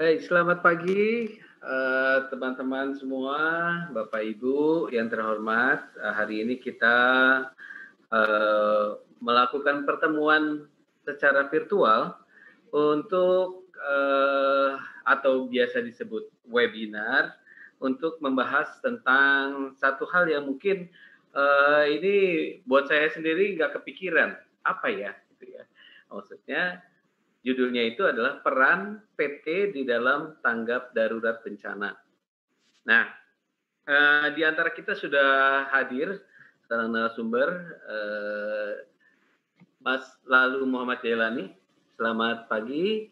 Baik, selamat pagi, teman-teman semua, Bapak Ibu yang terhormat. Hari ini kita melakukan pertemuan secara virtual untuk atau biasa disebut webinar untuk membahas tentang satu hal yang mungkin ini buat saya sendiri nggak kepikiran apa ya, gitu ya. Maksudnya judulnya itu adalah peran PT di dalam tanggap darurat bencana. Nah, di antara kita sudah hadir seorang narasumber, Mas Lalu Muhammad Jailani. Selamat pagi.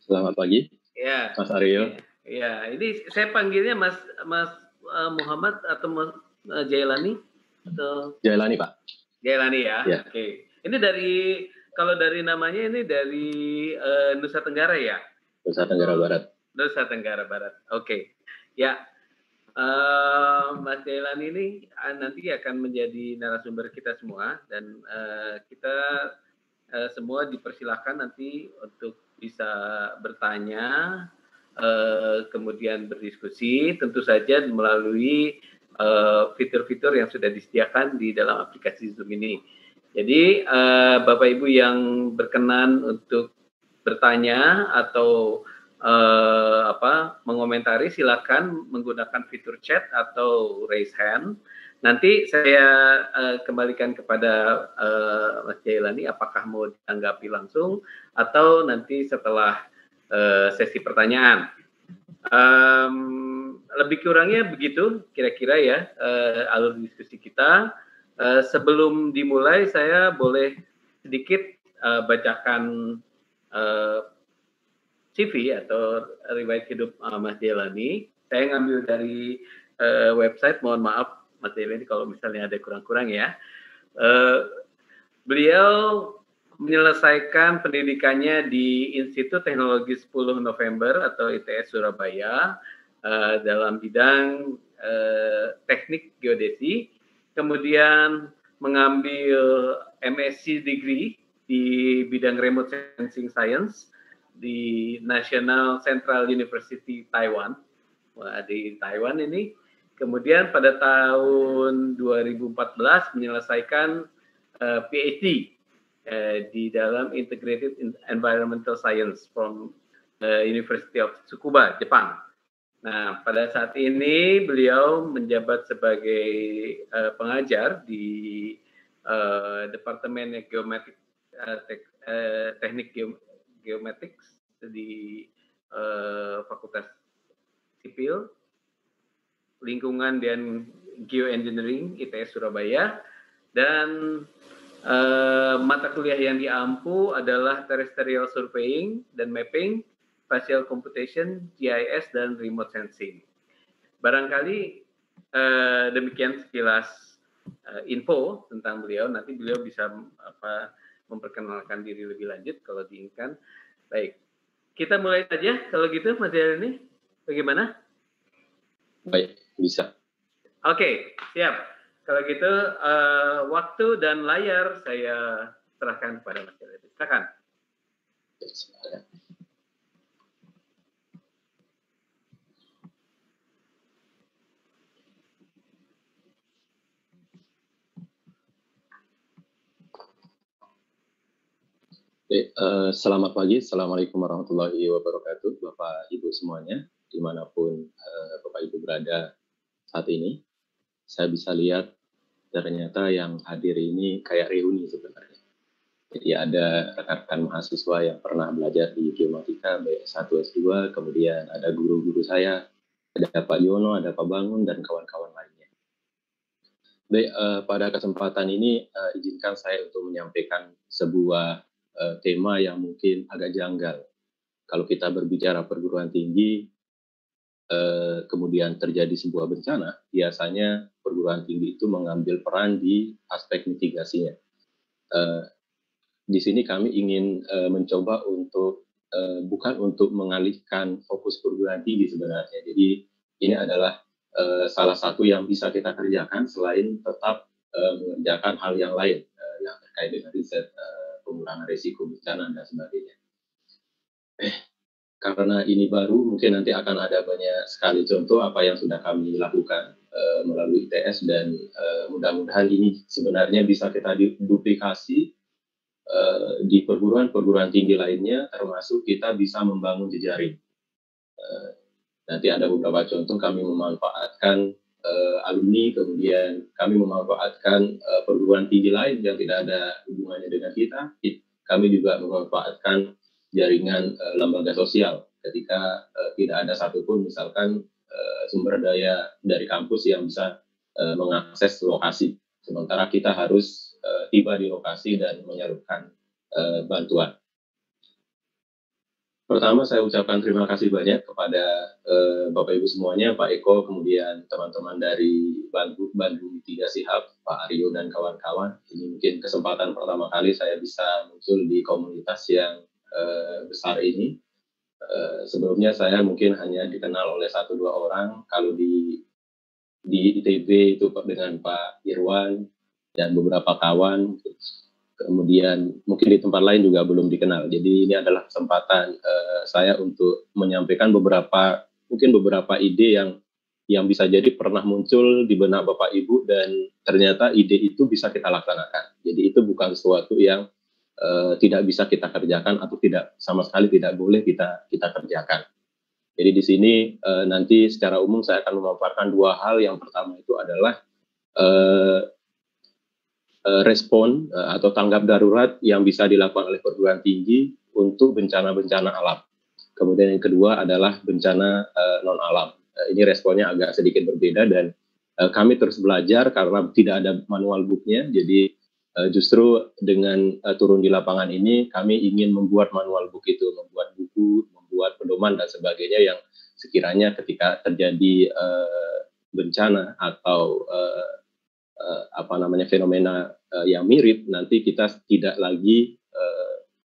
Selamat pagi, Ya, Mas Aryo. ya. Ini saya panggilnya Mas Mas Muhammad atau Mas Jailani atau Jailani, Pak. Jailani ya. Ya. Oke. Ini dari kalau dari namanya ini dari Nusa Tenggara ya? Nusa Tenggara Barat. Nusa Tenggara Barat. Oke. Ya, Mas Jailani ini nanti akan menjadi narasumber kita semua dan kita semua dipersilahkan nanti untuk bisa bertanya, kemudian berdiskusi, tentu saja melalui fitur-fitur yang sudah disediakan di dalam aplikasi Zoom ini. Jadi Bapak Ibu yang berkenan untuk bertanya atau mengomentari, silakan menggunakan fitur chat atau raise hand. Nanti saya kembalikan kepada Mas Jailani apakah mau ditanggapi langsung atau nanti setelah sesi pertanyaan. Lebih kurangnya begitu kira-kira ya alur diskusi kita. Sebelum dimulai saya boleh sedikit bacakan CV atau riwayat hidup Mas Jailani. Saya ngambil dari website, mohon maaf Mas Jailani kalau misalnya ada kurang-kurang ya. Beliau menyelesaikan pendidikannya di Institut Teknologi 10 November atau ITS Surabaya dalam bidang teknik geodesi, kemudian mengambil MSc degree di bidang remote sensing science di National Central University Taiwan. Wah, di Taiwan ini. Kemudian pada tahun 2014 menyelesaikan PhD di dalam Integrated Environmental Science from University of Tsukuba, Jepang. Nah, pada saat ini beliau menjabat sebagai pengajar di Departemen Geometrik Teknik Geomatics di Fakultas Sipil, Lingkungan dan Geoengineering ITS Surabaya, dan mata kuliah yang diampu adalah Terrestrial Surveying dan Mapping, Spatial Computation, GIS, dan Remote Sensing. Barangkali demikian sekilas info tentang beliau. Nanti beliau bisa memperkenalkan diri lebih lanjut kalau diinginkan. Baik, kita mulai saja kalau gitu Mas Jailani. Bagaimana? Baik, bisa. Oke, siap. Kalau gitu waktu dan layar saya serahkan kepada Mas Jailani. Silakan. Selamat pagi, Assalamualaikum warahmatullahi wabarakatuh, Bapak Ibu semuanya, dimanapun Bapak Ibu berada saat ini. Saya bisa lihat ternyata yang hadir ini kayak reuni sebenarnya. Jadi ada rekan-rekan mahasiswa yang pernah belajar di Geomatika B1 S2, kemudian ada guru-guru saya, ada Pak Yono, ada Pak Bangun, dan kawan-kawan lainnya. Baik, pada kesempatan ini izinkan saya untuk menyampaikan sebuah tema yang mungkin agak janggal. Kalau kita berbicara perguruan tinggi, kemudian terjadi sebuah bencana, biasanya perguruan tinggi itu mengambil peran di aspek mitigasinya. Di sini kami ingin mencoba untuk bukan untuk mengalihkan fokus perguruan tinggi sebenarnya. Jadi ini adalah salah satu yang bisa kita kerjakan selain tetap mengerjakan hal yang lain yang terkait dengan riset, pengurangan risiko bencana dan sebagainya. karena ini baru, mungkin nanti akan ada banyak sekali contoh apa yang sudah kami lakukan melalui ITS, dan mudah-mudahan ini sebenarnya bisa kita duplikasi di perguruan-perguruan tinggi lainnya, termasuk kita bisa membangun jejaring. Nanti ada beberapa contoh kami memanfaatkan alumni, kemudian kami memanfaatkan perguruan tinggi lain yang tidak ada hubungannya dengan kita. Kami juga memanfaatkan jaringan lembaga sosial ketika tidak ada satupun misalkan sumber daya dari kampus yang bisa mengakses lokasi, sementara kita harus tiba di lokasi dan menyalurkan bantuan. Pertama, saya ucapkan terima kasih banyak kepada Bapak Ibu semuanya, Pak Eko, kemudian teman-teman dari Bandung 3 Sihab, Pak Aryo dan kawan-kawan. Ini mungkin kesempatan pertama kali saya bisa muncul di komunitas yang besar ini. Sebelumnya saya mungkin hanya dikenal oleh 1-2 orang, kalau di ITB itu dengan Pak Irwan dan beberapa kawan, kemudian mungkin di tempat lain juga belum dikenal. Jadi ini adalah kesempatan saya untuk menyampaikan beberapa ide yang bisa jadi pernah muncul di benak Bapak Ibu, dan ternyata ide itu bisa kita laksanakan. Jadi itu bukan sesuatu yang tidak bisa kita kerjakan atau tidak sama sekali tidak boleh kita kerjakan. Jadi di sini nanti secara umum saya akan memaparkan 2 hal. Yang pertama itu adalah respon atau tanggap darurat yang bisa dilakukan oleh perguruan tinggi untuk bencana-bencana alam. Kemudian yang kedua adalah bencana non alam. Ini responnya agak sedikit berbeda, dan kami terus belajar karena tidak ada manual booknya. Jadi justru dengan turun di lapangan ini kami ingin membuat manual book itu, membuat buku, membuat pedoman dan sebagainya yang sekiranya ketika terjadi bencana atau fenomena yang mirip, nanti kita tidak lagi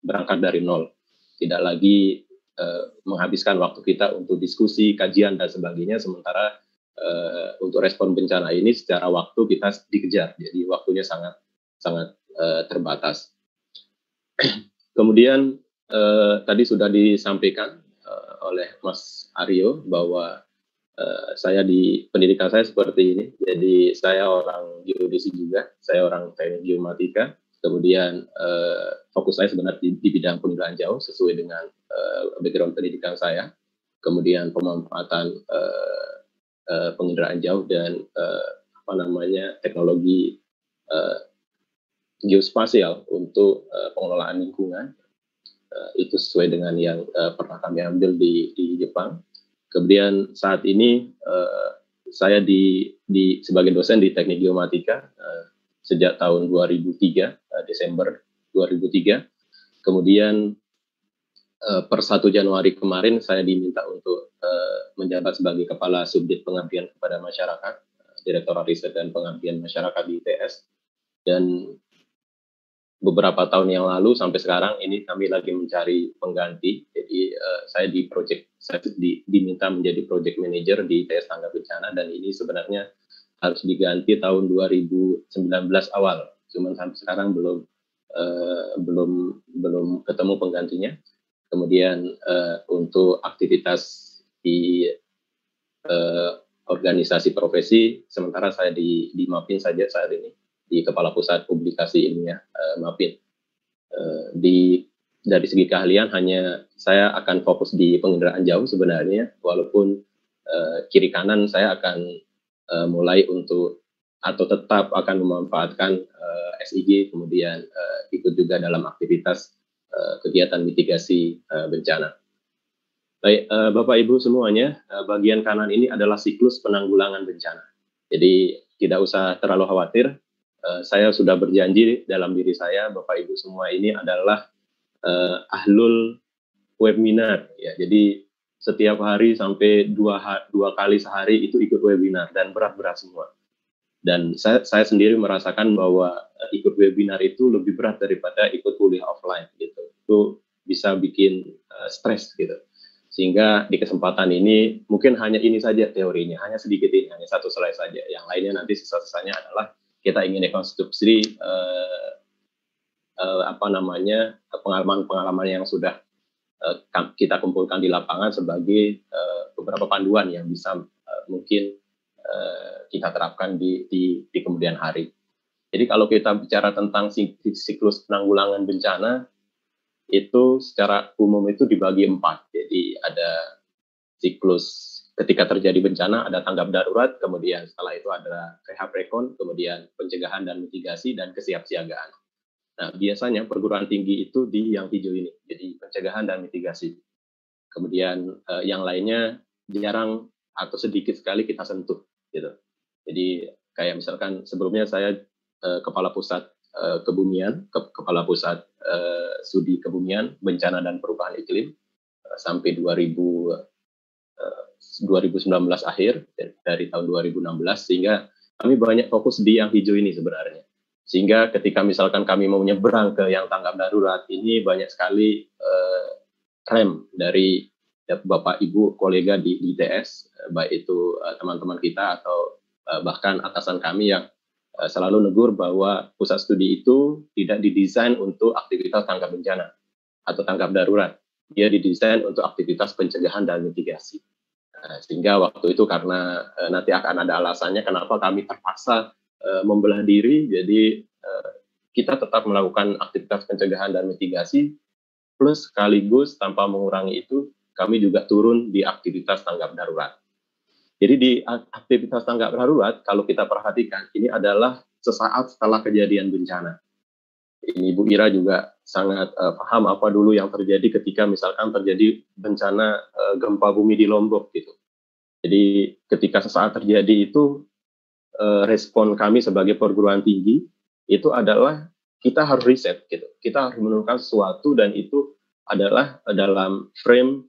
berangkat dari nol, tidak lagi menghabiskan waktu kita untuk diskusi, kajian dan sebagainya, sementara untuk respon bencana ini secara waktu kita dikejar, jadi waktunya sangat terbatas. Kemudian tadi sudah disampaikan oleh Mas Aryo bahwa pendidikan saya seperti ini. Jadi saya orang geodesi juga, saya orang teknik geomatika. Kemudian fokus saya sebenarnya di bidang penginderaan jauh sesuai dengan background pendidikan saya. Kemudian pemanfaatan penginderaan jauh dan teknologi geospasial untuk pengelolaan lingkungan. Itu sesuai dengan yang pernah kami ambil di Jepang. Kemudian saat ini saya sebagai dosen di teknik geomatika sejak tahun 2003, Desember 2003. Kemudian per 1 Januari kemarin saya diminta untuk menjabat sebagai Kepala Subdit Pengabdian kepada Masyarakat, Direktorat Riset dan Pengabdian Masyarakat di ITS. Dan beberapa tahun yang lalu sampai sekarang ini kami lagi mencari pengganti. Jadi saya diminta menjadi project manager di ITS Tangga Bencana, dan ini sebenarnya harus diganti tahun 2019 awal. Cuman sampai sekarang belum ketemu penggantinya. Kemudian untuk aktivitas di organisasi profesi, sementara saya di MAPIN saja saat ini, di Kepala Pusat Publikasi Ilmiah MAPIN. Dari segi keahlian hanya saya akan fokus di penginderaan jauh sebenarnya, walaupun kiri kanan saya akan mulai untuk atau tetap akan memanfaatkan SIG, kemudian ikut juga dalam aktivitas kegiatan mitigasi bencana. Baik, Bapak Ibu semuanya, bagian kanan ini adalah siklus penanggulangan bencana. Jadi tidak usah terlalu khawatir. Saya sudah berjanji dalam diri saya, Bapak Ibu semua ini adalah ahlul webinar, ya. Jadi setiap hari sampai dua kali sehari itu ikut webinar, dan berat-berat semua. Dan saya sendiri merasakan bahwa ikut webinar itu lebih berat daripada ikut kuliah offline, gitu. Itu bisa bikin stres, gitu. Sehingga di kesempatan ini mungkin hanya ini saja teorinya, hanya sedikit ini, hanya 1 slide saja. Yang lainnya nanti sisa-sisanya adalah kita ingin rekonstruksi pengalaman-pengalaman yang sudah kita kumpulkan di lapangan sebagai beberapa panduan yang bisa mungkin kita terapkan di kemudian hari. Jadi kalau kita bicara tentang siklus penanggulangan bencana, itu secara umum itu dibagi 4. Jadi ada siklus ketika terjadi bencana, ada tanggap darurat, kemudian setelah itu ada rehab rekon, kemudian pencegahan dan mitigasi, dan kesiapsiagaan. Nah, biasanya perguruan tinggi itu di yang hijau ini, jadi pencegahan dan mitigasi. Kemudian yang lainnya jarang atau sedikit sekali kita sentuh, gitu. Jadi kayak misalkan sebelumnya saya kepala pusat kebumian, kepala pusat studi kebumian, bencana dan perubahan iklim sampai 2019 akhir, dari tahun 2016, sehingga kami banyak fokus di yang hijau ini sebenarnya. Sehingga ketika misalkan kami mau menyeberang ke yang tanggap darurat, ini banyak sekali rem dari Bapak Ibu kolega di ITS, baik itu teman-teman kita atau bahkan atasan kami yang selalu negur bahwa pusat studi itu tidak didesain untuk aktivitas tanggap bencana atau tanggap darurat. Dia didesain untuk aktivitas pencegahan dan mitigasi. Sehingga waktu itu karena nanti akan ada alasannya kenapa kami terpaksa membelah diri, jadi kita tetap melakukan aktivitas pencegahan dan mitigasi, plus sekaligus tanpa mengurangi itu, kami juga turun di aktivitas tanggap darurat. Jadi di aktivitas tanggap darurat, kalau kita perhatikan, ini adalah sesaat setelah kejadian bencana. Ini Bu Ira juga sangat paham apa dulu yang terjadi ketika misalkan terjadi bencana gempa bumi di Lombok gitu. Jadi ketika sesaat terjadi itu, respon kami sebagai perguruan tinggi itu adalah kita harus riset gitu. Kita harus menemukan sesuatu dan itu adalah dalam frame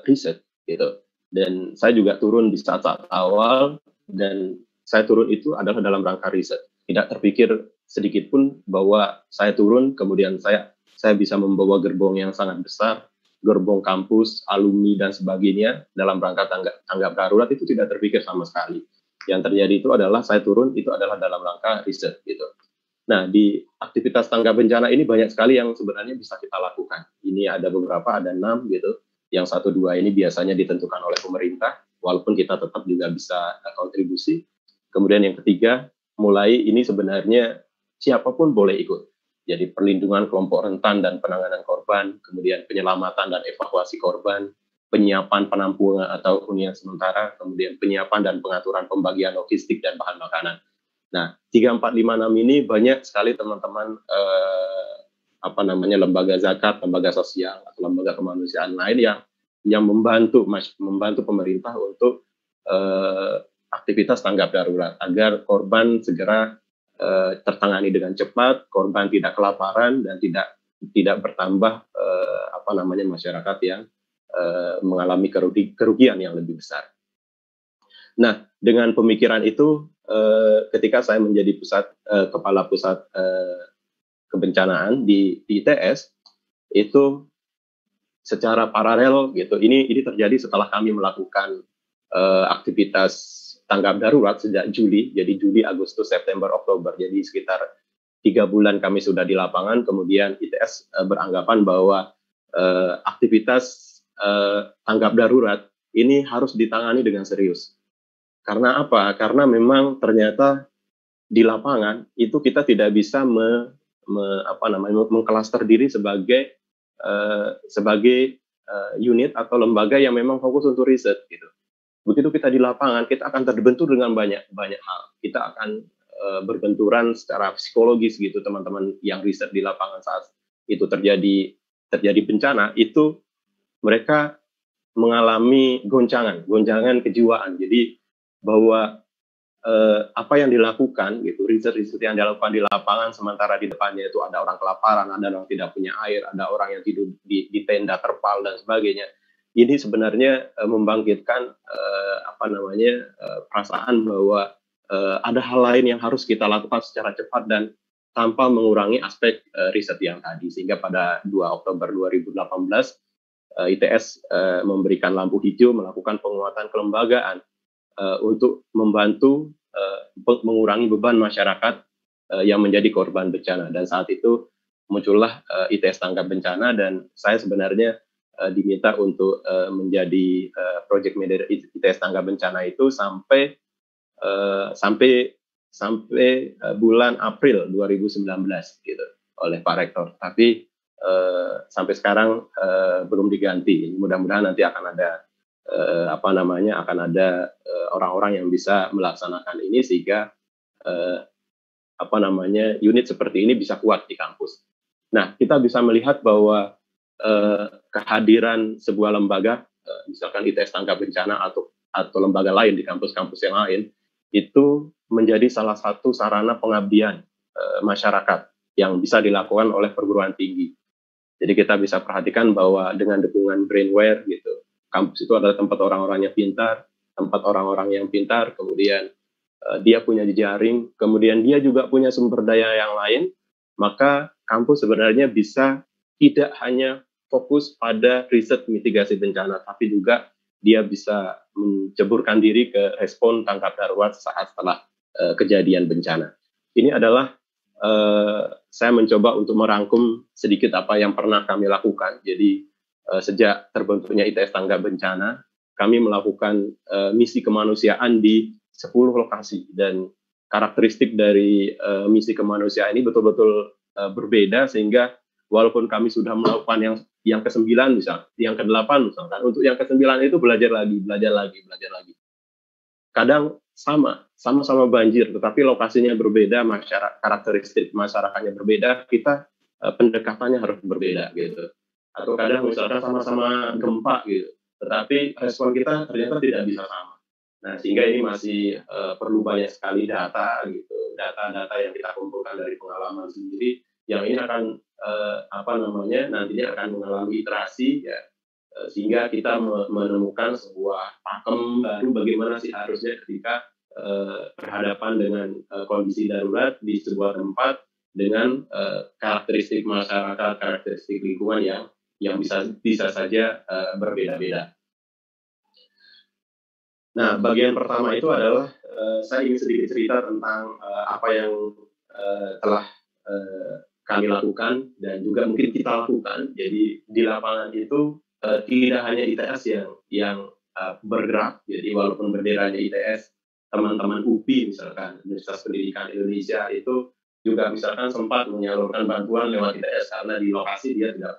riset gitu. Dan saya juga turun di saat-saat awal, dan saya turun itu adalah dalam rangka riset. Tidak terpikir sedikit pun bahwa saya turun, kemudian saya bisa membawa gerbong yang sangat besar, gerbong kampus, alumni, dan sebagainya dalam rangka tanggap darurat, itu tidak terpikir sama sekali. Yang terjadi itu adalah saya turun, itu adalah dalam rangka riset gitu. Nah, di aktivitas tanggap bencana ini banyak sekali yang sebenarnya bisa kita lakukan. Ini ada beberapa, ada 6 gitu. Yang 1, 2 ini biasanya ditentukan oleh pemerintah, walaupun kita tetap juga bisa kontribusi. Kemudian yang ketiga, mulai ini sebenarnya siapapun boleh ikut. Jadi perlindungan kelompok rentan dan penanganan korban, kemudian penyelamatan dan evakuasi korban, penyiapan penampungan atau hunian sementara, kemudian penyiapan dan pengaturan pembagian logistik dan bahan makanan. Nah, 3, 4, 5, 6 ini banyak sekali teman-teman lembaga zakat, lembaga sosial, atau lembaga kemanusiaan lain yang membantu pemerintah untuk aktivitas tanggap darurat agar korban segera tertangani dengan cepat, korban tidak kelaparan dan tidak bertambah masyarakat yang mengalami kerugian yang lebih besar. Nah, dengan pemikiran itu, ketika saya menjadi kepala pusat kebencanaan di ITS, itu secara paralel gitu. Ini terjadi setelah kami melakukan aktivitas tanggap darurat sejak Juli. Jadi Juli, Agustus, September, Oktober. Jadi sekitar 3 bulan kami sudah di lapangan. Kemudian ITS beranggapan bahwa aktivitas tanggap darurat ini harus ditangani dengan serius. Karena apa? Karena memang ternyata di lapangan itu kita tidak bisa mengklaster diri sebagai unit atau lembaga yang memang fokus untuk riset gitu. Begitu kita di lapangan, kita akan terbentur dengan banyak hal. Kita akan berbenturan secara psikologis gitu, teman-teman yang riset di lapangan saat itu terjadi bencana, itu mereka mengalami goncangan kejiwaan. Jadi bahwa apa yang dilakukan gitu, riset yang dilakukan di lapangan, sementara di depannya itu ada orang kelaparan, ada orang tidak punya air, ada orang yang tidur di tenda terpal dan sebagainya. Ini sebenarnya membangkitkan perasaan bahwa ada hal lain yang harus kita lakukan secara cepat dan tanpa mengurangi aspek riset yang tadi. Sehingga pada 2 Oktober 2018 ITS memberikan lampu hijau melakukan penguatan kelembagaan untuk membantu mengurangi beban masyarakat yang menjadi korban bencana. Dan saat itu muncullah ITS Tanggap Bencana, dan saya sebenarnya diminta untuk menjadi project manager ITS Tanggap Bencana itu sampai bulan April 2019 gitu oleh Pak Rektor. Tapi sampai sekarang belum diganti. Mudah-mudahan nanti akan ada orang-orang yang bisa melaksanakan ini sehingga unit seperti ini bisa kuat di kampus. Nah, kita bisa melihat bahwa kehadiran sebuah lembaga, misalkan ITS Tanggap Bencana atau lembaga lain di kampus-kampus yang lain, itu menjadi salah satu sarana pengabdian masyarakat yang bisa dilakukan oleh perguruan tinggi. Jadi kita bisa perhatikan bahwa dengan dukungan Brainware gitu, kampus itu adalah tempat orang-orang yang pintar, kemudian dia punya jejaring, kemudian dia juga punya sumber daya yang lain, maka kampus sebenarnya bisa tidak hanya fokus pada riset mitigasi bencana, tapi juga dia bisa menceburkan diri ke respon tanggap darurat saat setelah kejadian bencana. Ini adalah saya mencoba untuk merangkum sedikit apa yang pernah kami lakukan. Jadi sejak terbentuknya ITS Tanggap Bencana, kami melakukan misi kemanusiaan di 10 lokasi, dan karakteristik dari misi kemanusiaan ini betul-betul berbeda, sehingga walaupun kami sudah melakukan yang ke-9 misal, yang ke-8 misalkan, untuk yang ke-9 itu belajar lagi. Kadang sama-sama banjir, tetapi lokasinya berbeda, karakteristik masyarakatnya berbeda, kita pendekatannya harus berbeda gitu. Atau kadang misalkan sama-sama gempa gitu, tetapi respon kita ternyata tidak bisa sama. Nah, sehingga ini masih perlu banyak sekali data yang kita kumpulkan dari pengalaman sendiri, yang ini akan nantinya akan mengalami iterasi ya, sehingga kita menemukan sebuah pakem baru bagaimana sih harusnya ketika berhadapan dengan kondisi darurat di sebuah tempat dengan karakteristik masyarakat, karakteristik lingkungan yang bisa saja berbeda-beda. Nah, bagian pertama itu adalah saya ingin sedikit cerita tentang apa yang telah kami lakukan dan juga mungkin kita lakukan. Jadi di lapangan itu tidak hanya ITS yang bergerak. Jadi walaupun benderanya ITS, teman-teman UPI misalkan, Universitas Pendidikan Indonesia, itu juga misalkan sempat menyalurkan bantuan lewat ITS karena di lokasi dia tidak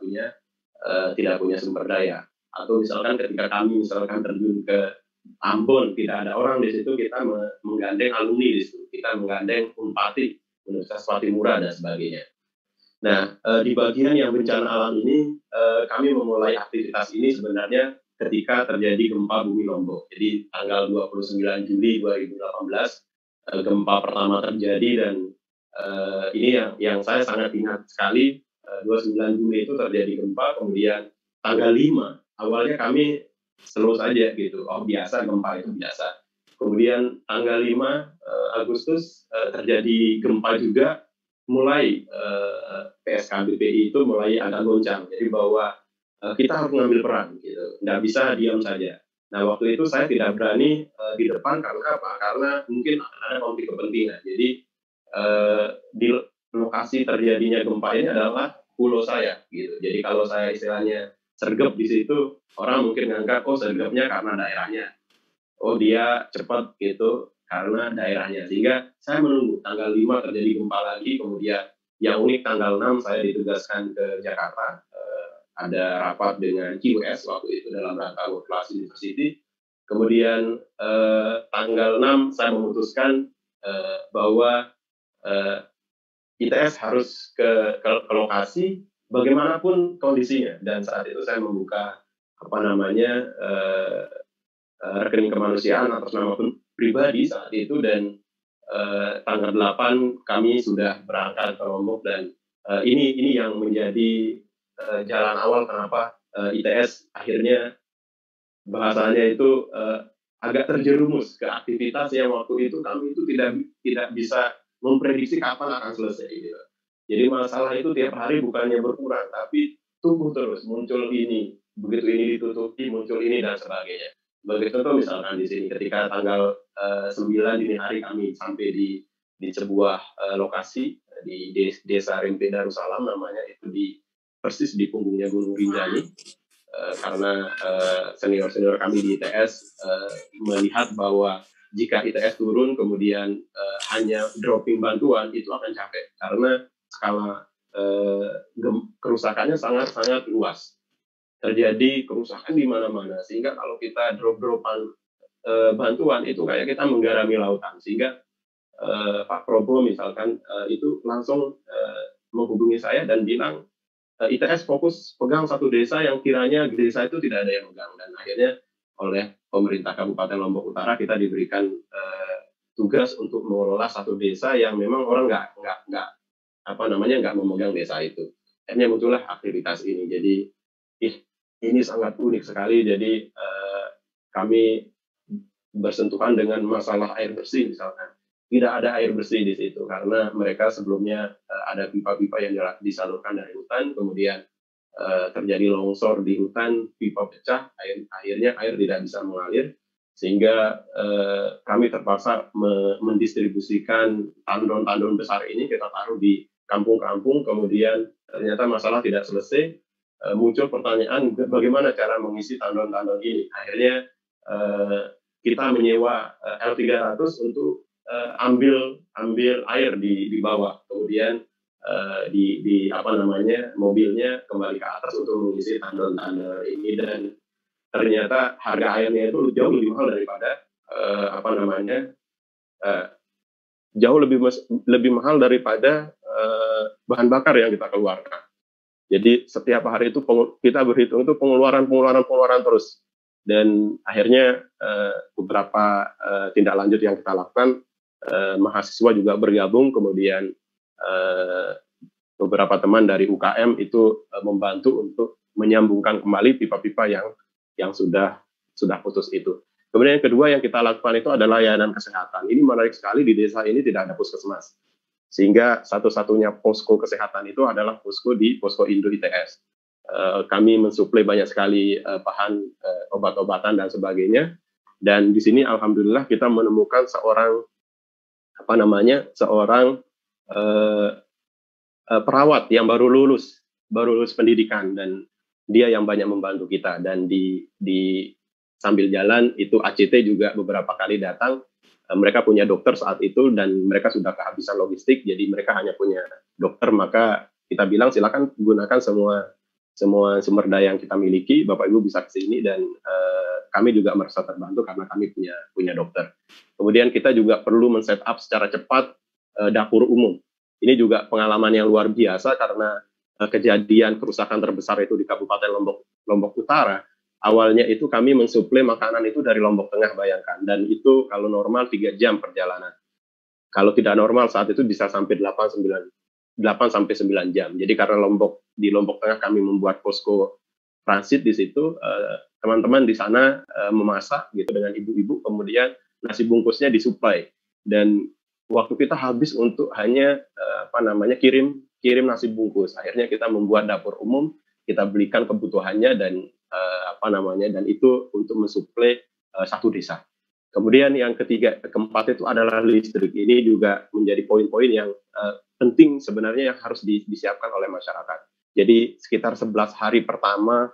punya sumber daya. Atau misalkan ketika kami misalkan terjun ke Ambon, tidak ada orang di situ, kita menggandeng alumni di situ, kita menggandeng Unpati, Universitas Patimura dan sebagainya. Nah, di bagian yang bencana alam ini, kami memulai aktivitas ini sebenarnya ketika terjadi gempa bumi Lombok. Jadi tanggal 29 Juli 2018, gempa pertama terjadi, dan ini yang saya sangat ingat sekali. 29 Juli itu terjadi gempa, kemudian tanggal 5, awalnya kami slow saja gitu, biasa, gempa itu biasa. Kemudian tanggal 5 Agustus terjadi gempa juga, mulai PSKBPI itu mulai agak goncang, jadi bahwa kita harus mengambil peran gitu, nggak bisa diam saja. Nah, waktu itu saya tidak berani di depan, karena apa? Karena mungkin ada konflik kepentingan. Jadi di lokasi terjadinya gempa ini adalah pulau saya gitu. Jadi kalau saya istilahnya sergap di situ, orang mungkin menganggap sergapnya karena daerahnya, dia cepat gitu karena daerahnya. Sehingga saya menunggu tanggal 5 terjadi gempa lagi, kemudian yang unik tanggal 6 saya ditugaskan ke Jakarta, ada rapat dengan QS waktu itu dalam rangka World Class University. Kemudian tanggal 6 saya memutuskan bahwa ITS harus ke lokasi bagaimanapun kondisinya, dan saat itu saya membuka rekening kemanusiaan atas nama pribadi saat itu, dan tanggal 8 kami sudah berangkat ke Lombok, dan ini yang menjadi jalan awal kenapa ITS akhirnya bahasanya itu agak terjerumus ke aktivitas yang waktu itu kami itu tidak bisa memprediksi kapan akan selesai gitu. Jadi masalah itu tiap hari bukannya berkurang, tapi tumbuh terus, muncul ini, begitu ini ditutupi, muncul ini dan sebagainya. Begitu contoh misalkan di sini ketika tanggal 9 dini hari kami sampai di sebuah lokasi di Desa Rimpi Darussalam namanya, itu persis di punggungnya Gunung Rinjani. Karena senior-senior kami di ITS melihat bahwa jika ITS turun kemudian hanya dropping bantuan itu akan capek karena skala kerusakannya sangat-sangat luas. Terjadi kerusakan di mana-mana, sehingga kalau kita drop-dropan bantuan itu kayak kita menggarami lautan. Sehingga Pak Probo misalkan itu langsung menghubungi saya dan bilang, ITS fokus pegang satu desa yang kiranya desa itu tidak ada yang pegang, dan akhirnya oleh pemerintah Kabupaten Lombok Utara kita diberikan tugas untuk mengelola satu desa yang memang orang nggak memegang desa itu. Akhirnya muncullah aktivitas ini. Jadi ini sangat unik sekali. Jadi kami bersentuhan dengan masalah air bersih misalkan. Tidak ada air bersih di situ karena mereka sebelumnya ada pipa-pipa yang disalurkan dari hutan, kemudian terjadi longsor di hutan, pipa pecah, akhirnya air tidak bisa mengalir, sehingga kami terpaksa mendistribusikan tandon-tandon besar ini kita taruh di kampung-kampung. Kemudian ternyata masalah tidak selesai, muncul pertanyaan bagaimana cara mengisi tandon-tandon ini. Akhirnya kita menyewa L300 untuk ambil air di bawah, kemudian mobilnya kembali ke atas untuk mengisi tandon-tandon ini, dan ternyata harga airnya itu jauh lebih mahal daripada jauh lebih mahal daripada bahan bakar yang kita keluarkan. Jadi setiap hari itu kita berhitung itu pengeluaran terus, dan akhirnya beberapa tindak lanjut yang kita lakukan, mahasiswa juga bergabung, kemudian beberapa teman dari UKM itu membantu untuk menyambungkan kembali pipa-pipa yang sudah putus itu. Kemudian yang kedua yang kita lakukan itu adalah layanan kesehatan. Ini menarik sekali, di desa ini tidak ada puskesmas, sehingga satu-satunya posko kesehatan itu adalah posko Indo ITS. Kami mensuplai banyak sekali bahan obat-obatan dan sebagainya, dan di sini alhamdulillah kita menemukan seorang perawat yang baru lulus pendidikan, dan dia yang banyak membantu kita. Dan di sambil jalan itu ACT juga beberapa kali datang. Mereka punya dokter saat itu dan mereka sudah kehabisan logistik, jadi mereka hanya punya dokter. Maka kita bilang silakan gunakan semua sumber daya yang kita miliki, Bapak Ibu bisa ke sini, dan kami juga merasa terbantu karena kami punya dokter. Kemudian kita juga perlu men-set up secara cepat dapur umum. Ini juga pengalaman yang luar biasa karena kejadian kerusakan terbesar itu di Kabupaten Lombok Utara. Awalnya itu kami mensuplai makanan itu dari Lombok Tengah, bayangkan, dan itu kalau normal 3 jam perjalanan. Kalau tidak normal saat itu bisa sampai 8 sampai 9 jam. Jadi karena di Lombok Tengah kami membuat posko transit di situ, teman-teman di sana memasak gitu dengan ibu-ibu, kemudian nasi bungkusnya disuplai, dan waktu kita habis untuk hanya kirim nasi bungkus. Akhirnya kita membuat dapur umum, kita belikan kebutuhannya, dan dan itu untuk mensuplai satu desa. Kemudian yang keempat itu adalah listrik. Ini juga menjadi poin-poin yang penting sebenarnya yang harus disiapkan oleh masyarakat. Jadi sekitar 11 hari pertama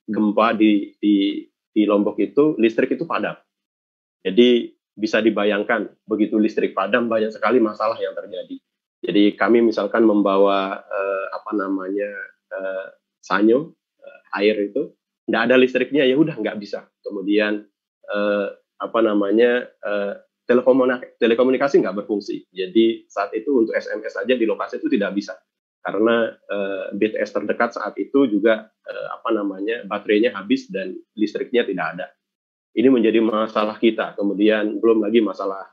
gempa di Lombok itu, listrik itu padam. Jadi bisa dibayangkan, begitu listrik padam banyak sekali masalah yang terjadi. Jadi kami misalkan membawa sanyo, air itu, nggak ada listriknya, ya udah nggak bisa. Kemudian telekomunikasi nggak berfungsi. Jadi saat itu untuk SMS saja di lokasi itu tidak bisa, karena BTS terdekat saat itu juga baterainya habis dan listriknya tidak ada. Ini menjadi masalah kita. Kemudian belum lagi masalah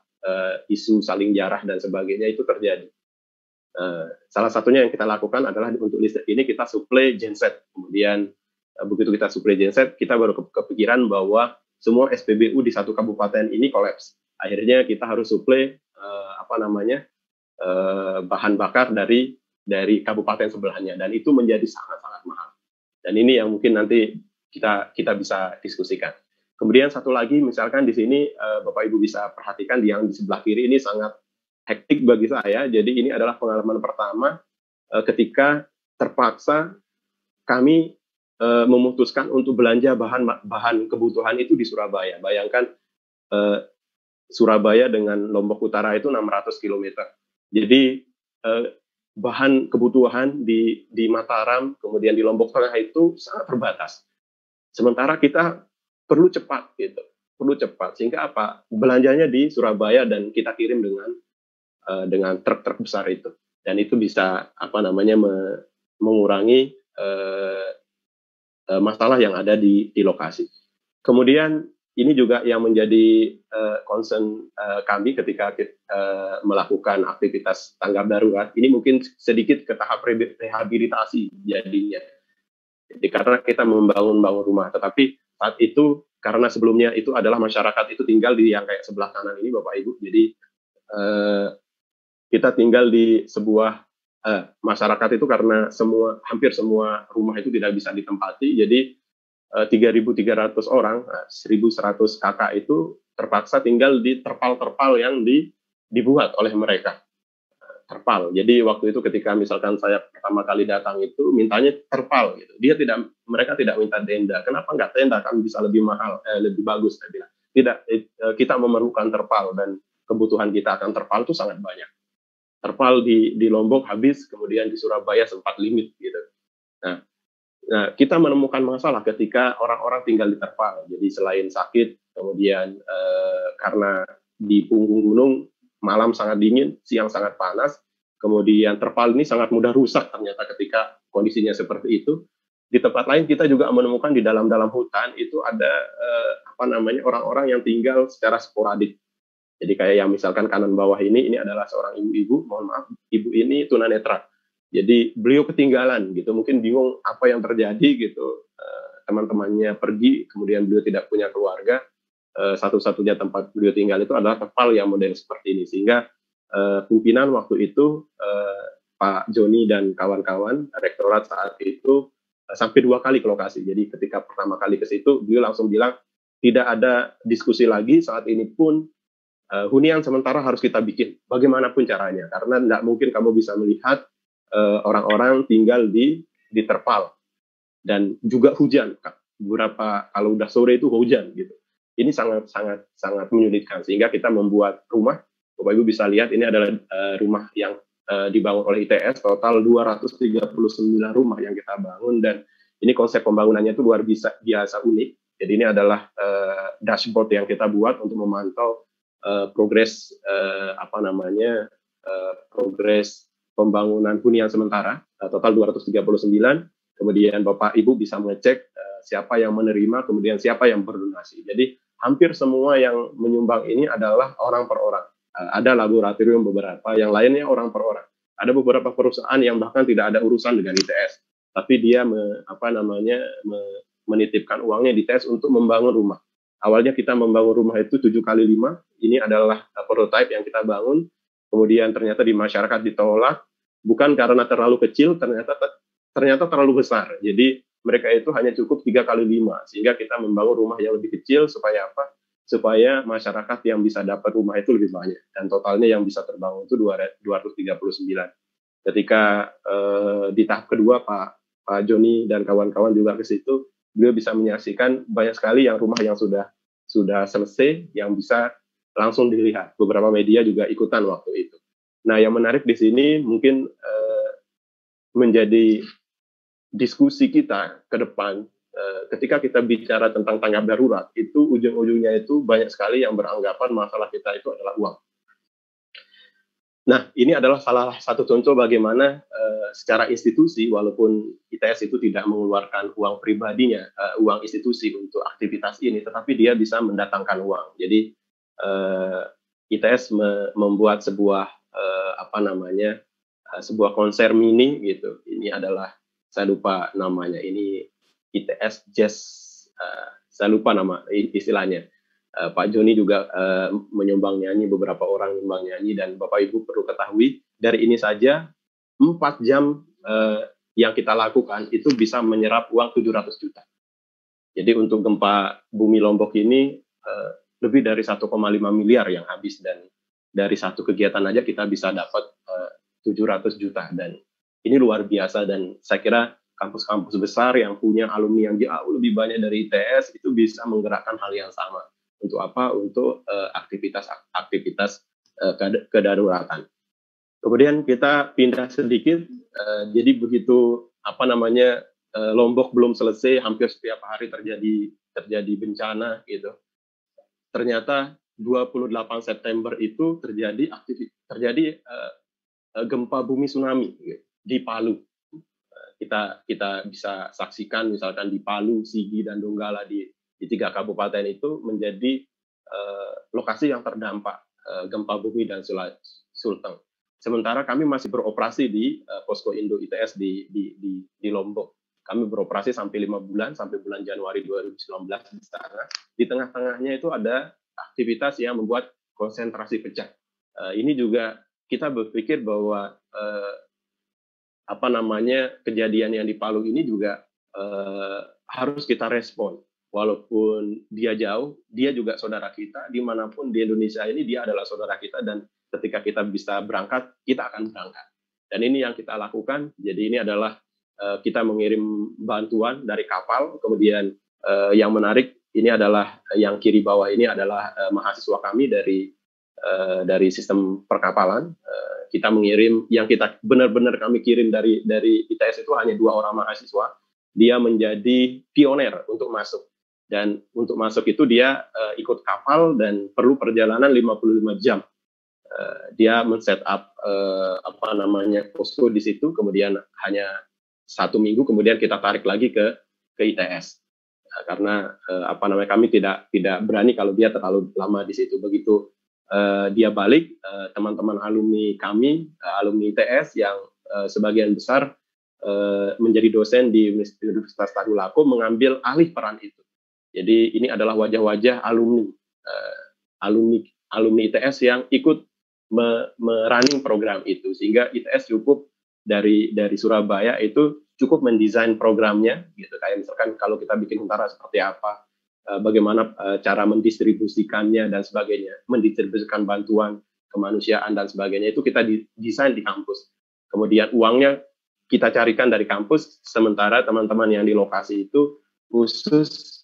isu saling jarah dan sebagainya itu terjadi. Salah satunya yang kita lakukan adalah untuk listrik ini kita suplai genset. Kemudian begitu kita suplai genset, kita baru kepikiran bahwa semua SPBU di satu kabupaten ini kolaps. Akhirnya kita harus suplai bahan bakar dari kabupaten sebelahnya, dan itu menjadi sangat-sangat mahal. Dan ini yang mungkin nanti kita bisa diskusikan. Kemudian satu lagi, misalkan di sini Bapak Ibu bisa perhatikan yang di sebelah kiri ini sangat hektik bagi saya. Jadi ini adalah pengalaman pertama ketika terpaksa kami memutuskan untuk belanja bahan kebutuhan itu di Surabaya. Bayangkan Surabaya dengan Lombok Utara itu 600 km. Jadi bahan kebutuhan di Mataram, kemudian di Lombok Tengah itu sangat terbatas. Sementara kita perlu cepat gitu, perlu cepat, sehingga apa, belanjanya di Surabaya dan kita kirim dengan truk-truk besar itu, dan itu bisa mengurangi masalah yang ada di lokasi. Kemudian ini juga yang menjadi concern kami ketika melakukan aktivitas tanggap darurat. Ini mungkin sedikit ke tahap rehabilitasi jadinya. Jadi karena kita membangun rumah, tetapi saat itu karena sebelumnya itu adalah masyarakat itu tinggal di yang kayak sebelah kanan ini Bapak Ibu. Jadi kita tinggal di sebuah masyarakat itu karena hampir semua rumah itu tidak bisa ditempati. Jadi 3.300 orang, 1.100 kakak itu terpaksa tinggal di terpal-terpal yang dibuat oleh mereka. Terpal. Jadi waktu itu ketika misalkan saya pertama kali datang itu mintanya terpal gitu. Mereka tidak minta tenda. Kenapa nggak tenda? Kan bisa lebih mahal, lebih bagus saya bilang. Tidak, kita memerlukan terpal dan kebutuhan kita akan terpal itu sangat banyak. Terpal di Lombok habis, kemudian di Surabaya sempat limit gitu. Nah, kita menemukan masalah ketika orang-orang tinggal di terpal. Jadi selain sakit, kemudian karena di punggung gunung malam sangat dingin, siang sangat panas, kemudian terpal ini sangat mudah rusak ternyata ketika kondisinya seperti itu. Di tempat lain kita juga menemukan di dalam hutan itu ada orang-orang yang tinggal secara sporadik. Jadi kayak yang misalkan kanan bawah ini adalah seorang ibu-ibu, mohon maaf, ibu ini tunanetra. Jadi beliau ketinggalan gitu, mungkin bingung apa yang terjadi gitu. Teman-temannya pergi, kemudian beliau tidak punya keluarga. Satu-satunya tempat beliau tinggal itu adalah terpal yang model seperti ini. Sehingga pimpinan waktu itu Pak Joni dan kawan-kawan rektorat saat itu sampai 2 kali ke lokasi. Jadi ketika pertama kali ke situ, beliau langsung bilang tidak ada diskusi lagi, saat ini pun hunian sementara harus kita bikin bagaimanapun caranya, karena tidak mungkin kamu bisa melihat orang-orang tinggal di terpal dan juga hujan. Beberapa kalau udah sore itu hujan gitu. Ini sangat menyulitkan, sehingga kita membuat rumah. Bapak Ibu bisa lihat ini adalah rumah yang dibangun oleh ITS, total 239 rumah yang kita bangun, dan ini konsep pembangunannya itu luar biasa unik. Jadi ini adalah dashboard yang kita buat untuk memantau progres progres pembangunan hunian sementara, total 239. Kemudian Bapak Ibu bisa mengecek siapa yang menerima, kemudian siapa yang berdonasi. Jadi hampir semua yang menyumbang ini adalah orang per orang. Ada laboratorium beberapa, yang lainnya orang per orang. Ada beberapa perusahaan yang bahkan tidak ada urusan dengan ITS, tapi dia menitipkan uangnya di ITS untuk membangun rumah. Awalnya kita membangun rumah itu 7x5. Ini adalah prototipe yang kita bangun. Kemudian ternyata di masyarakat ditolak, bukan karena terlalu kecil, ternyata terlalu besar. Jadi mereka itu hanya cukup 3x5, sehingga kita membangun rumah yang lebih kecil supaya apa? Supaya masyarakat yang bisa dapat rumah itu lebih banyak. Dan totalnya yang bisa terbangun itu 239. Ketika di tahap kedua Pak Joni dan kawan-kawan juga ke situ, beliau bisa menyaksikan banyak sekali yang rumah yang sudah selesai, yang bisa langsung dilihat. Beberapa media juga ikutan waktu itu. Nah, yang menarik di sini mungkin menjadi diskusi kita ke depan, ketika kita bicara tentang tanggap darurat, itu ujung-ujungnya itu banyak sekali yang beranggapan masalah kita itu adalah uang. Nah, ini adalah salah satu contoh bagaimana secara institusi, walaupun ITS itu tidak mengeluarkan uang pribadinya, uang institusi untuk aktivitas ini, tetapi dia bisa mendatangkan uang. Jadi ITS membuat sebuah sebuah konser mini gitu. Ini adalah, saya lupa namanya, ini ITS Jazz, saya lupa nama istilahnya. Pak Joni juga menyumbang nyanyi, beberapa orang menyumbang nyanyi, dan Bapak Ibu perlu ketahui dari ini saja 4 jam yang kita lakukan itu bisa menyerap uang 700 juta. Jadi untuk gempa bumi Lombok ini lebih dari 1,5 miliar yang habis, dan dari satu kegiatan aja kita bisa dapat 700 juta, dan ini luar biasa. Dan saya kira kampus-kampus besar yang punya alumni yang jauh lebih banyak dari ITS itu bisa menggerakkan hal yang sama. Untuk apa? Untuk aktivitas kedaruratan. Kemudian kita pindah sedikit, jadi begitu Lombok belum selesai, hampir setiap hari terjadi bencana gitu. Ternyata 28 September itu terjadi gempa bumi tsunami di Palu. Kita bisa saksikan misalkan di Palu, Sigi, dan Donggala di 3 kabupaten itu menjadi lokasi yang terdampak gempa bumi dan Sulteng. Sementara kami masih beroperasi di Posko Indo ITS di Lombok. Kami beroperasi sampai 5 bulan, sampai bulan Januari 2019 di sana. Di tengah-tengahnya itu ada aktivitas yang membuat konsentrasi pecah. Ini juga kita berpikir bahwa kejadian yang di Palu ini juga harus kita respon. Walaupun dia jauh, dia juga saudara kita. Dimanapun di Indonesia ini, dia adalah saudara kita, dan ketika kita bisa berangkat, kita akan berangkat. Dan ini yang kita lakukan. Jadi ini adalah kita mengirim bantuan dari kapal. Kemudian yang menarik ini adalah yang kiri bawah ini adalah mahasiswa kami dari sistem perkapalan. Kita mengirim, yang kita benar-benar kami kirim dari ITS itu hanya 2 orang mahasiswa. Dia menjadi pioner untuk masuk. Dan untuk masuk itu dia ikut kapal dan perlu perjalanan 55 jam. Dia men-set up posko di situ, kemudian hanya 1 minggu kemudian kita tarik lagi ke ITS. Karena kami tidak berani kalau dia terlalu lama di situ. Begitu dia balik, teman-teman alumni kami, alumni ITS yang sebagian besar menjadi dosen di Universitas Tadulako mengambil alih peran itu. Jadi ini adalah wajah-wajah alumni ITS yang ikut merunning program itu, sehingga ITS cukup dari Surabaya itu cukup mendesain programnya gitu. Kayak misalkan kalau kita bikin Huntara seperti apa, bagaimana cara mendistribusikannya dan sebagainya, mendistribusikan bantuan kemanusiaan dan sebagainya, itu kita desain di kampus. Kemudian uangnya kita carikan dari kampus, sementara teman-teman yang di lokasi itu khusus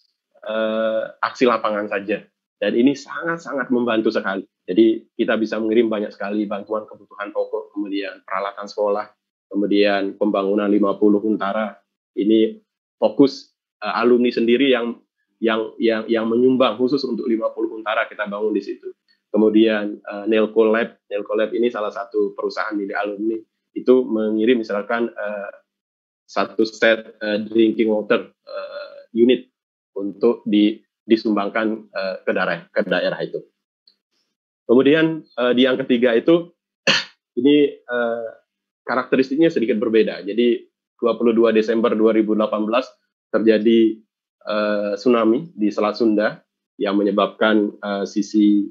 aksi lapangan saja. Dan ini sangat-sangat membantu sekali. Jadi kita bisa mengirim banyak sekali bantuan kebutuhan pokok, kemudian peralatan sekolah, kemudian pembangunan 50 Huntara. Ini fokus alumni sendiri yang menyumbang khusus untuk 50 Huntara kita bangun di situ. Kemudian Nelco Lab ini salah satu perusahaan milik alumni, itu mengirim misalkan 1 set drinking water unit untuk disumbangkan ke daerah itu. Kemudian di yang ketiga itu ini karakteristiknya sedikit berbeda. Jadi 22 Desember 2018 terjadi tsunami di Selat Sunda yang menyebabkan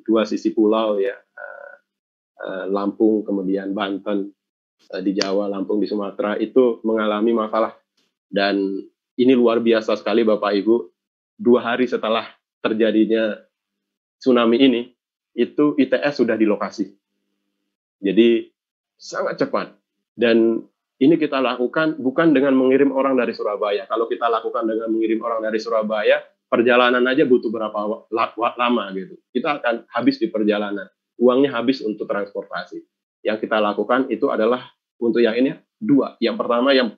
dua sisi pulau ya, Lampung kemudian Banten di Jawa, Lampung di Sumatera itu mengalami masalah. Dan ini luar biasa sekali Bapak Ibu. 2 hari setelah terjadinya tsunami ini, itu ITS sudah di lokasi. Jadi sangat cepat. Dan ini kita lakukan bukan dengan mengirim orang dari Surabaya. Kalau kita lakukan dengan mengirim orang dari Surabaya, perjalanan aja butuh berapa lama gitu. Kita akan habis di perjalanan. Uangnya habis untuk transportasi. Yang kita lakukan itu adalah untuk yang ini 2. Yang pertama, yang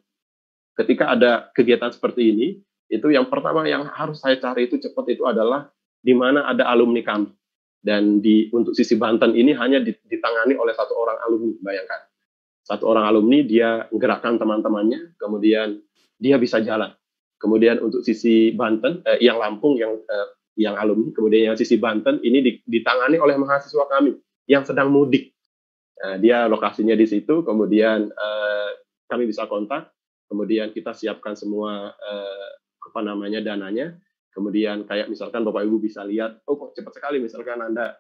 ketika ada kegiatan seperti ini, itu yang pertama yang harus saya cari itu cepat itu adalah di mana ada alumni kami. Dan untuk sisi Banten ini hanya ditangani oleh 1 orang alumni, bayangkan. 1 orang alumni, dia menggerakkan teman-temannya, kemudian dia bisa jalan. Kemudian untuk sisi Banten, yang Lampung, yang alumni, kemudian yang sisi Banten, ini ditangani oleh mahasiswa kami yang sedang mudik. Dia lokasinya di situ, kemudian kami bisa kontak, kemudian kita siapkan semua dananya. Kemudian kayak misalkan Bapak Ibu bisa lihat, oh kok cepat sekali misalkan Anda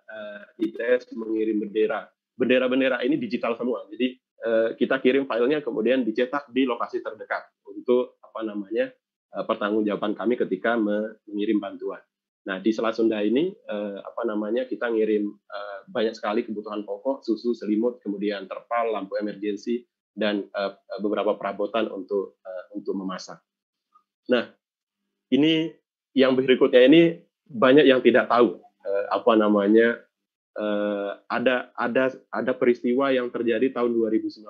ITS mengirim bendera ini digital semua. Jadi kita kirim filenya kemudian dicetak di lokasi terdekat untuk pertanggungjawaban kami ketika mengirim bantuan. Nah, di Selat Sunda ini kita ngirim banyak sekali kebutuhan pokok, susu, selimut, kemudian terpal, lampu emergensi, dan beberapa perabotan untuk memasak. Nah, ini yang berikutnya ini banyak yang tidak tahu ada peristiwa yang terjadi tahun 2019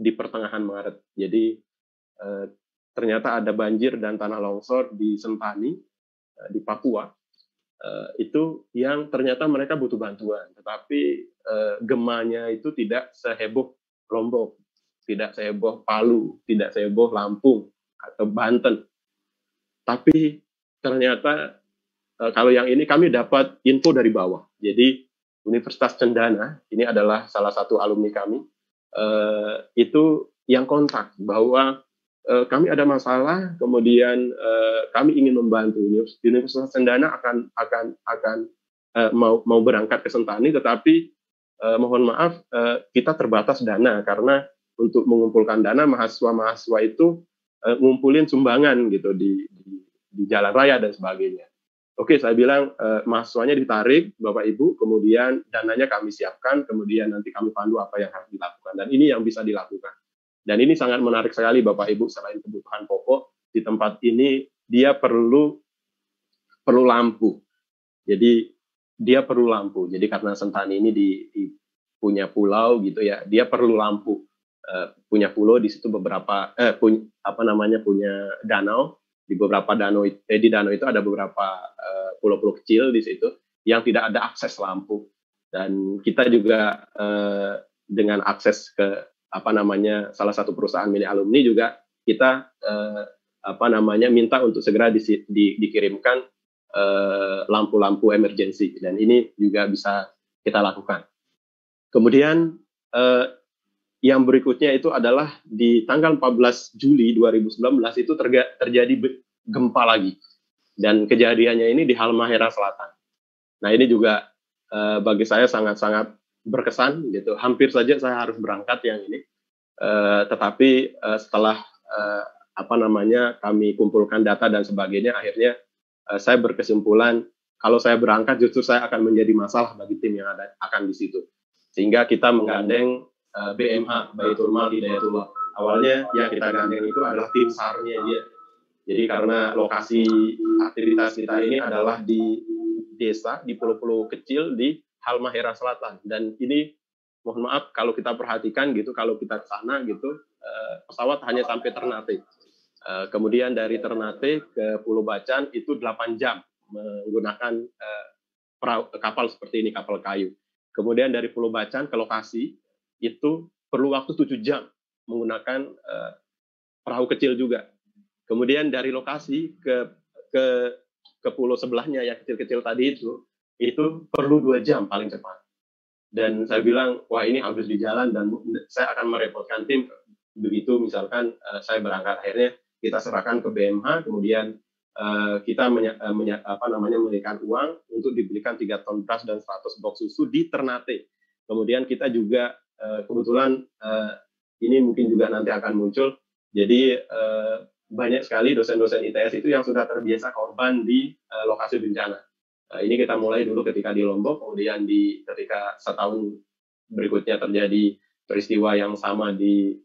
di pertengahan Maret. Jadi ternyata ada banjir dan tanah longsor di Sentani, di Papua, itu yang ternyata mereka butuh bantuan, tetapi gemanya itu tidak seheboh Lombok, tidak seheboh Palu, tidak seheboh Lampung atau Banten. Tapi ternyata kalau yang ini kami dapat info dari bawah. Jadi Universitas Cendana, ini adalah salah satu alumni kami, itu yang kontak bahwa kami ada masalah, kemudian kami ingin membantu. Universitas Cendana akan mau berangkat ke Sentani, tetapi mohon maaf kita terbatas dana karena untuk mengumpulkan dana mahasiswa itu ngumpulin sumbangan gitu di jalan raya dan sebagainya. Oke, saya bilang mahasiswanya ditarik, Bapak Ibu, kemudian dananya kami siapkan, kemudian nanti kami pandu apa yang harus dilakukan. Dan ini yang bisa dilakukan. Dan ini sangat menarik sekali, Bapak Ibu, selain kebutuhan pokok, di tempat ini dia perlu lampu. Jadi dia perlu lampu. Jadi karena Sentani ini punya pulau gitu ya, dia perlu lampu. Punya pulau di situ beberapa punya danau. Di beberapa danau di danau itu ada beberapa pulau-pulau kecil di situ yang tidak ada akses lampu, dan kita juga dengan akses ke salah satu perusahaan milik alumni juga kita minta untuk segera dikirimkan lampu-lampu emergensi, dan ini juga bisa kita lakukan. Kemudian yang berikutnya itu adalah di tanggal 14 Juli 2019 itu terjadi gempa lagi. Dan kejadiannya ini di Halmahera Selatan. Nah, ini juga bagi saya sangat-sangat berkesan gitu. Hampir saja saya harus berangkat yang ini. Tetapi setelah kami kumpulkan data dan sebagainya, akhirnya saya berkesimpulan kalau saya berangkat justru saya akan menjadi masalah bagi tim yang akan di situ. Sehingga kita menggandeng BMH, Baitul Mal Hidayatullah. Awalnya yang kita gandeng itu adalah tim SAR-nya dia. Jadi karena lokasi aktivitas kita ini adalah di desa, di pulau-pulau kecil di Halmahera Selatan. Dan ini mohon maaf kalau kita perhatikan gitu, kalau kita ke sana gitu, pesawat hanya sampai Ternate. Kemudian dari Ternate ke Pulau Bacan itu 8 jam menggunakan kapal seperti ini, kapal kayu. Kemudian dari Pulau Bacan ke lokasi itu perlu waktu 7 jam menggunakan perahu kecil juga. Kemudian dari lokasi ke pulau sebelahnya yang kecil-kecil tadi itu perlu 2 jam paling cepat. Dan saya bilang, wah ini habis di jalan dan saya akan merepotkan tim. Begitu misalkan saya berangkat, akhirnya kita serahkan ke BMH, kemudian kita memberikan uang untuk dibelikan 3 ton beras dan 100 box susu di Ternate. Kemudian kita juga kebetulan ini mungkin juga nanti akan muncul. Jadi banyak sekali dosen-dosen ITS itu yang sudah terbiasa korban di lokasi bencana. Ini kita mulai dulu ketika di Lombok, kemudian ketika setahun berikutnya terjadi peristiwa yang sama di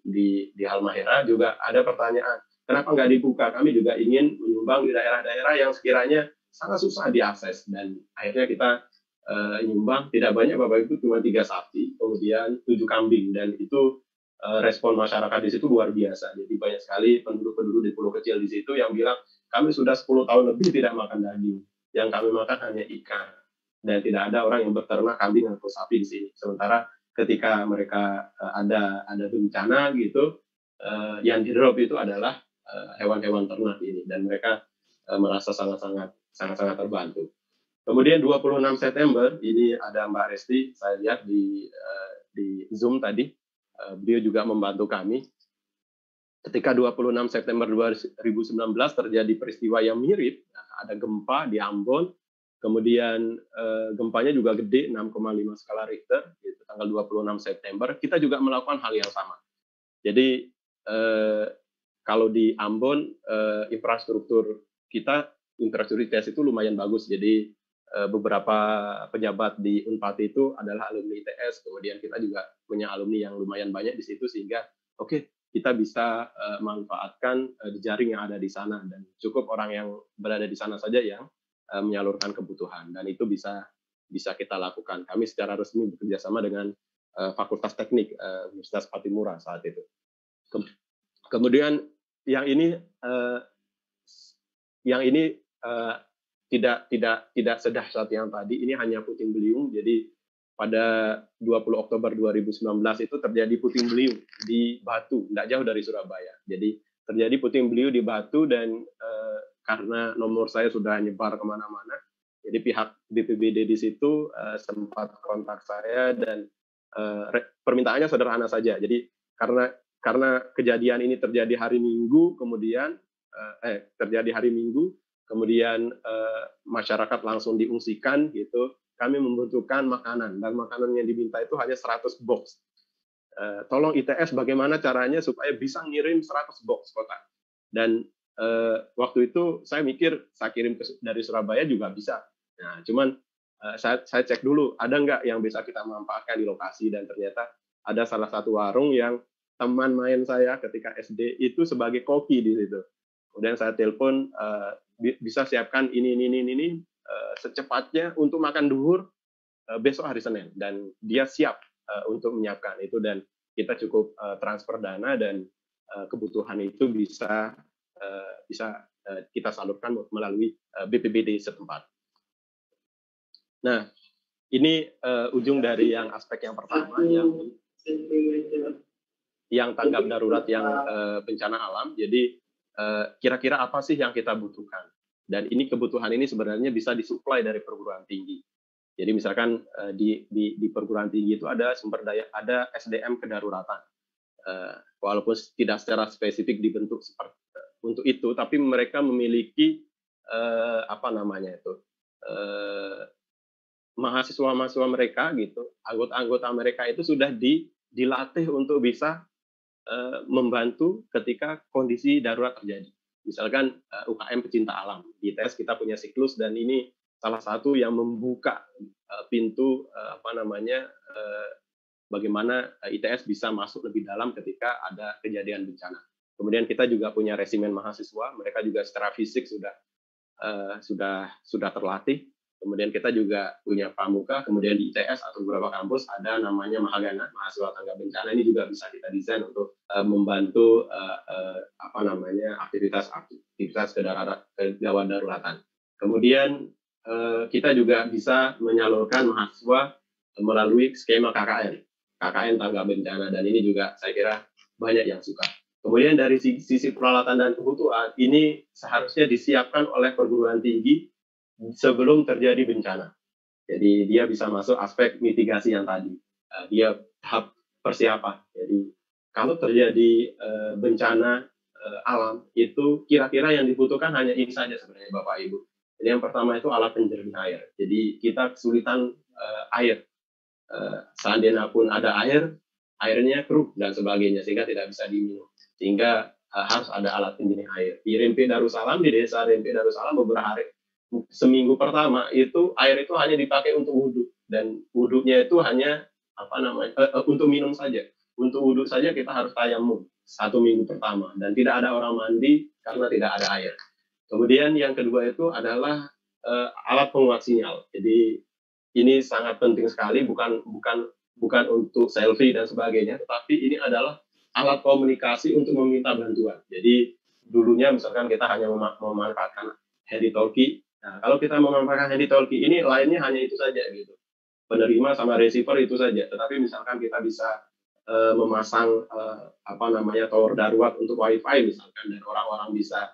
Halmahera, juga ada pertanyaan, kenapa nggak dibuka? Kami juga ingin menyumbang di daerah-daerah yang sekiranya sangat susah diakses, dan akhirnya kita nyumbang tidak banyak, Bapak Ibu, cuma 3 sapi, kemudian 7 kambing, dan itu respon masyarakat di situ luar biasa. Jadi banyak sekali penduduk-penduduk di pulau kecil di situ yang bilang, kami sudah 10 tahun lebih tidak makan daging, yang kami makan hanya ikan, dan tidak ada orang yang beternak kambing atau sapi di sini. Sementara ketika mereka ada bencana gitu, yang di-drop itu adalah hewan-hewan ternak ini, dan mereka merasa sangat-sangat terbantu. Kemudian 26 September, ini ada Mbak Resti, saya lihat di Zoom tadi, beliau juga membantu kami. Ketika 26 September 2019 terjadi peristiwa yang mirip, ada gempa di Ambon, kemudian gempanya juga gede, 6,5 skala Richter, gitu, tanggal 26 September, kita juga melakukan hal yang sama. Jadi, kalau di Ambon, infrastruktur kita infrastruktur ITS itu lumayan bagus. Jadi beberapa pejabat di Unpad itu adalah alumni ITS, kemudian kita juga punya alumni yang lumayan banyak di situ, sehingga kita bisa manfaatkan jejaring yang ada di sana, dan cukup orang yang berada di sana saja yang menyalurkan kebutuhan, dan itu bisa kita lakukan. Kami secara resmi bekerja sama dengan Fakultas Teknik Universitas Patimura saat itu. Kemudian yang ini tidak sedahsyat yang tadi. Ini hanya puting beliung. Jadi pada 20 Oktober 2019 itu terjadi puting beliung di Batu, tidak jauh dari Surabaya. Jadi terjadi puting beliung di Batu, dan karena nomor saya sudah nyebar kemana-mana, jadi pihak BPBD di situ sempat kontak saya, dan permintaannya sederhana saja. Jadi karena kejadian ini terjadi hari Minggu, kemudian masyarakat langsung diungsikan gitu. Kami membutuhkan makanan, dan makanan yang diminta itu hanya 100 box. Tolong ITS bagaimana caranya supaya bisa ngirim 100 box kotak. Dan waktu itu saya mikir saya kirim dari Surabaya juga bisa. Nah, cuman saya cek dulu ada nggak yang bisa kita manfaatkan di lokasi, dan ternyata ada salah satu warung yang teman main saya ketika SD itu sebagai koki di situ. Kemudian saya telepon, bisa siapkan ini secepatnya untuk makan duhur besok hari Senin, dan dia siap untuk menyiapkan itu, dan kita cukup transfer dana, dan kebutuhan itu bisa kita salurkan melalui BPBD setempat. Nah, ini ujung dari yang aspek yang pertama, yang tanggap darurat yang bencana alam. Jadi kira-kira apa sih yang kita butuhkan? Dan ini kebutuhan ini sebenarnya bisa disuplai dari perguruan tinggi. Jadi misalkan di perguruan tinggi itu ada sumber daya, ada SDM kedaruratan. Walaupun tidak secara spesifik dibentuk seperti untuk itu, tapi mereka memiliki mahasiswa-mahasiswa mereka gitu, anggota-anggota mereka itu sudah dilatih untuk bisa membantu ketika kondisi darurat terjadi. Misalkan UKM pecinta alam, di ITS kita punya siklus, dan ini salah satu yang membuka pintu bagaimana ITS bisa masuk lebih dalam ketika ada kejadian bencana. Kemudian kita juga punya resimen mahasiswa, mereka juga secara fisik sudah terlatih. Kemudian kita juga punya pramuka, kemudian di ITS atau beberapa kampus ada namanya Mahagana, mahasiswa tanggap bencana. Ini juga bisa kita desain untuk membantu aktivitas kegawat daruratan. Kemudian kita juga bisa menyalurkan mahasiswa melalui skema KKN tanggap bencana, dan ini juga saya kira banyak yang suka. Kemudian dari sisi peralatan dan kebutuhan, ini seharusnya disiapkan oleh perguruan tinggi sebelum terjadi bencana. Jadi dia bisa masuk aspek mitigasi yang tadi. Dia tahap persiapan. Jadi kalau terjadi bencana alam, itu kira-kira yang dibutuhkan hanya ini saja sebenarnya Bapak Ibu. Jadi yang pertama itu alat penjernih air. Jadi kita kesulitan air. Seandainya pun ada air, airnya keruh dan sebagainya, sehingga tidak bisa diminum. Sehingga harus ada alat penjernih air. Di Rempe Darussalam, di desa Rempe Darussalam beberapa hari, seminggu pertama itu air itu hanya dipakai untuk wudhu, dan wudhunya itu hanya untuk minum saja. Untuk wudhu saja kita harus tayamum 1 minggu pertama, dan tidak ada orang mandi karena tidak ada air. Kemudian yang kedua itu adalah alat penguat sinyal. Jadi ini sangat penting sekali, bukan untuk selfie dan sebagainya, tetapi ini adalah alat komunikasi untuk meminta bantuan. Jadi dulunya misalkan kita hanya memanfaatkan handy-talkie. Nah, kalau kita memanfaatkan handy-talkie ini, lainnya hanya itu saja gitu. Penerima sama receiver itu saja. Tetapi misalkan kita bisa memasang tower darurat untuk WiFi misalkan, dan orang-orang bisa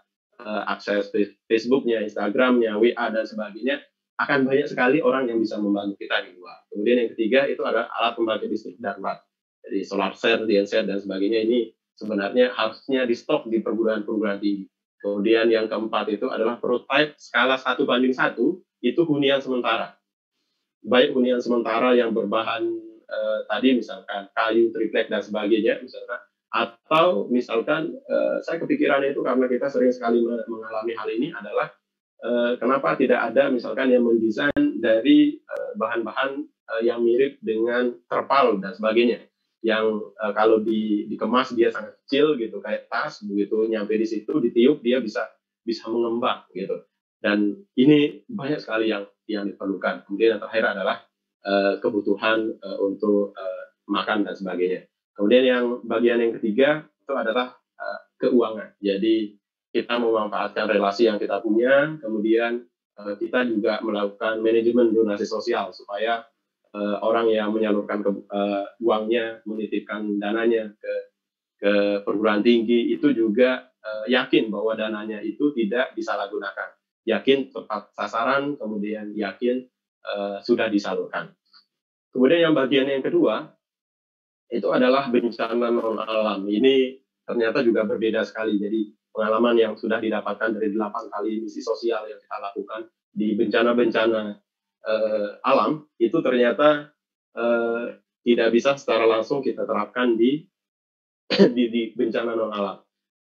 akses Facebooknya, Instagramnya, WA dan sebagainya, akan banyak sekali orang yang bisa membantu kita di luar. Kemudian yang ketiga itu adalah alat pembangkit listrik darurat. Jadi solar cell, genset dan sebagainya, ini sebenarnya harusnya di stok di perguruan tinggi. Kemudian yang keempat itu adalah prototipe skala 1:1, itu hunian sementara. Baik hunian sementara yang berbahan tadi misalkan kayu, triplek dan sebagainya misalkan, atau misalkan saya kepikiran itu karena kita sering sekali mengalami hal ini adalah kenapa tidak ada misalkan yang mendesain dari bahan-bahan yang mirip dengan terpal dan sebagainya, yang kalau dikemas dia sangat kecil gitu, kayak tas, begitu nyampe di situ ditiup dia bisa mengembang gitu. Dan ini banyak sekali yang diperlukan. Kemudian yang terakhir adalah kebutuhan untuk makan dan sebagainya. Kemudian yang bagian yang ketiga itu adalah keuangan. Jadi kita memanfaatkan relasi yang kita punya, kemudian kita juga melakukan manajemen donasi sosial supaya orang yang menyalurkan uangnya, menitipkan dananya ke perguruan tinggi itu juga yakin bahwa dananya itu tidak disalahgunakan, yakin tepat sasaran, kemudian yakin sudah disalurkan. Kemudian yang bagian yang kedua itu adalah bencana non alam. Ini ternyata juga berbeda sekali. Jadi pengalaman yang sudah didapatkan dari 8 kali misi sosial yang kita lakukan di bencana-bencana alam itu ternyata tidak bisa secara langsung kita terapkan di bencana non alam.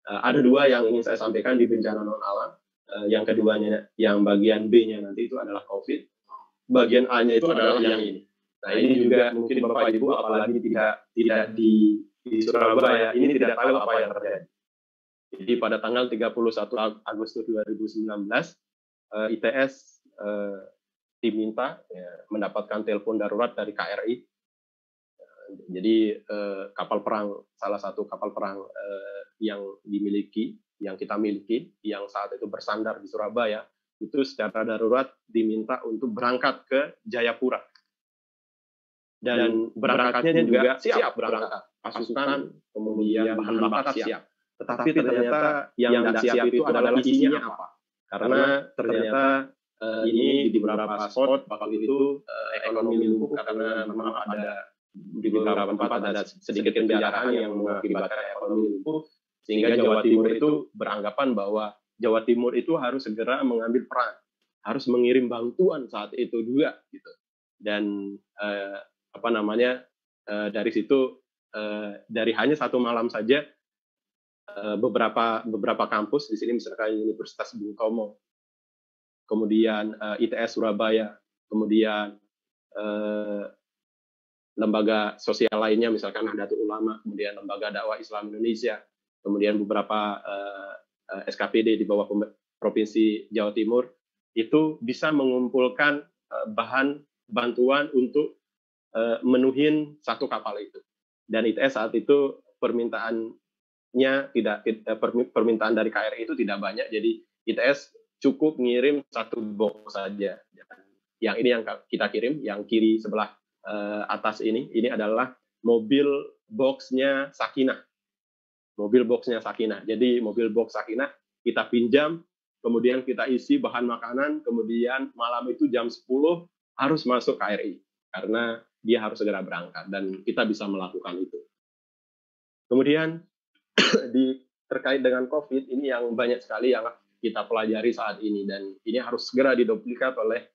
Ada dua yang ingin saya sampaikan di bencana non alam. Yang keduanya, yang bagian B-nya nanti itu adalah COVID. Bagian A-nya itu adalah yang ini. Nah, ini juga mungkin Bapak Ibu apalagi tidak di Surabaya ini tidak tahu apa yang terjadi. Jadi pada tanggal 31 Agustus 2019 ITS diminta mendapatkan telepon darurat dari KRI. Jadi salah satu kapal perang yang kita miliki, yang saat itu bersandar di Surabaya, itu secara darurat diminta untuk berangkat ke Jayapura. Dan berangkatnya juga siap berangkat. Pasukan, kemudian bahan bakar siap. Tetapi ternyata yang tidak siap itu adalah isinya apa. Karena ternyata ini di beberapa spot waktu itu ekonomi lumpuh karena memang ada di beberapa tempat ada sedikit kendaraan yang mengakibatkan ekonomi lumpuh, sehingga Jawa Timur itu beranggapan bahwa Jawa Timur itu harus segera mengambil peran, harus mengirim bantuan saat itu juga gitu. Dan dari situ dari hanya satu malam saja beberapa kampus di sini misalkan Universitas Bung Tomo, kemudian ITS Surabaya, kemudian lembaga sosial lainnya misalkan Nahdlatul Ulama, kemudian Lembaga Dakwah Islam Indonesia, kemudian beberapa SKPD di bawah Provinsi Jawa Timur itu bisa mengumpulkan bahan bantuan untuk menuhin satu kapal itu. Dan ITS saat itu permintaan dari KRI itu tidak banyak, jadi ITS cukup ngirim satu box saja. Yang ini yang kita kirim, yang kiri sebelah atas ini adalah mobil boxnya Sakinah. Mobil boxnya Sakinah. Jadi mobil box Sakinah kita pinjam, kemudian kita isi bahan makanan, kemudian malam itu jam 10 harus masuk KRI karena dia harus segera berangkat, dan kita bisa melakukan itu. Kemudian terkait dengan COVID ini yang banyak sekali yang kita pelajari saat ini, dan ini harus segera diduplikat oleh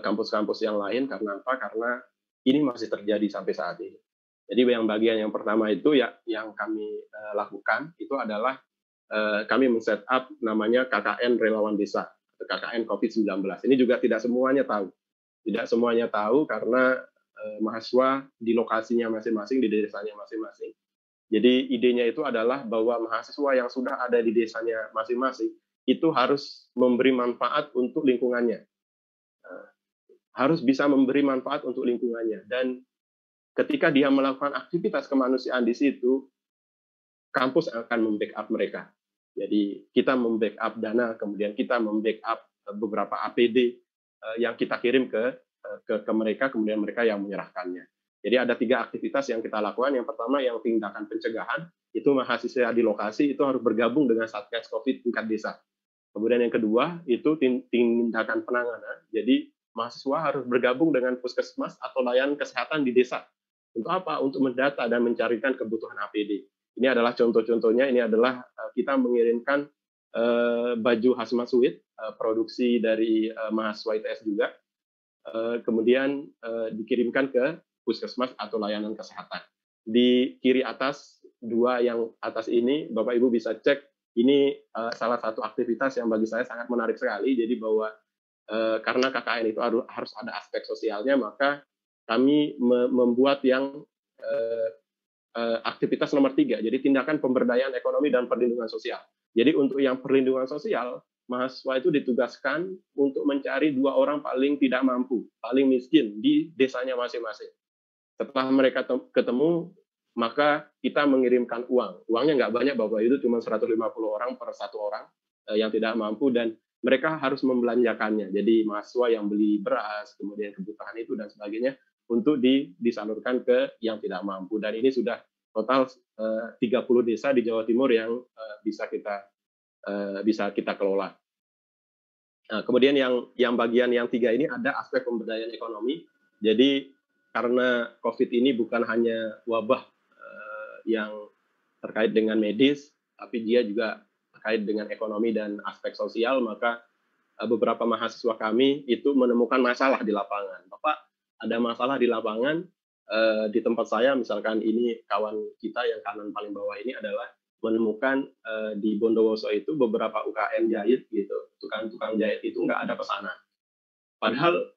kampus-kampus yang lain. Karena apa? Karena ini masih terjadi sampai saat ini. Jadi yang bagian yang pertama itu yang kami lakukan itu adalah kami men-set up namanya KKN Relawan Desa atau KKN COVID-19. Ini juga tidak semuanya tahu. Tidak semuanya tahu karena mahasiswa di lokasinya masing-masing, di desanya masing-masing. Jadi idenya itu adalah bahwa mahasiswa yang sudah ada di desanya masing-masing itu harus memberi manfaat untuk lingkungannya. Harus bisa memberi manfaat untuk lingkungannya. Dan ketika dia melakukan aktivitas kemanusiaan di situ, kampus akan membackup mereka. Jadi kita membackup dana, kemudian kita membackup beberapa APD yang kita kirim ke mereka, kemudian mereka yang menyerahkannya. Jadi ada 3 aktivitas yang kita lakukan. Yang pertama yang tindakan pencegahan, itu mahasiswa di lokasi itu harus bergabung dengan Satgas COVID tingkat desa. Kemudian yang kedua itu tindakan penanganan. Jadi mahasiswa harus bergabung dengan puskesmas atau layanan kesehatan di desa. Untuk apa? Untuk mendata dan mencarikan kebutuhan APD. Ini adalah contoh-contohnya. Ini adalah kita mengirimkan baju hazmat suit produksi dari mahasiswa ITS juga. Kemudian dikirimkan ke puskesmas atau layanan kesehatan. Di kiri atas 2 yang atas ini Bapak Ibu bisa cek ini salah satu aktivitas yang bagi saya sangat menarik sekali. Jadi bahwa karena KKN itu harus ada aspek sosialnya, maka kami membuat yang aktivitas nomor 3, jadi tindakan pemberdayaan ekonomi dan perlindungan sosial. Jadi untuk yang perlindungan sosial, mahasiswa itu ditugaskan untuk mencari 2 orang paling tidak mampu, paling miskin di desanya masing-masing. Setelah mereka ketemu, maka kita mengirimkan uang. Uangnya nggak banyak, Bapak, itu cuma 150 orang per 1 orang yang tidak mampu, dan mereka harus membelanjakannya. Jadi mahasiswa yang beli beras, kemudian kebutuhan itu dan sebagainya, untuk disalurkan ke yang tidak mampu. Dan ini sudah total 30 desa di Jawa Timur yang bisa kita kelola. Nah, kemudian yang bagian yang 3 ini ada aspek pemberdayaan ekonomi. Jadi karena COVID ini bukan hanya wabah yang terkait dengan medis, tapi dia juga terkait dengan ekonomi dan aspek sosial, maka beberapa mahasiswa kami itu menemukan masalah di lapangan. Bapak, ada masalah di lapangan di tempat saya, misalkan ini kawan kita yang kanan paling bawah ini adalah menemukan di Bondowoso itu beberapa UKM jahit gitu, tukang jahit itu nggak ada pesanan. Padahal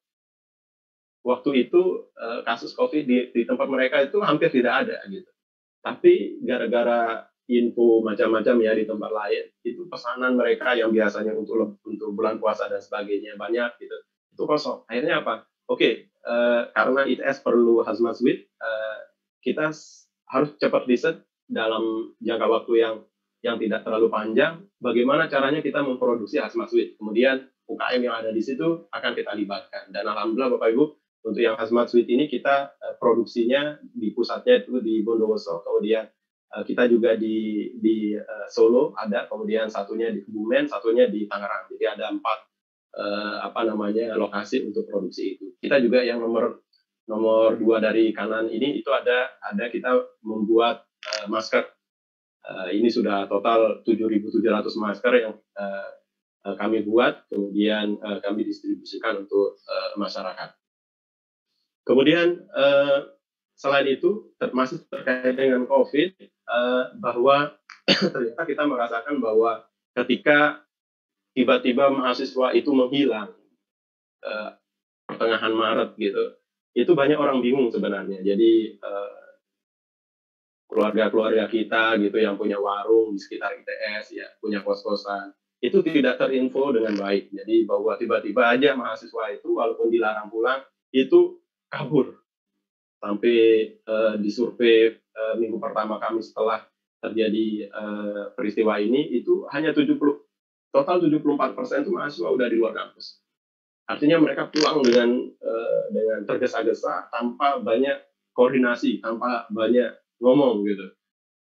waktu itu kasus COVID di tempat mereka itu hampir tidak ada gitu. Tapi gara-gara info macam-macam ya di tempat lain, itu pesanan mereka yang biasanya untuk bulan puasa dan sebagainya banyak gitu, itu kosong. Akhirnya apa? Oke, karena ITS perlu hazmat suite, kita harus cepat riset dalam jangka waktu yang tidak terlalu panjang, bagaimana caranya kita memproduksi hazmat suite. Kemudian UKM yang ada di situ akan kita libatkan. Dan alhamdulillah Bapak Ibu, untuk yang hazmat suite ini kita produksinya di pusatnya itu di Bondowoso, kemudian kita juga di Solo ada, kemudian satunya di Kebumen, satunya di Tangerang. Jadi ada 4 lokasi untuk produksi itu. Kita juga yang nomor 2 dari kanan ini itu ada kita membuat masker. Ini sudah total 7.700 masker yang kami buat, kemudian kami distribusikan untuk masyarakat. Kemudian selain itu masih terkait dengan COVID, bahwa ternyata kita merasakan bahwa ketika tiba-tiba mahasiswa itu menghilang pertengahan Maret gitu, itu banyak orang bingung sebenarnya. Jadi keluarga-keluarga kita gitu yang punya warung di sekitar ITS ya, punya kos-kosan, itu tidak terinfo dengan baik. Jadi bahwa tiba-tiba aja mahasiswa itu walaupun dilarang pulang itu kabur. Sampai disurvei minggu pertama kami setelah terjadi peristiwa ini, itu hanya total 74% itu mahasiswa udah di luar kampus. Artinya mereka pulang dengan tergesa-gesa, tanpa banyak koordinasi, tanpa banyak ngomong gitu.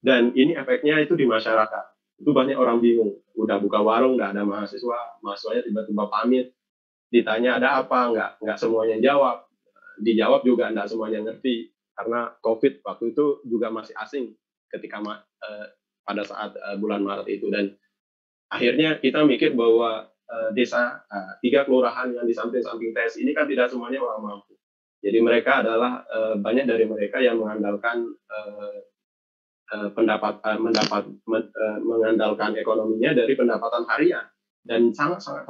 Dan ini efeknya itu di masyarakat. Itu banyak orang bingung. Udah buka warung, nggak ada mahasiswanya tiba-tiba pamit. Ditanya ada apa, nggak semuanya jawab. Dijawab juga nggak semuanya ngerti. Karena COVID waktu itu juga masih asing ketika pada saat bulan Maret itu. Dan akhirnya kita mikir bahwa desa 3 kelurahan yang di samping-samping TS ini kan tidak semuanya orang mampu. Jadi mereka adalah banyak dari mereka yang mengandalkan mengandalkan ekonominya dari pendapatan harian, dan sangat-sangat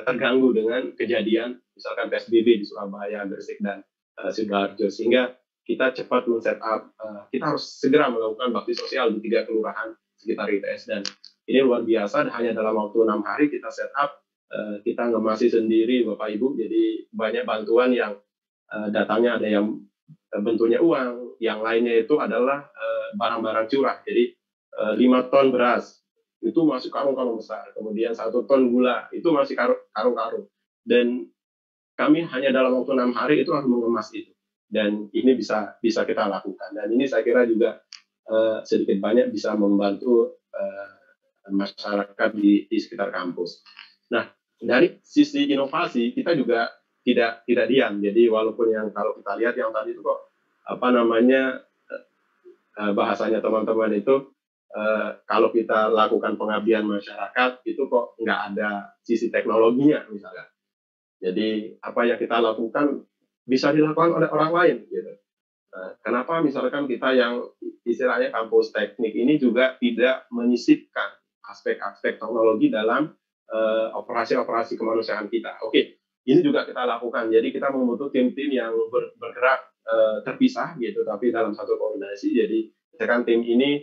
terganggu dengan kejadian misalkan PSBB di Surabaya, Gresik, dan Sidoarjo, sehingga kita cepat men-setup, kita harus segera melakukan bakti sosial di 3 kelurahan sekitar ITS, dan ini luar biasa. Hanya dalam waktu 6 hari kita setup, kita ngemasi sendiri Bapak Ibu. Jadi banyak bantuan yang datangnya, ada yang bentuknya uang, yang lainnya itu adalah barang-barang curah. Jadi 5 ton beras itu masih karung-karung besar, kemudian 1 ton gula itu masih karung-karung, dan kami hanya dalam waktu 6 hari itu harus mengemas itu, dan ini bisa kita lakukan. Dan ini saya kira juga sedikit banyak bisa membantu masyarakat di sekitar kampus. Nah, dari sisi inovasi kita juga tidak diam. Jadi walaupun kalau kita lihat yang tadi itu kok bahasanya teman-teman itu kalau kita lakukan pengabdian masyarakat itu kok nggak ada sisi teknologinya misalnya. Jadi apa yang kita lakukan bisa dilakukan oleh orang lain gitu. Kenapa misalkan kita yang istilahnya kampus teknik ini juga tidak menyisipkan aspek-aspek teknologi dalam operasi-operasi kemanusiaan kita. Oke, ini juga kita lakukan. Jadi kita membentuk tim-tim yang bergerak terpisah gitu, tapi dalam satu koordinasi. Jadi misalkan tim ini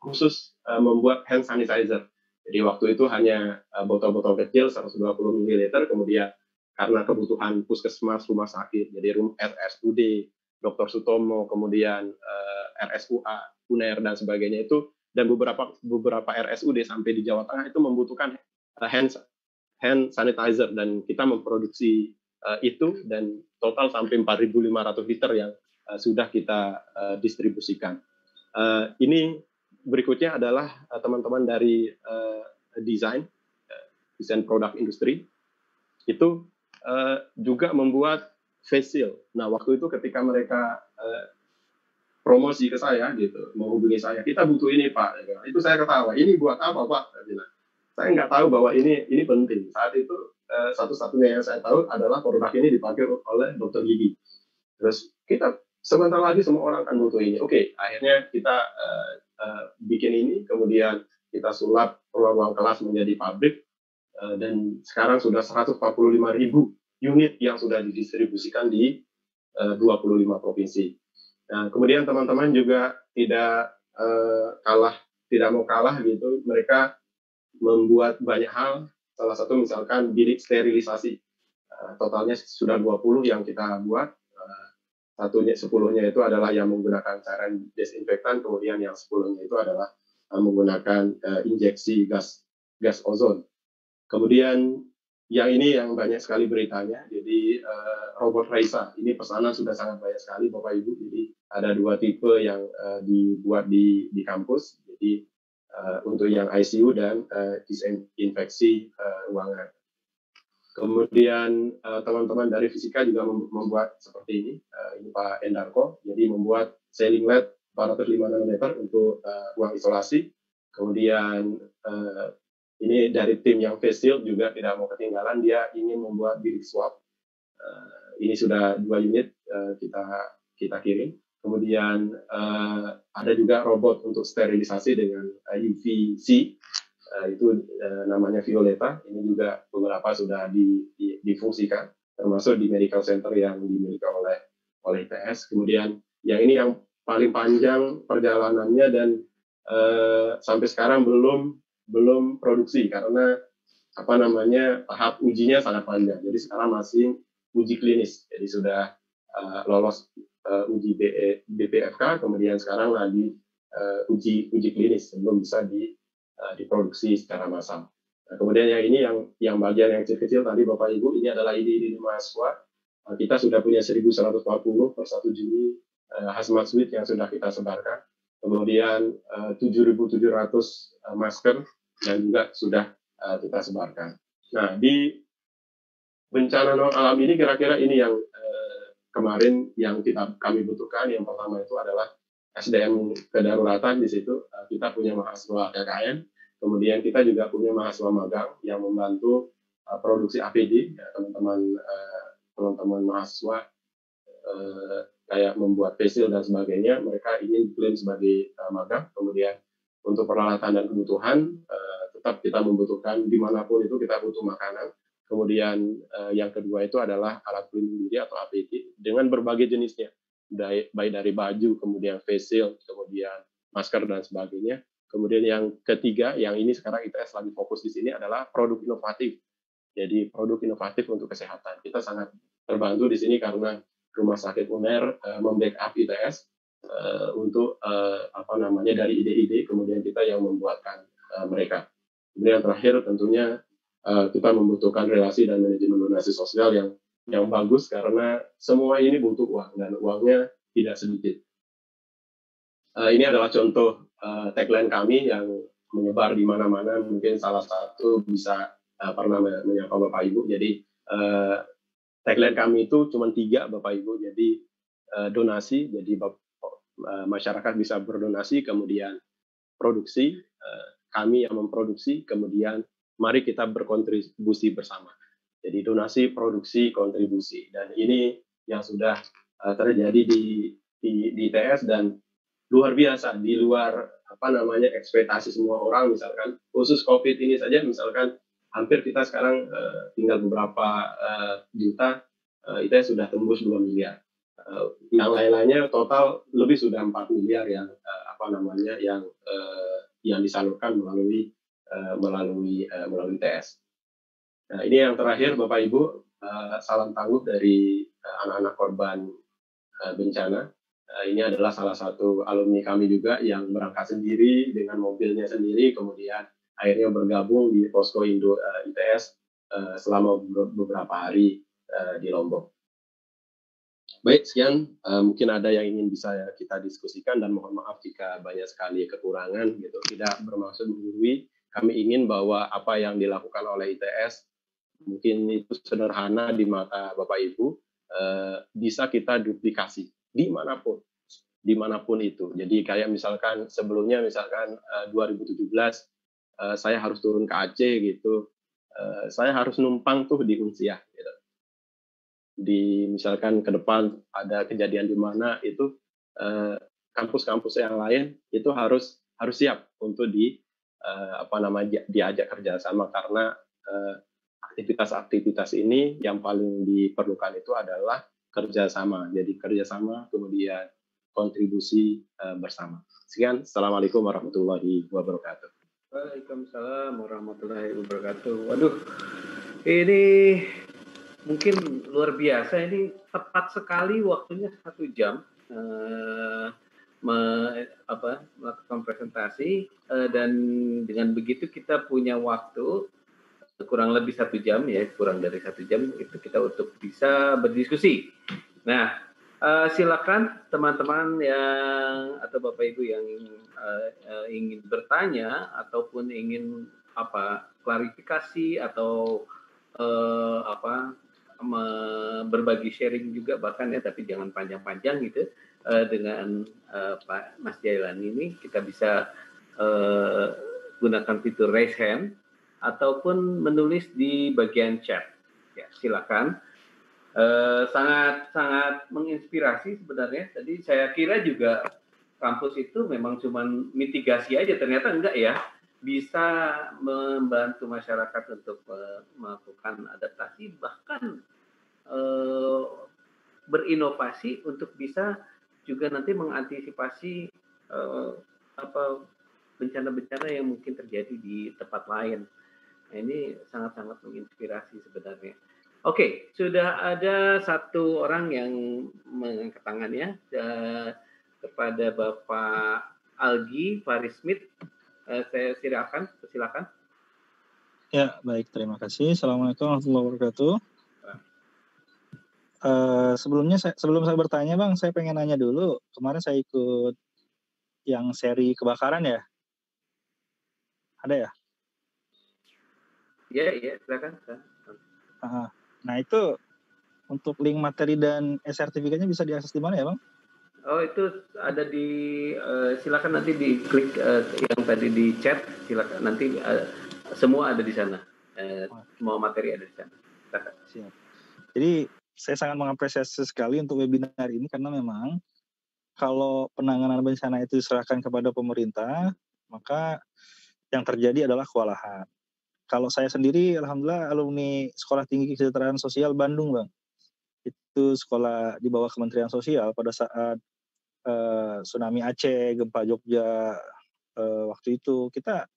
khusus membuat hand sanitizer. Jadi waktu itu hanya botol-botol kecil 120 ml, kemudian karena kebutuhan puskesmas, rumah sakit, jadi RSUD, Dr. Sutomo, kemudian RSUA, UNER dan sebagainya itu, dan beberapa RSUD sampai di Jawa Tengah itu membutuhkan hand sanitizer, dan kita memproduksi itu, dan total sampai 4.500 liter yang sudah kita distribusikan. Ini berikutnya adalah teman-teman dari desain produk industri itu juga membuat face shield. Nah, waktu itu ketika mereka promosi ke saya gitu, menghubungi saya, kita butuh ini Pak. Itu saya ketawa, ini buat apa Pak? Saya nggak tahu bahwa ini penting. Saat itu satu-satunya yang saya tahu adalah produk ini dipakai oleh dokter gigi. Terus kita sebentar lagi semua orang akan butuh ini. Oke, akhirnya kita bikin ini, kemudian kita sulap ruang kelas menjadi pabrik, dan sekarang sudah 145.000 unit yang sudah didistribusikan di 25 provinsi. Nah, kemudian teman-teman juga tidak mau kalah gitu. Mereka membuat banyak hal. Salah satu misalkan bilik sterilisasi. Totalnya sudah 20 yang kita buat. 10-nya itu adalah yang menggunakan cairan desinfektan, kemudian yang 10-nya itu adalah menggunakan injeksi gas ozon. Kemudian yang ini yang banyak sekali beritanya, jadi robot Raisa, ini pesanan sudah sangat banyak sekali Bapak Ibu. Jadi ada 2 tipe yang dibuat di kampus, jadi untuk yang ICU dan disinfeksi ruangan. Kemudian teman-teman dari fisika juga membuat seperti ini. Ini Pak Endarko, jadi membuat ceiling LED 405 nanometer untuk ruang isolasi. Kemudian ini dari tim yang face shield juga tidak mau ketinggalan, dia ingin membuat bilik swab. Ini sudah 2 unit kita kirim. Kemudian ada juga robot untuk sterilisasi dengan UVC. Itu namanya Violeta. Ini juga beberapa sudah difungsikan, termasuk di medical center yang dimiliki oleh ITS. Kemudian yang ini yang paling panjang perjalanannya dan sampai sekarang belum produksi karena tahap ujinya sangat panjang. Jadi sekarang masih uji klinis. Jadi sudah lolos uji BPFK, kemudian sekarang lagi uji klinis, belum bisa diproduksi secara massal. Nah, kemudian yang ini yang bagian yang kecil-kecil tadi Bapak Ibu, ini adalah ide mahasiswa. Kita sudah punya 1.140 per 1 Juni hazmat suit yang sudah kita sebarkan. Kemudian 7.700 masker yang juga sudah kita sebarkan. Nah, di bencana non alam ini kira-kira ini yang kemarin yang kami butuhkan. Yang pertama itu adalah SDM kedaruratan. Di situ kita punya mahasiswa KKN, kemudian kita juga punya mahasiswa magang yang membantu produksi APD, ya, teman-teman mahasiswa kayak membuat facial dan sebagainya, mereka ingin klaim sebagai magang. Kemudian untuk peralatan dan kebutuhan tetap kita membutuhkan dimanapun itu kita butuh makanan. Kemudian yang kedua itu adalah alat pelindung diri atau APD dengan berbagai jenisnya, baik dari baju, kemudian face shield, kemudian masker dan sebagainya. Kemudian yang ketiga, yang ini sekarang ITS lagi fokus di sini adalah produk inovatif. Jadi produk inovatif untuk kesehatan. Kita sangat terbantu di sini karena Rumah Sakit UNER membackup ITS untuk dari ide-ide, kemudian kita yang membuatkan mereka. Kemudian yang terakhir tentunya kita membutuhkan relasi dan manajemen donasi sosial yang bagus karena semua ini butuh uang dan uangnya tidak sedikit. Ini adalah contoh tagline kami yang menyebar di mana-mana. Mungkin salah satu bisa pernah menyapa Bapak Ibu. Jadi tagline kami itu cuma 3 Bapak Ibu. Jadi donasi, jadi masyarakat bisa berdonasi, kemudian produksi, kami yang memproduksi, kemudian mari kita berkontribusi bersama. Jadi donasi, produksi, kontribusi. Dan ini yang sudah terjadi di ITS, dan luar biasa, di luar ekspektasi semua orang. Misalkan khusus COVID ini saja, misalkan hampir kita sekarang tinggal beberapa juta, ITS sudah tembus 2 miliar. Yang lain-lainnya total lebih sudah 4 miliar yang disalurkan melalui ITS. Nah, ini yang terakhir, Bapak Ibu, salam tangguh dari anak-anak korban bencana. Ini adalah salah satu alumni kami juga yang berangkat sendiri dengan mobilnya sendiri, kemudian akhirnya bergabung di Posko Indo ITS selama beberapa hari di Lombok. Baik, sekian. Mungkin ada yang ingin bisa kita diskusikan, dan mohon maaf jika banyak sekali kekurangan gitu. Tidak bermaksud menggurui. Kami ingin bahwa apa yang dilakukan oleh ITS mungkin itu sederhana di mata Bapak Ibu, bisa kita duplikasi dimanapun itu. Jadi kayak misalkan sebelumnya 2017 saya harus turun ke Aceh gitu, saya harus numpang tuh di Unsiah gitu. Misalkan ke depan ada kejadian di mana itu, kampus-kampus yang lain itu harus siap untuk diajak kerjasama, karena aktivitas-aktivitas ini yang paling diperlukan itu adalah kerjasama. Jadi kerjasama, kemudian kontribusi bersama. Sekian, Assalamualaikum warahmatullahi wabarakatuh. Waalaikumsalam warahmatullahi wabarakatuh. Waduh, ini mungkin luar biasa. Ini tepat sekali waktunya 1 jam melakukan presentasi, dan dengan begitu kita punya waktu kurang lebih 1 jam ya, kurang dari 1 jam itu kita untuk bisa berdiskusi. Nah, silakan teman-teman yang atau Bapak Ibu yang ingin bertanya ataupun ingin klarifikasi atau berbagi sharing juga bahkan ya, tapi jangan panjang-panjang gitu, dengan Pak Mas Jailan ini kita bisa gunakan fitur raise hand ataupun menulis di bagian chat. Ya, silakan. Sangat menginspirasi sebenarnya. Tadi saya kira juga kampus itu memang cuma mitigasi aja, ternyata enggak ya. Bisa membantu masyarakat untuk melakukan adaptasi, bahkan berinovasi untuk bisa juga nanti mengantisipasi bencana-bencana yang mungkin terjadi di tempat lain. Nah, ini sangat-sangat menginspirasi sebenarnya. Oke, sudah ada 1 orang yang mengangkat tangannya, kepada Bapak Algi Faris Smith. Saya silakan. Ya, baik, terima kasih. Assalamualaikum warahmatullahi wabarakatuh. Sebelum saya bertanya, Bang, saya pengen nanya dulu. Kemarin saya ikut yang seri kebakaran ya? Ada ya? Iya, silakan. Nah, itu untuk link materi dan sertifikatnya bisa diakses di mana ya, Bang? Oh, itu ada di silakan nanti diklik yang tadi di chat, silakan nanti semua ada di sana. Semua materi ada di sana. Silakan. Siap. Jadi saya sangat mengapresiasi sekali untuk webinar ini, karena memang kalau penanganan bencana itu diserahkan kepada pemerintah, maka yang terjadi adalah kewalahan. Kalau saya sendiri, alhamdulillah alumni Sekolah Tinggi Kesejahteraan Sosial Bandung, Bang. Itu sekolah di bawah Kementerian Sosial pada saat tsunami Aceh, gempa Jogja, waktu itu kita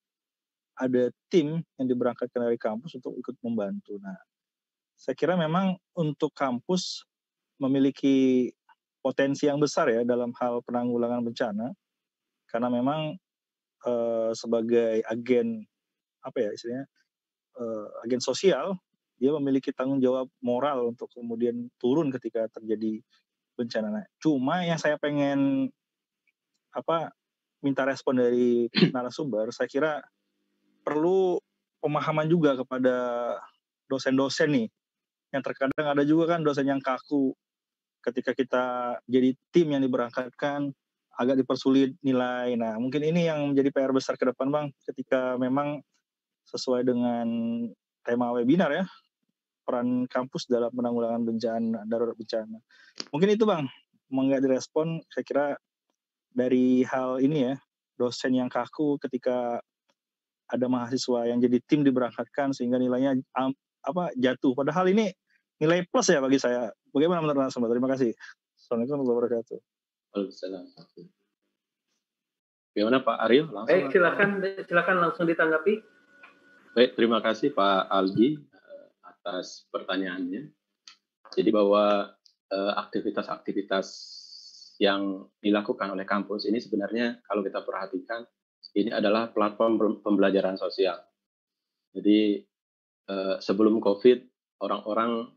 ada tim yang diberangkatkan dari kampus untuk ikut membantu. Nah, saya kira memang untuk kampus memiliki potensi yang besar ya dalam hal penanggulangan bencana, karena memang sebagai agen agen sosial, dia memiliki tanggung jawab moral untuk kemudian turun ketika terjadi bencana. Nah, cuma yang saya pengen minta respon dari narasumber, saya kira perlu pemahaman juga kepada dosen-dosen nih, yang terkadang ada juga kan dosen yang kaku. Ketika kita jadi tim yang diberangkatkan, agak dipersulit nilai. Nah, mungkin ini yang menjadi PR besar ke depan, Bang, ketika memang sesuai dengan tema webinar ya, peran kampus dalam penanggulangan bencana, darurat bencana. Mungkin itu Bang, mau nggak direspon, saya kira dari hal ini ya, dosen yang kaku ketika ada mahasiswa yang jadi tim diberangkatkan sehingga nilainya jatuh. Padahal ini nilai plus ya bagi saya. Bagaimana menurut Anda? Terima kasih. Assalamualaikum warahmatullahi wabarakatuh. Waalaikumsalam. Bagaimana Pak Aryo? Baik, silakan langsung ditanggapi. Baik, terima kasih Pak Algi atas pertanyaannya. Jadi bahwa aktivitas-aktivitas yang dilakukan oleh kampus ini sebenarnya kalau kita perhatikan ini adalah platform pembelajaran sosial. Jadi sebelum COVID orang-orang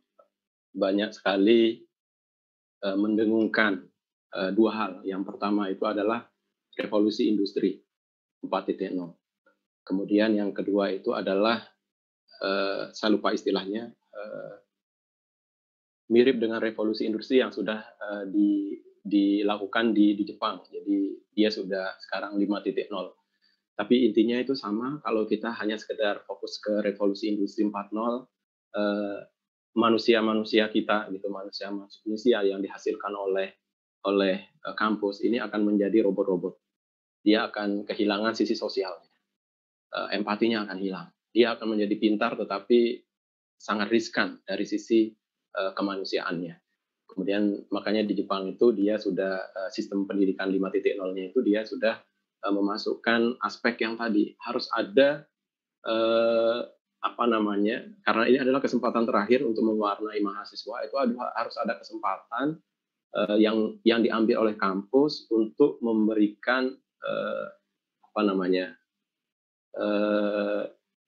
banyak sekali mendengungkan dua hal. Yang pertama itu adalah revolusi industri 4.0. Kemudian yang kedua itu adalah saya lupa istilahnya, mirip dengan revolusi industri yang sudah dilakukan di Jepang. Jadi dia sudah sekarang 5.0. Tapi intinya itu sama. Kalau kita hanya sekedar fokus ke revolusi industri 4.0, manusia-manusia kita gitu, manusia yang dihasilkan oleh kampus ini akan menjadi robot-robot. Dia akan kehilangan sisi sosialnya, empatinya akan hilang. Dia akan menjadi pintar tetapi sangat riskan dari sisi kemanusiaannya. Kemudian makanya di Jepang itu dia sudah sistem pendidikan 5.0-nya itu dia sudah memasukkan aspek yang tadi harus ada karena ini adalah kesempatan terakhir untuk mewarnai mahasiswa, itu harus ada kesempatan yang diambil oleh kampus untuk memberikan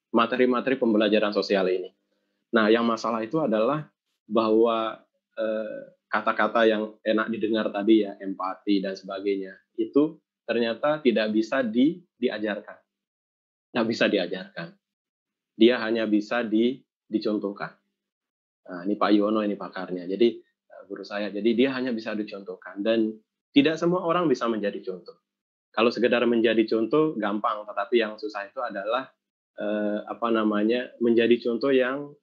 materi-materi pembelajaran sosial ini. Nah, yang masalah itu adalah bahwa kata-kata yang enak didengar tadi ya, empati dan sebagainya, itu ternyata tidak bisa diajarkan. Nggak bisa diajarkan. Dia hanya bisa dicontohkan. Nah, ini Pak Yono, ini pakarnya. Jadi guru saya, jadi dia hanya bisa dicontohkan. Dan tidak semua orang bisa menjadi contoh. Kalau sekedar menjadi contoh, gampang. Tetapi yang susah itu adalah menjadi contoh yang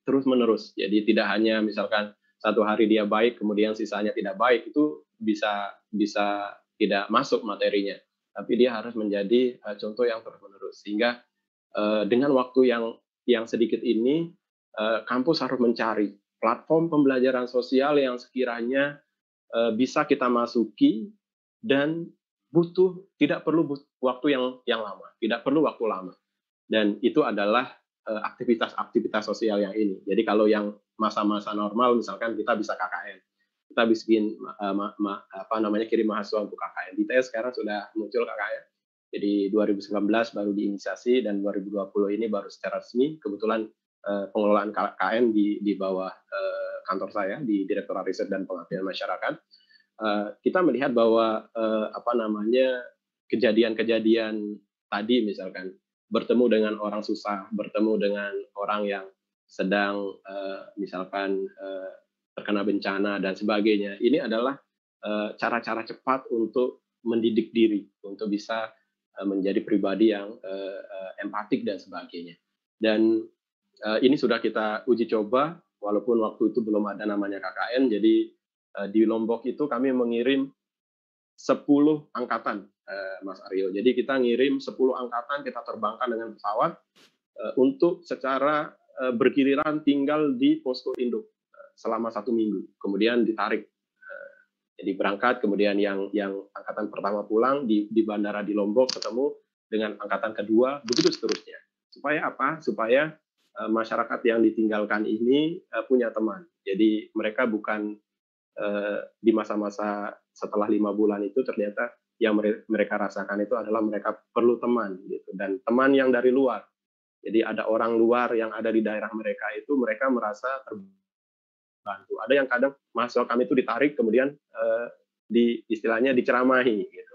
terus-menerus. Jadi tidak hanya misalkan satu hari dia baik, kemudian sisanya tidak baik, itu bisa tidak masuk materinya. Tapi dia harus menjadi contoh yang terus-menerus. Sehingga dengan waktu yang sedikit ini, kampus harus mencari platform pembelajaran sosial yang sekiranya bisa kita masuki dan tidak perlu waktu yang lama, tidak perlu waktu lama. Dan itu adalah aktivitas-aktivitas sosial yang ini. Jadi kalau yang masa-masa normal, misalkan kita bisa KKN, kita bikin kirim mahasiswa untuk KKN. Di TS sekarang sudah muncul KKN. Jadi 2019 baru diinisiasi dan 2020 ini baru secara resmi. Kebetulan pengelolaan KKN di bawah kantor saya di Direktorat Riset dan Pengabdian Masyarakat. Kita melihat bahwa kejadian-kejadian tadi misalkan bertemu dengan orang susah, bertemu dengan orang yang sedang misalkan terkena bencana dan sebagainya. Ini adalah cara-cara cepat untuk mendidik diri, untuk bisa menjadi pribadi yang empatik dan sebagainya. Dan ini sudah kita uji coba, walaupun waktu itu belum ada namanya KKN. Jadi di Lombok itu kami mengirim 10 angkatan, Mas Aryo. Jadi kita ngirim 10 angkatan, kita terbangkan dengan pesawat untuk secara bergiliran tinggal di posko induk selama 1 minggu. Kemudian ditarik. Jadi berangkat, kemudian yang angkatan pertama pulang di bandara di Lombok ketemu dengan angkatan kedua, begitu seterusnya. Supaya apa? Supaya masyarakat yang ditinggalkan ini punya teman. Jadi mereka bukan di masa-masa setelah 5 bulan itu ternyata yang mereka rasakan itu adalah mereka perlu teman gitu, dan teman yang dari luar. Jadi ada orang luar yang ada di daerah mereka itu mereka merasa terbantu. Ada yang kadang mahasiswa kami itu ditarik kemudian istilahnya diceramahi gitu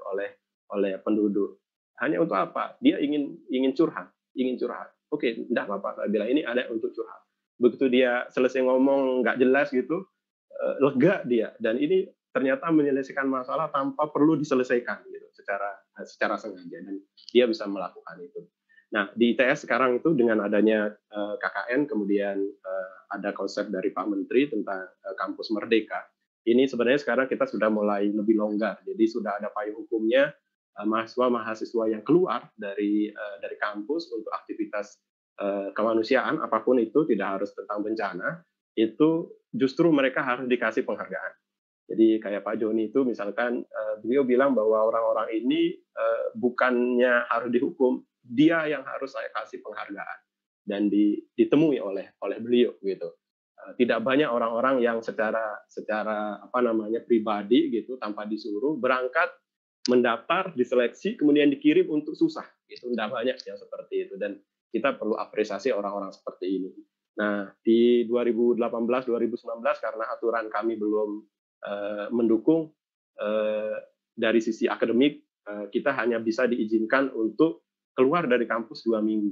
oleh penduduk. Hanya untuk apa? Dia ingin curhat. Oke, enggak apa-apa. Saya bilang ini ada untuk curhat. Begitu dia selesai ngomong nggak jelas gitu, lega dia, dan ini ternyata menyelesaikan masalah tanpa perlu diselesaikan gitu secara sengaja, dan dia bisa melakukan itu. Nah, di ITS sekarang itu dengan adanya KKN, kemudian ada konsep dari Pak Menteri tentang kampus merdeka. Ini sebenarnya sekarang kita sudah mulai lebih longgar. Jadi sudah ada payung hukumnya, mahasiswa-mahasiswa yang keluar dari kampus untuk aktivitas kemanusiaan, apapun itu, tidak harus tentang bencana, itu justru mereka harus dikasih penghargaan. Jadi kayak Pak Joni itu misalkan beliau bilang bahwa orang-orang ini bukannya harus dihukum, dia yang harus saya kasih penghargaan dan ditemui oleh beliau gitu. Tidak banyak orang-orang yang secara apa namanya pribadi gitu tanpa disuruh berangkat, mendaftar, diseleksi, kemudian dikirim untuk susah. Itu tidak banyak yang seperti itu dan kita perlu apresiasi orang-orang seperti ini. Nah, di 2018-2019 karena aturan kami belum mendukung dari sisi akademik, kita hanya bisa diizinkan untuk keluar dari kampus 2 minggu.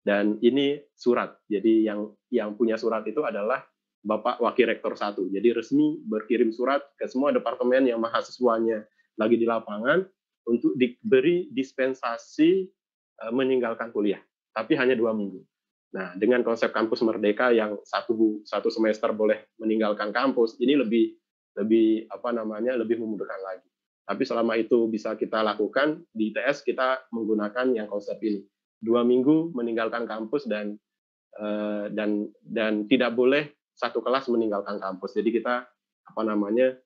Dan ini surat. Jadi yang punya surat itu adalah Bapak Wakil Rektor 1. Jadi resmi berkirim surat ke semua departemen yang mahasiswanya lagi di lapangan untuk diberi dispensasi meninggalkan kuliah. Tapi hanya 2 minggu. Nah, dengan konsep kampus merdeka yang satu semester boleh meninggalkan kampus, ini lebih apa namanya lebih memudahkan lagi. Tapi selama itu bisa kita lakukan di ITS, kita menggunakan yang konsep ini 2 minggu meninggalkan kampus dan tidak boleh satu kelas meninggalkan kampus. Jadi kita apa namanya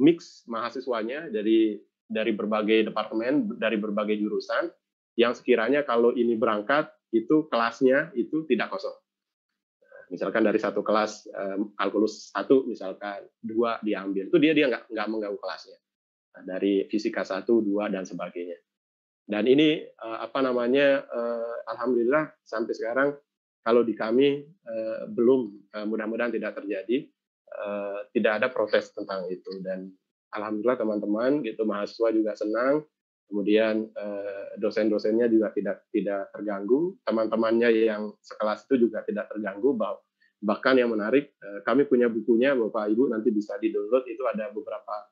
mix mahasiswanya dari berbagai departemen, dari berbagai jurusan yang sekiranya kalau ini berangkat itu kelasnya itu tidak kosong. Misalkan dari satu kelas kalkulus 1 misalkan 2 diambil, itu dia nggak mengganggu kelasnya. Nah, dari fisika 1, 2 dan sebagainya. Dan ini apa namanya alhamdulillah sampai sekarang kalau di kami belum, mudah-mudahan tidak terjadi, tidak ada protes tentang itu dan alhamdulillah teman-teman gitu mahasiswa juga senang. Kemudian dosen-dosennya juga tidak terganggu, teman-temannya yang sekelas itu juga tidak terganggu. Bahkan yang menarik, kami punya bukunya, Bapak Ibu nanti bisa di-download, itu ada beberapa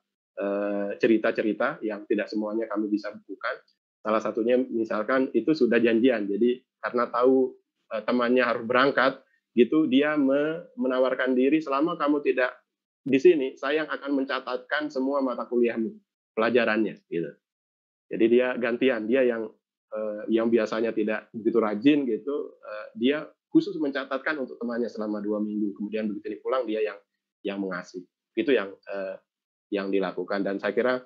cerita-cerita yang tidak semuanya kami bisa bukukan. Salah satunya misalkan itu sudah janjian, jadi karena tahu temannya harus berangkat, gitu dia menawarkan diri, selama kamu tidak di sini, saya yang akan mencatatkan semua mata kuliahmu, pelajarannya, gitu. Jadi dia gantian, dia yang biasanya tidak begitu rajin gitu, dia khusus mencatatkan untuk temannya selama 2 minggu. Kemudian begitu ini pulang dia yang mengasih. Itu yang dilakukan dan saya kira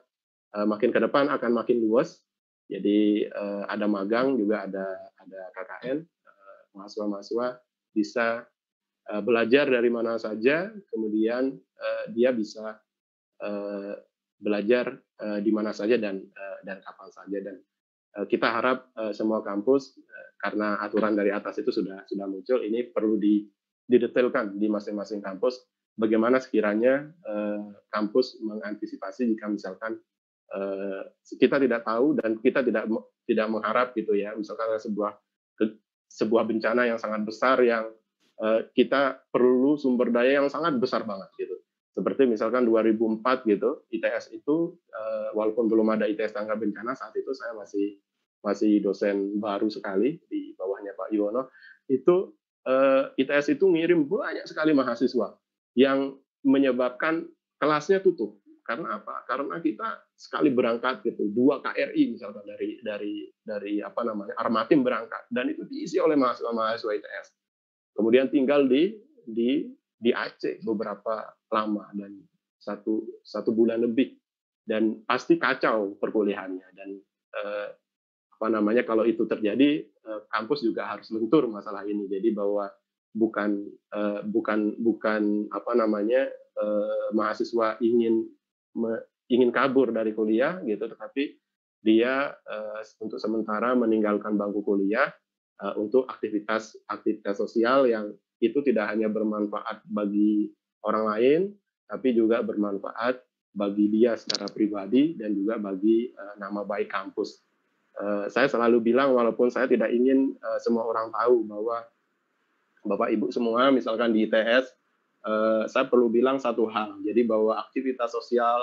makin ke depan akan makin luas. Jadi ada magang juga ada KKN, mahasiswa-mahasiswa bisa belajar dari mana saja, kemudian dia bisa belajar di mana saja dan kapan saja dan kita harap semua kampus karena aturan dari atas itu sudah muncul, ini perlu didetailkan di masing-masing kampus bagaimana sekiranya kampus mengantisipasi jika misalkan kita tidak tahu dan kita tidak mengharap gitu ya, misalkan sebuah bencana yang sangat besar yang kita perlu sumber daya yang sangat besar banget gitu. Seperti misalkan 2004 gitu, ITS itu walaupun belum ada ITS tangga bencana, saat itu saya masih dosen baru sekali di bawahnya Pak Yuwono, itu ITS itu ngirim banyak sekali mahasiswa yang menyebabkan kelasnya tutup. Karena apa? Karena kita sekali berangkat gitu, 2 KRI misalkan dari apa namanya Armatim berangkat dan itu diisi oleh mahasiswa ITS. Kemudian tinggal di Aceh beberapa lama dan satu bulan lebih dan pasti kacau perkuliahannya dan apa namanya kalau itu terjadi kampus juga harus lentur masalah ini. Jadi bahwa bukan apa namanya mahasiswa ingin kabur dari kuliah gitu, tetapi dia untuk sementara meninggalkan bangku kuliah untuk aktivitas sosial yang itu tidak hanya bermanfaat bagi orang lain, tapi juga bermanfaat bagi dia secara pribadi dan juga bagi nama baik kampus. Saya selalu bilang, walaupun saya tidak ingin semua orang tahu bahwa Bapak Ibu semua, misalkan di ITS, saya perlu bilang satu hal, jadi bahwa aktivitas sosial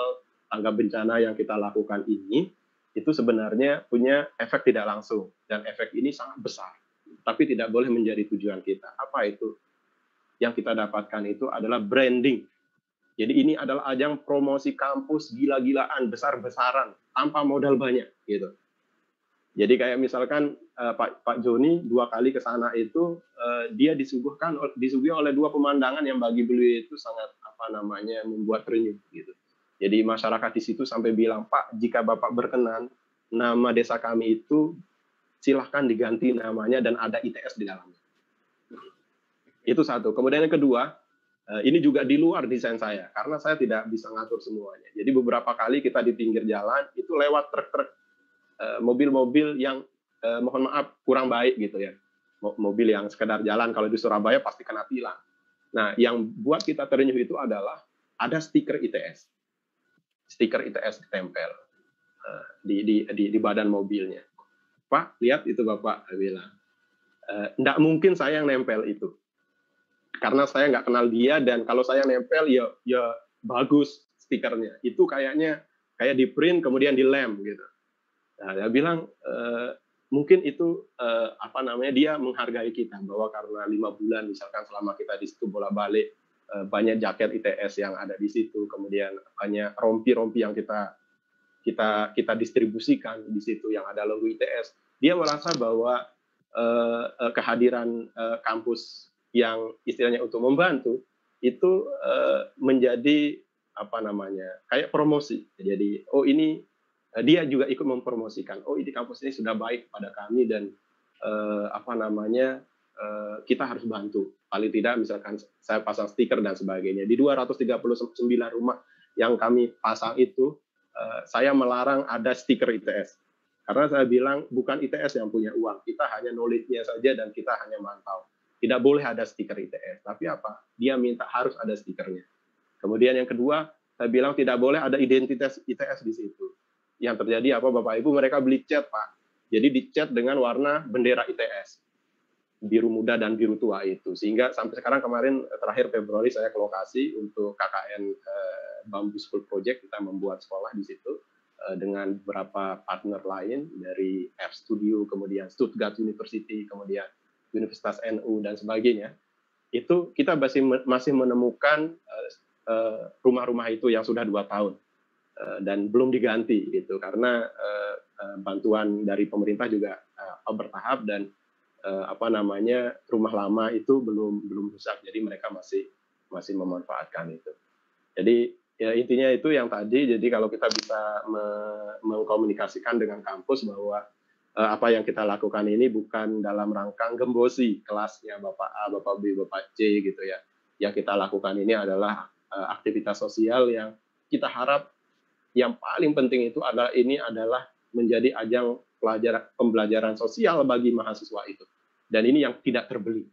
tanggap bencana yang kita lakukan ini, itu sebenarnya punya efek tidak langsung, dan efek ini sangat besar, tapi tidak boleh menjadi tujuan kita. Apa itu? Yang kita dapatkan itu adalah branding. Jadi ini adalah ajang promosi kampus gila-gilaan, besar-besaran, tanpa modal banyak gitu. Jadi kayak misalkan Pak Joni 2 kali ke sana itu dia disuguhi oleh 2 pemandangan yang bagi beliau itu sangat membuat terenyuh gitu. Jadi masyarakat di situ sampai bilang, Pak, jika Bapak berkenan, nama desa kami itu silahkan diganti namanya dan ada ITS di dalamnya. Itu satu. Kemudian yang kedua, ini juga di luar desain saya, karena saya tidak bisa ngatur semuanya. Jadi beberapa kali kita di pinggir jalan, itu lewat truk-truk, mobil-mobil yang mohon maaf kurang baik gitu ya. Mobil yang sekedar jalan, kalau di Surabaya pasti kena tilang. Nah, yang buat kita terenyuh itu adalah ada stiker ITS. Stiker ITS ditempel di badan mobilnya. Pak, lihat itu Bapak, saya bilang. Nggak mungkin saya yang nempel itu. Karena saya nggak kenal dia, dan kalau saya nempel, ya bagus stikernya. Itu kayaknya kayak di print, kemudian dilem gitu. Nah, dia bilang, mungkin itu dia menghargai kita, bahwa karena 5 bulan misalkan selama kita di situ bolak-balik, banyak jaket ITS yang ada di situ, kemudian banyak rompi-rompi yang kita distribusikan di situ yang ada logo ITS. Dia merasa bahwa kehadiran kampus yang istilahnya untuk membantu itu menjadi kayak promosi. Jadi ini dia juga ikut mempromosikan. Ini kampus ini sudah baik pada kami, dan kita harus bantu. Paling tidak misalkan saya pasang stiker dan sebagainya. Di 239 rumah yang kami pasang itu, saya melarang ada stiker ITS. Karena saya bilang bukan ITS yang punya uang, kita hanya knowledge-nya saja dan kita hanya mantau. Tidak boleh ada stiker ITS. Tapi apa? Dia minta harus ada stikernya. Kemudian yang kedua, saya bilang tidak boleh ada identitas ITS di situ. Yang terjadi apa Bapak Ibu? Mereka beli cat, Pak. Jadi dicat dengan warna bendera ITS. Biru muda dan biru tua itu. Sehingga sampai sekarang kemarin terakhir Februari saya ke lokasi untuk KKN Bamboo School Project, kita membuat sekolah di situ dengan beberapa partner lain dari F Studio, kemudian Stuttgart University, kemudian Universitas NU dan sebagainya. Itu kita masih menemukan rumah-rumah itu yang sudah 2 tahun dan belum diganti gitu, karena bantuan dari pemerintah juga bertahap, dan rumah lama itu belum rusak, jadi mereka masih memanfaatkan itu. Jadi ya intinya itu yang tadi. Jadi kalau kita bisa mengkomunikasikan dengan kampus bahwa apa yang kita lakukan ini bukan dalam rangka gembosi kelasnya Bapak A, Bapak B, Bapak C gitu ya. Yang kita lakukan ini adalah aktivitas sosial yang kita harap yang paling penting itu adalah menjadi ajang pembelajaran sosial bagi mahasiswa itu. Dan ini yang tidak terbeli.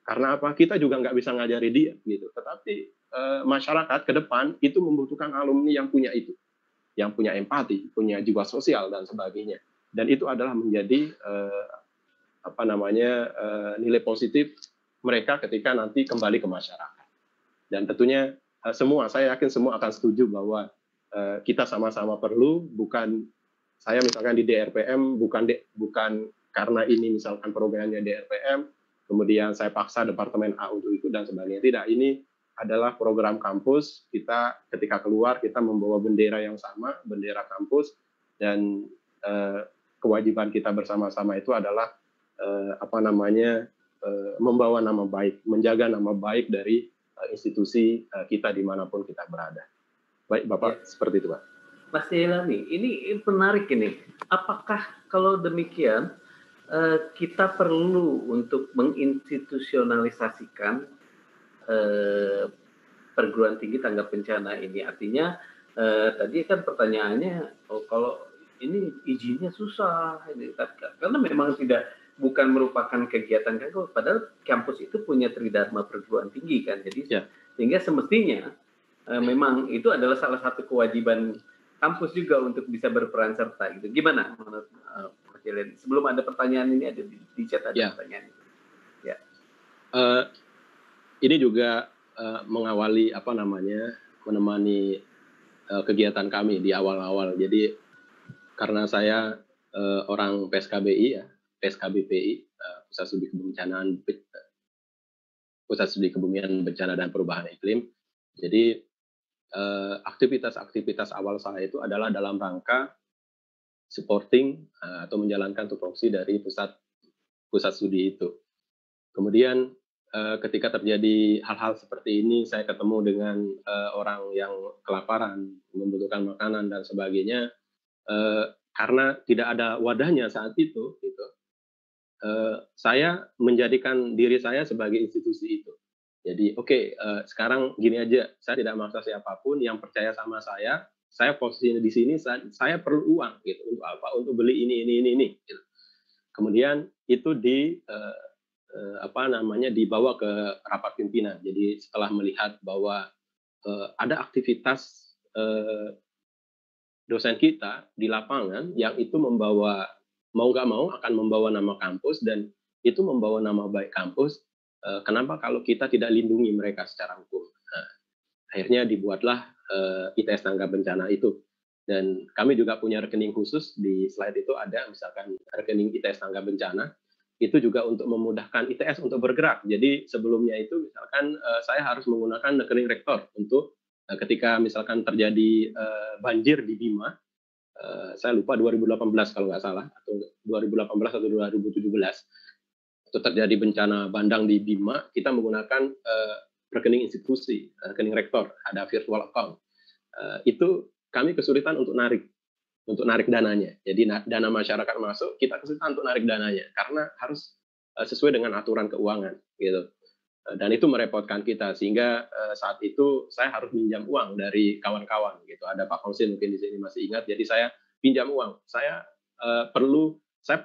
Karena apa? Kita juga nggak bisa ngajari dia gitu. Tetapi masyarakat ke depan itu membutuhkan alumni yang punya itu, yang punya empati, punya jiwa sosial dan sebagainya. Dan itu adalah menjadi nilai positif mereka ketika nanti kembali ke masyarakat. Dan tentunya saya yakin semua akan setuju bahwa kita sama-sama perlu, bukan saya misalkan di DRPM bukan karena ini misalkan programnya DRPM, kemudian saya paksa departemen A untuk ikut dan sebagainya. Tidak, ini adalah program kampus. Kita ketika keluar kita membawa bendera yang sama, bendera kampus, dan kewajiban kita bersama-sama itu adalah membawa nama baik, menjaga nama baik dari institusi kita dimanapun kita berada. Baik Bapak, seperti itu Pak. Mas Jailani, ini menarik ini. Apakah kalau demikian kita perlu untuk menginstitusionalisasikan perguruan tinggi tanggap bencana ini? Artinya tadi kan pertanyaannya, kalau ini izinnya susah, karena memang bukan merupakan kegiatan kampus, padahal kampus itu punya tridharma perguruan tinggi kan, jadi sehingga semestinya memang itu adalah salah satu kewajiban kampus juga untuk bisa berperan serta gitu. Gimana menurut Mas Jailani? Sebelum ada pertanyaan ini ada di chat ada pertanyaan. Ya. Ini juga mengawali menemani kegiatan kami di awal-awal. Jadi karena saya orang PSKBI ya, PSKBPI, Pusat Studi Kebencanaan Pusat Studi Kebumian Bencana dan Perubahan Iklim. Jadi aktivitas-aktivitas awal saya itu adalah dalam rangka supporting atau menjalankan tupoksi dari pusat studi itu. Kemudian ketika terjadi hal-hal seperti ini, saya ketemu dengan orang yang kelaparan, membutuhkan makanan dan sebagainya, karena tidak ada wadahnya saat itu, gitu. Saya menjadikan diri saya sebagai institusi itu. Jadi oke, sekarang gini aja, saya tidak maksa siapapun yang percaya sama saya posisinya di sini, saya perlu uang gitu untuk apa? Untuk beli ini. Gitu. Kemudian itu dibawa ke rapat pimpinan. Jadi setelah melihat bahwa ada aktivitas dosen kita di lapangan yang itu membawa mau nggak mau akan membawa nama kampus dan itu membawa nama baik kampus. Kenapa kalau kita tidak lindungi mereka secara hukum? Nah, akhirnya dibuatlah ITS Tanggap Bencana itu. Dan kami juga punya rekening khusus, di slide itu ada misalkan rekening ITS Tanggap Bencana. Itu juga untuk memudahkan ITS untuk bergerak. Jadi sebelumnya itu misalkan saya harus menggunakan rekening rektor untuk ketika misalkan terjadi banjir di Bima, saya lupa 2018 kalau nggak salah, atau 2018 atau 2017, itu terjadi bencana bandang di Bima, kita menggunakan rekening institusi, rekening rektor, ada virtual account. Itu kami kesulitan untuk narik dananya. Jadi dana masyarakat masuk, kita kesulitan untuk narik dananya, karena harus sesuai dengan aturan keuangan, gitu. Dan itu merepotkan kita, sehingga saat itu saya harus pinjam uang dari kawan-kawan gitu. Ada Pak Fauzi mungkin di sini masih ingat. Jadi saya pinjam uang. Saya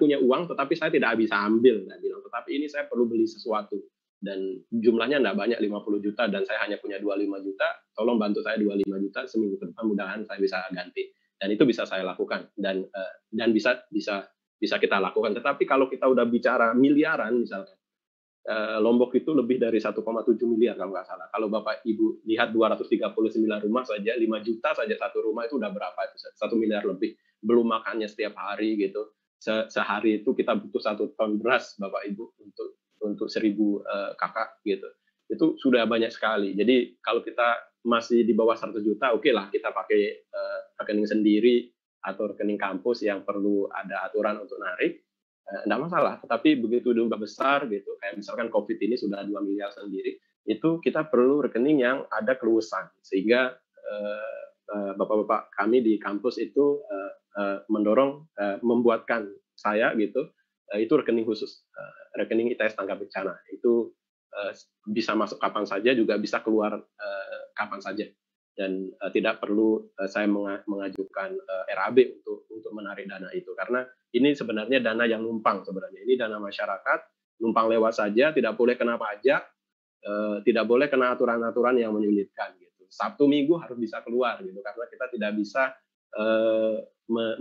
punya uang, tetapi saya tidak bisa ambil. Nah, bilang, tetapi ini saya perlu beli sesuatu. Dan jumlahnya tidak banyak, 50 juta, dan saya hanya punya 25 juta. Tolong bantu saya 25 juta, seminggu ke depan mudahan saya bisa ganti. Dan itu bisa saya lakukan. Dan bisa kita lakukan. Tetapi kalau kita udah bicara miliaran misalkan, Lombok itu lebih dari 1,7 miliar kalau nggak salah. Kalau Bapak Ibu lihat 239 rumah saja, 5 juta saja satu rumah itu udah berapa? 1 miliar lebih. Belum makannya setiap hari gitu. Sehari itu kita butuh 1 ton beras Bapak Ibu untuk 1.000 kakak gitu. Itu sudah banyak sekali. Jadi kalau kita masih di bawah 100 juta, oke lah kita pakai rekening sendiri atau rekening kampus yang perlu ada aturan untuk narik. Tidak masalah, tetapi begitu udah besar gitu, kayak misalkan COVID ini sudah 2 miliar sendiri, itu kita perlu rekening yang ada keluasan, sehingga bapak-bapak kami di kampus itu mendorong membuatkan saya gitu, itu rekening khusus, rekening ITS Tanggap Bencana, itu bisa masuk kapan saja, juga bisa keluar kapan saja. Dan tidak perlu saya mengajukan RAB untuk menarik dana itu, karena ini sebenarnya dana yang numpang sebenarnya. Ini dana masyarakat, numpang lewat saja, tidak boleh kena pajak, tidak boleh kena aturan-aturan yang menyulitkan gitu. Sabtu Minggu harus bisa keluar gitu, karena kita tidak bisa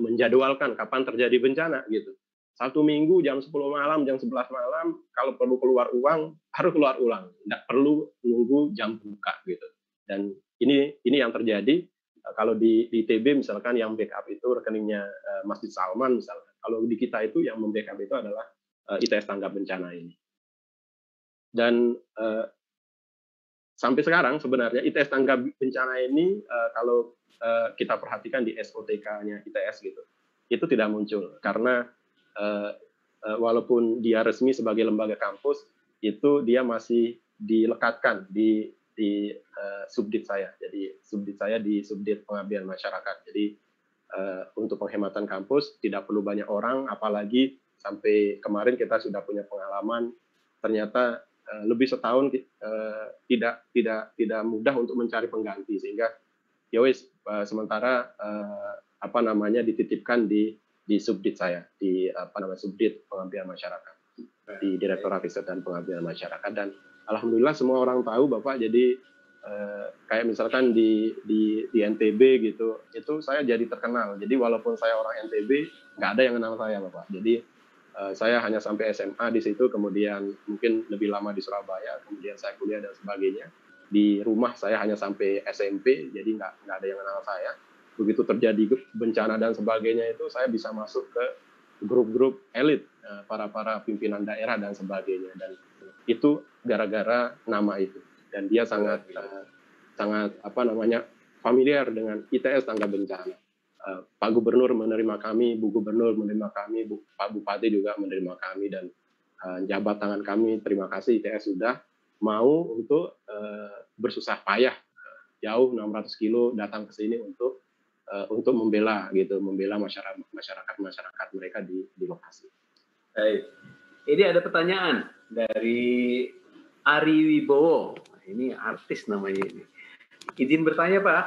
menjadwalkan kapan terjadi bencana gitu. Sabtu Minggu jam 10 malam, jam 11 malam, kalau perlu keluar uang, harus keluar uang. Tidak perlu nunggu jam buka gitu. Dan ini yang terjadi. Kalau di ITB misalkan yang backup itu rekeningnya Masjid Salman misalkan. Kalau di kita itu yang membackup itu adalah ITS Tanggap Bencana ini. Dan sampai sekarang sebenarnya ITS Tanggap Bencana ini kalau kita perhatikan di SOTK-nya ITS gitu, itu tidak muncul karena walaupun dia resmi sebagai lembaga kampus, itu dia masih dilekatkan di subdit saya. Jadi subdit saya di subdit pengabdian masyarakat. Jadi untuk penghematan kampus tidak perlu banyak orang, apalagi sampai kemarin kita sudah punya pengalaman ternyata lebih setahun tidak mudah untuk mencari pengganti, sehingga ya wis sementara dititipkan di subdit saya, di subdit pengabdian masyarakat, di Direktorat Riset dan Pengabdian Masyarakat. Dan alhamdulillah semua orang tahu Bapak. Jadi kayak misalkan di NTB gitu, itu saya jadi terkenal. Jadi walaupun saya orang NTB, nggak ada yang kenal saya Bapak. Jadi saya hanya sampai SMA di situ, kemudian mungkin lebih lama di Surabaya, kemudian saya kuliah dan sebagainya. Di rumah saya hanya sampai SMP, jadi nggak ada yang kenal saya. begitu terjadi bencana dan sebagainya itu saya bisa masuk ke grup-grup elit, para pimpinan daerah dan sebagainya, dan itu gara-gara nama itu. Dan dia sangat familiar dengan ITS Tangga Bencana. Pak Gubernur menerima kami, Bu Gubernur menerima kami, Pak Bupati juga menerima kami, dan jabat tangan kami, terima kasih ITS sudah mau untuk bersusah payah jauh 600 kilo datang ke sini untuk membela masyarakat mereka di lokasi. Baik. Ini ada pertanyaan dari Ari Wibowo. Ini artis namanya ini. Izin bertanya, Pak,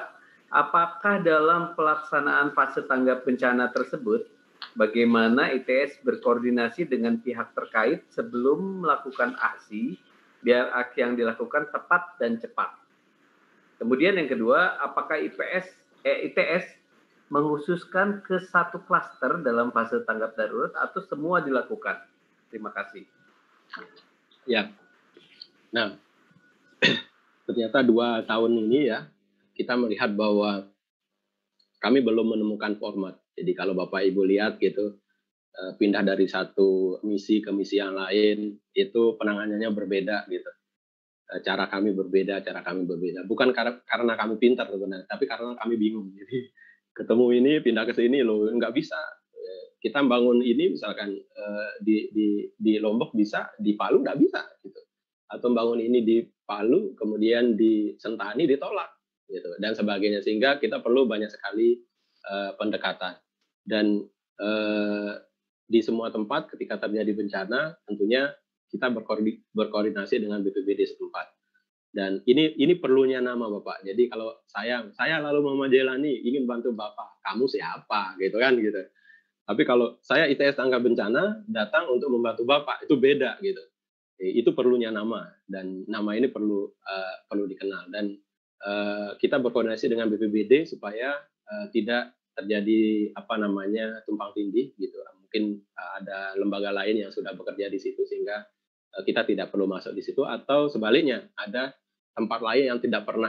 apakah dalam pelaksanaan fase tanggap bencana tersebut, bagaimana ITS berkoordinasi dengan pihak terkait sebelum melakukan aksi, biar aksi yang dilakukan tepat dan cepat? Kemudian yang kedua, apakah ITS mengkhususkan ke satu klaster dalam fase tanggap darurat atau semua dilakukan? Terima kasih. Ya, nah ternyata 2 tahun ini ya kita melihat bahwa kami belum menemukan format. Jadi kalau Bapak Ibu lihat gitu, pindah dari satu misi ke misi yang lain itu penanganannya berbeda gitu. Cara kami berbeda. Bukan karena kami pintar sebenarnya, tapi karena kami bingung. Jadi ketemu ini pindah ke sini loh, nggak bisa. Kita bangun ini misalkan di Lombok bisa, di Palu nggak bisa gitu. Atau bangun ini di Palu kemudian di Sentani ditolak gitu dan sebagainya, sehingga kita perlu banyak sekali pendekatan. Dan di semua tempat ketika terjadi bencana tentunya kita berkoordinasi dengan BPBD setempat. Dan ini perlunya nama Bapak. Jadi kalau saya lalu Muhammad Jailani ingin bantu Bapak, kamu siapa gitu kan gitu. Tapi kalau saya ITS Tangga Bencana datang untuk membantu Bapak, itu beda gitu. Itu perlunya nama, dan nama ini perlu dikenal, dan kita berkoordinasi dengan BPBD supaya tidak terjadi tumpang tindih gitu. Mungkin ada lembaga lain yang sudah bekerja di situ sehingga kita tidak perlu masuk di situ, atau sebaliknya ada tempat lain yang tidak pernah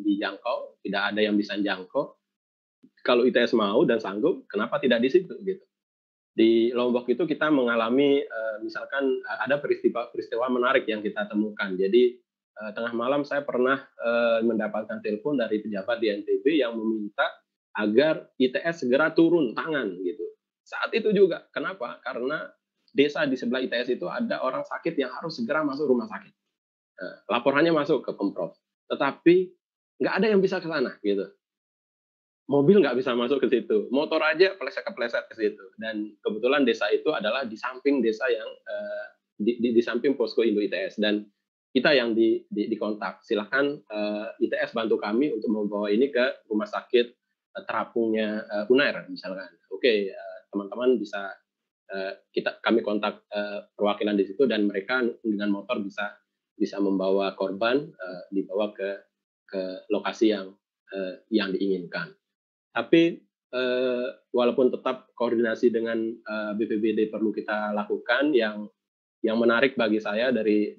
dijangkau, tidak ada yang bisa jangkau. Kalau ITS mau dan sanggup, kenapa tidak di situ gitu. Di Lombok itu kita mengalami misalkan ada peristiwa menarik yang kita temukan. Jadi tengah malam saya pernah mendapatkan telepon dari pejabat di NTB yang meminta agar ITS segera turun tangan gitu. Saat itu juga, kenapa? Karena desa di sebelah ITS itu ada orang sakit yang harus segera masuk rumah sakit. Laporannya masuk ke Pemprov, tetapi nggak ada yang bisa ke sana gitu. Mobil nggak bisa masuk ke situ, motor aja kepleset ke situ. Dan kebetulan desa itu adalah di samping desa yang di samping posko Indo ITS, dan kita yang dikontak, silahkan ITS bantu kami untuk membawa ini ke rumah sakit terapungnya Unair misalkan. Oke, teman-teman bisa kami kontak perwakilan di situ, dan mereka dengan motor bisa membawa korban dibawa ke lokasi yang diinginkan. Tapi walaupun tetap koordinasi dengan BPBD perlu kita lakukan, yang menarik bagi saya dari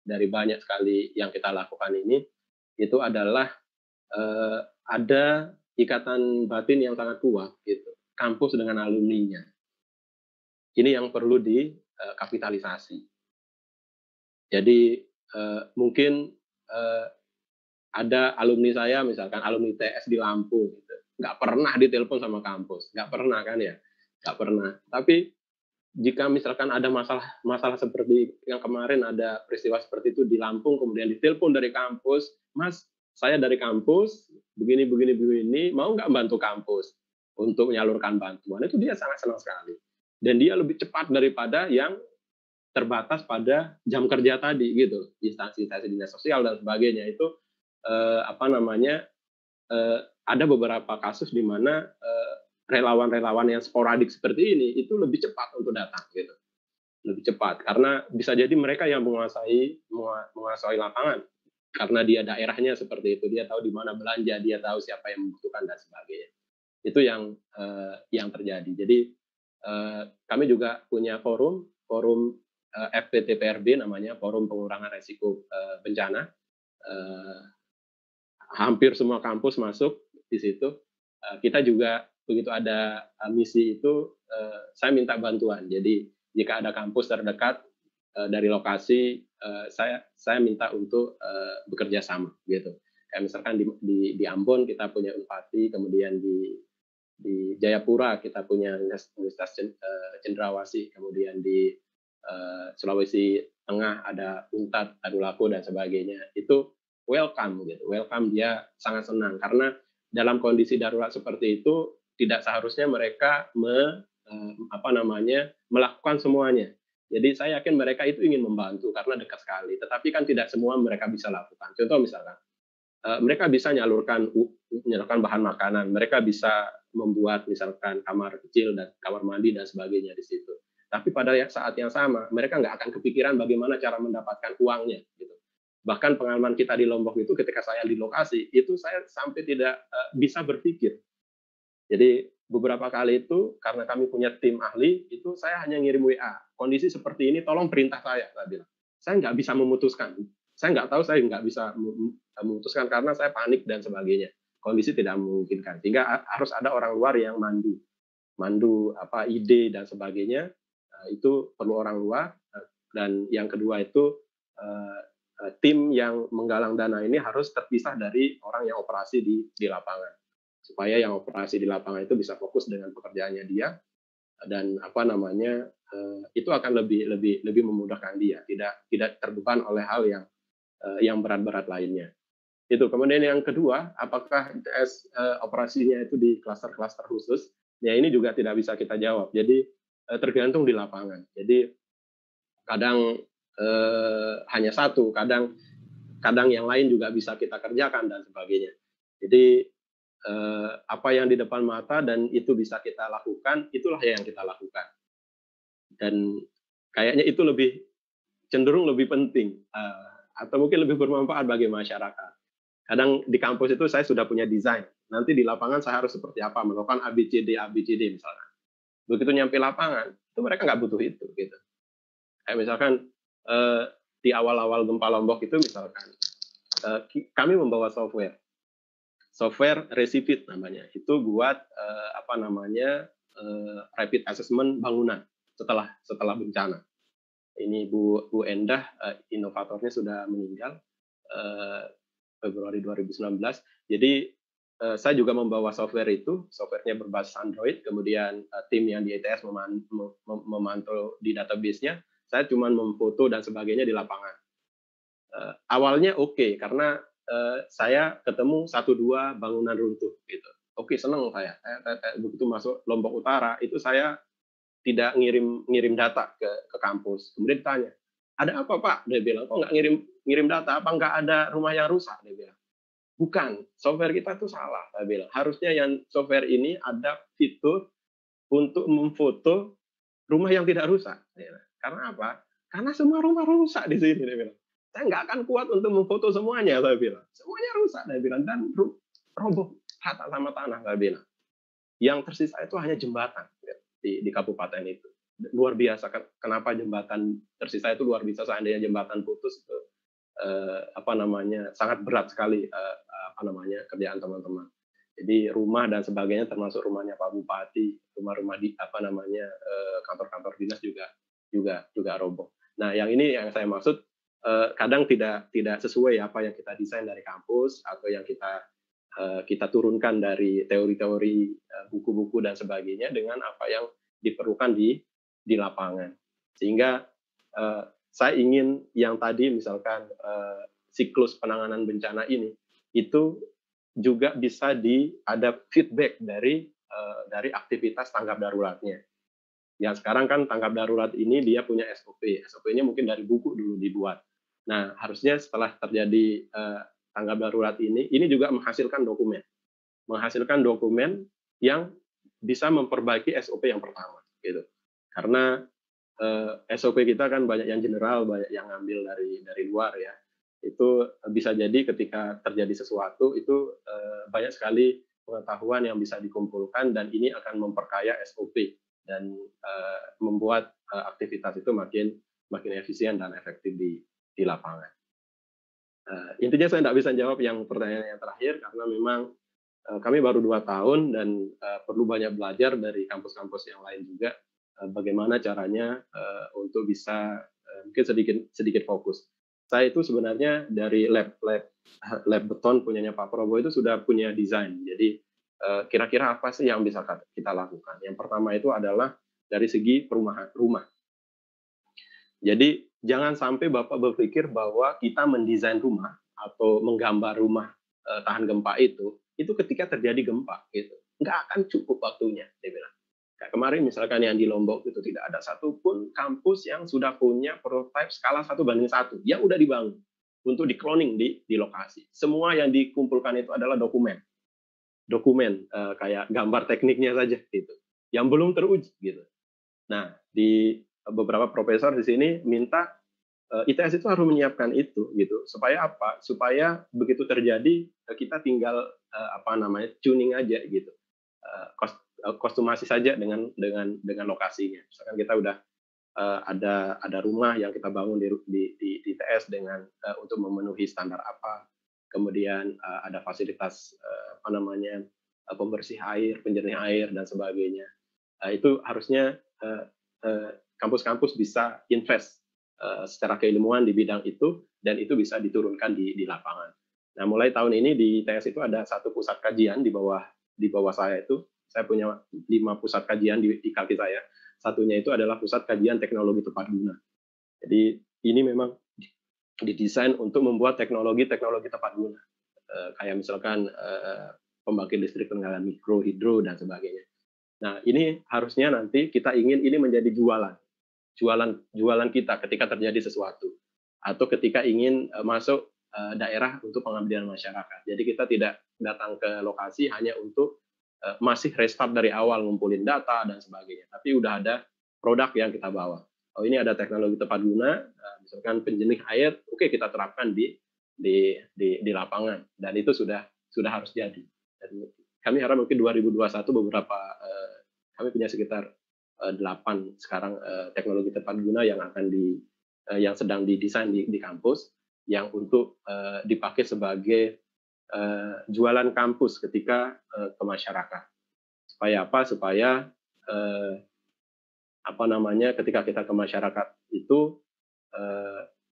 banyak sekali yang kita lakukan ini, itu adalah ada ikatan batin yang sangat kuat gitu, kampus dengan alumninya. Ini yang perlu dikapitalisasi. Jadi mungkin ada alumni saya, misalkan alumni TS di Lampung gitu, nggak pernah ditelepon sama kampus, nggak pernah kan ya, nggak pernah. Tapi jika misalkan ada masalah seperti yang kemarin ada peristiwa seperti itu di Lampung, kemudian ditelepon dari kampus, Mas, saya dari kampus begini, mau nggak bantu kampus untuk menyalurkan bantuan, itu dia sangat senang sekali. Dan dia lebih cepat daripada yang terbatas pada jam kerja tadi gitu, instansi-instansi dinas sosial dan sebagainya. Itu ada beberapa kasus di mana relawan-relawan yang sporadik seperti ini itu lebih cepat untuk datang gitu, lebih cepat, karena bisa jadi mereka yang menguasai lapangan, karena dia daerahnya seperti itu, dia tahu di mana belanja, dia tahu siapa yang membutuhkan dan sebagainya. Itu yang terjadi. Jadi kami juga punya forum FPTPRB namanya, Forum Pengurangan Resiko Bencana. Hampir semua kampus masuk di situ. kita juga begitu ada misi itu, saya minta bantuan. Jadi jika ada kampus terdekat dari lokasi, saya minta untuk bekerja sama gitu. Kayak misalkan di Ambon kita punya Unpati, kemudian di Jayapura kita punya Universitas Cendrawasih, kemudian di Sulawesi Tengah ada UNTAD, Tadulako dan sebagainya. Itu welcome gitu, welcome, dia sangat senang karena dalam kondisi darurat seperti itu tidak seharusnya mereka melakukan semuanya. Jadi saya yakin mereka itu ingin membantu karena dekat sekali, tetapi kan tidak semua mereka bisa lakukan. Contoh misalkan mereka bisa menyalurkan bahan makanan, mereka bisa membuat misalkan kamar kecil dan kamar mandi dan sebagainya di situ. Tapi pada saat yang sama mereka nggak akan kepikiran bagaimana cara mendapatkan uangnya gitu. Bahkan pengalaman kita di Lombok itu ketika saya di lokasi itu saya sampai tidak bisa berpikir. Jadi beberapa kali itu karena kami punya tim ahli itu saya hanya ngirim WA, kondisi seperti ini tolong perintah saya bilang. Saya nggak bisa memutuskan. Saya nggak tahu, saya nggak bisa memutuskan karena saya panik dan sebagainya. Kondisi tidak memungkinkan. Sehingga harus ada orang luar yang mandu ide dan sebagainya. Itu perlu orang luar. Dan yang kedua itu tim yang menggalang dana ini harus terpisah dari orang yang operasi di lapangan. Supaya yang operasi di lapangan itu bisa fokus dengan pekerjaannya dia dan itu akan lebih memudahkan dia, tidak terbeban oleh hal yang berat-berat lainnya. Itu. Kemudian yang kedua, apakah ITS operasinya itu di klaster-klaster khusus? Ya ini juga tidak bisa kita jawab. Jadi tergantung di lapangan. Jadi kadang hanya satu, kadang yang lain juga bisa kita kerjakan dan sebagainya. Jadi apa yang di depan mata dan itu bisa kita lakukan, itulah yang kita lakukan. Dan kayaknya itu cenderung lebih penting atau mungkin lebih bermanfaat bagi masyarakat. Kadang di kampus itu saya sudah punya desain. Nanti di lapangan saya harus seperti apa, melakukan ABCD misalnya. Begitu nyampe lapangan, itu mereka nggak butuh itu gitu. Kayak misalkan di awal-awal gempa Lombok itu misalkan kami membawa software Resifit namanya, itu buat rapid assessment bangunan setelah bencana. Ini Bu Endah, inovatornya sudah meninggal Februari 2019. Jadi saya juga membawa software itu, softwarenya berbasis Android, kemudian tim yang di ITS memantau di database-nya, saya cuma memfoto dan sebagainya di lapangan. Awalnya oke, karena saya ketemu 1-2 bangunan runtuh gitu. Oke, senang saya. Begitu masuk Lombok Utara itu saya tidak ngirim data ke kampus. Kemudian ditanya, ada apa Pak? Dia bilang, kok nggak ngirim data? Apa nggak ada rumah yang rusak? Dia bilang, bukan, software kita tuh salah. Saya bilang, harusnya yang software ini ada fitur untuk memfoto rumah yang tidak rusak. Karena apa? Karena semua rumah rusak di sini. Dia bilang, saya nggak akan kuat untuk memfoto semuanya. Saya bilang, semuanya rusak. Dia bilang, dan roboh rata sama tanah. Saya bilang, yang tersisa itu hanya jembatan di kabupaten itu. Luar biasa. Kenapa jembatan tersisa itu luar biasa? Seandainya jembatan putus itu sangat berat sekali kerjaan teman-teman. Jadi rumah dan sebagainya, termasuk rumahnya Pak Bupati, rumah-rumah di kantor-kantor dinas juga roboh. Nah, yang ini yang saya maksud, kadang tidak sesuai apa yang kita desain dari kampus atau yang kita turunkan dari teori-teori buku-buku dan sebagainya dengan apa yang diperlukan di lapangan. Sehingga saya ingin yang tadi misalkan siklus penanganan bencana ini itu juga bisa ada feedback dari aktivitas tanggap daruratnya. Ya sekarang kan tanggap darurat ini dia punya SOP. SOP-nya mungkin dari buku dulu dibuat. Nah, harusnya setelah terjadi tanggap darurat ini juga menghasilkan dokumen yang bisa memperbaiki SOP yang pertama gitu. Karena SOP kita kan banyak yang general, banyak yang ngambil dari luar ya. Itu bisa jadi ketika terjadi sesuatu itu banyak sekali pengetahuan yang bisa dikumpulkan dan ini akan memperkaya SOP dan membuat aktivitas itu makin efisien dan efektif di lapangan. Intinya saya tidak bisa jawab yang pertanyaan yang terakhir karena memang kami baru 2 tahun dan perlu banyak belajar dari kampus-kampus yang lain juga, bagaimana caranya untuk bisa mungkin sedikit fokus. Saya itu sebenarnya dari lab beton punyanya Pak Prabowo itu sudah punya desain. Jadi kira-kira apa sih yang bisa kita lakukan? Yang pertama itu adalah dari segi perumahan rumah. Jadi jangan sampai Bapak berpikir bahwa kita mendesain rumah atau menggambar rumah tahan gempa itu ketika terjadi gempa gitu. Nggak akan cukup waktunya, dia bilang. Kayak kemarin misalkan yang di Lombok itu tidak ada satupun kampus yang sudah punya prototipe skala 1:1 yang udah dibangun untuk di cloning di lokasi. Semua yang dikumpulkan itu adalah dokumen kayak gambar tekniknya saja gitu, yang belum teruji gitu. Nah, di beberapa profesor di sini minta ITS itu harus menyiapkan itu gitu. Supaya apa? Supaya begitu terjadi kita tinggal tuning aja gitu. Kostumasi saja dengan lokasinya. Misalkan kita udah ada rumah yang kita bangun di ITS dengan untuk memenuhi standar apa. Kemudian ada fasilitas pembersih air, penjernih air dan sebagainya. Itu harusnya kampus-kampus bisa invest secara keilmuan di bidang itu dan itu bisa diturunkan di lapangan. Nah, mulai tahun ini di ITS itu ada satu pusat kajian di bawah saya itu. Saya punya 5 pusat kajian di kaki saya. Satunya itu adalah pusat kajian teknologi tepat guna. Jadi ini memang didesain untuk membuat teknologi tepat guna. Kayak misalkan pembangkit listrik tenaga mikro, hidro dan sebagainya. Nah, ini harusnya nanti kita ingin ini menjadi jualan kita ketika terjadi sesuatu atau ketika ingin masuk daerah untuk pengabdian masyarakat. Jadi kita tidak datang ke lokasi hanya untuk masih restart dari awal ngumpulin data dan sebagainya, tapi udah ada produk yang kita bawa. Oh, ini ada teknologi tepat guna, misalkan penjernih air, oke, kita terapkan di lapangan dan itu sudah harus jadi. Dan kami harap mungkin 2021 beberapa kami punya sekitar 8 sekarang teknologi tepat guna yang akan yang sedang didesain di kampus yang untuk dipakai sebagai jualan kampus ketika ke masyarakat. Supaya apa? Supaya ketika kita ke masyarakat itu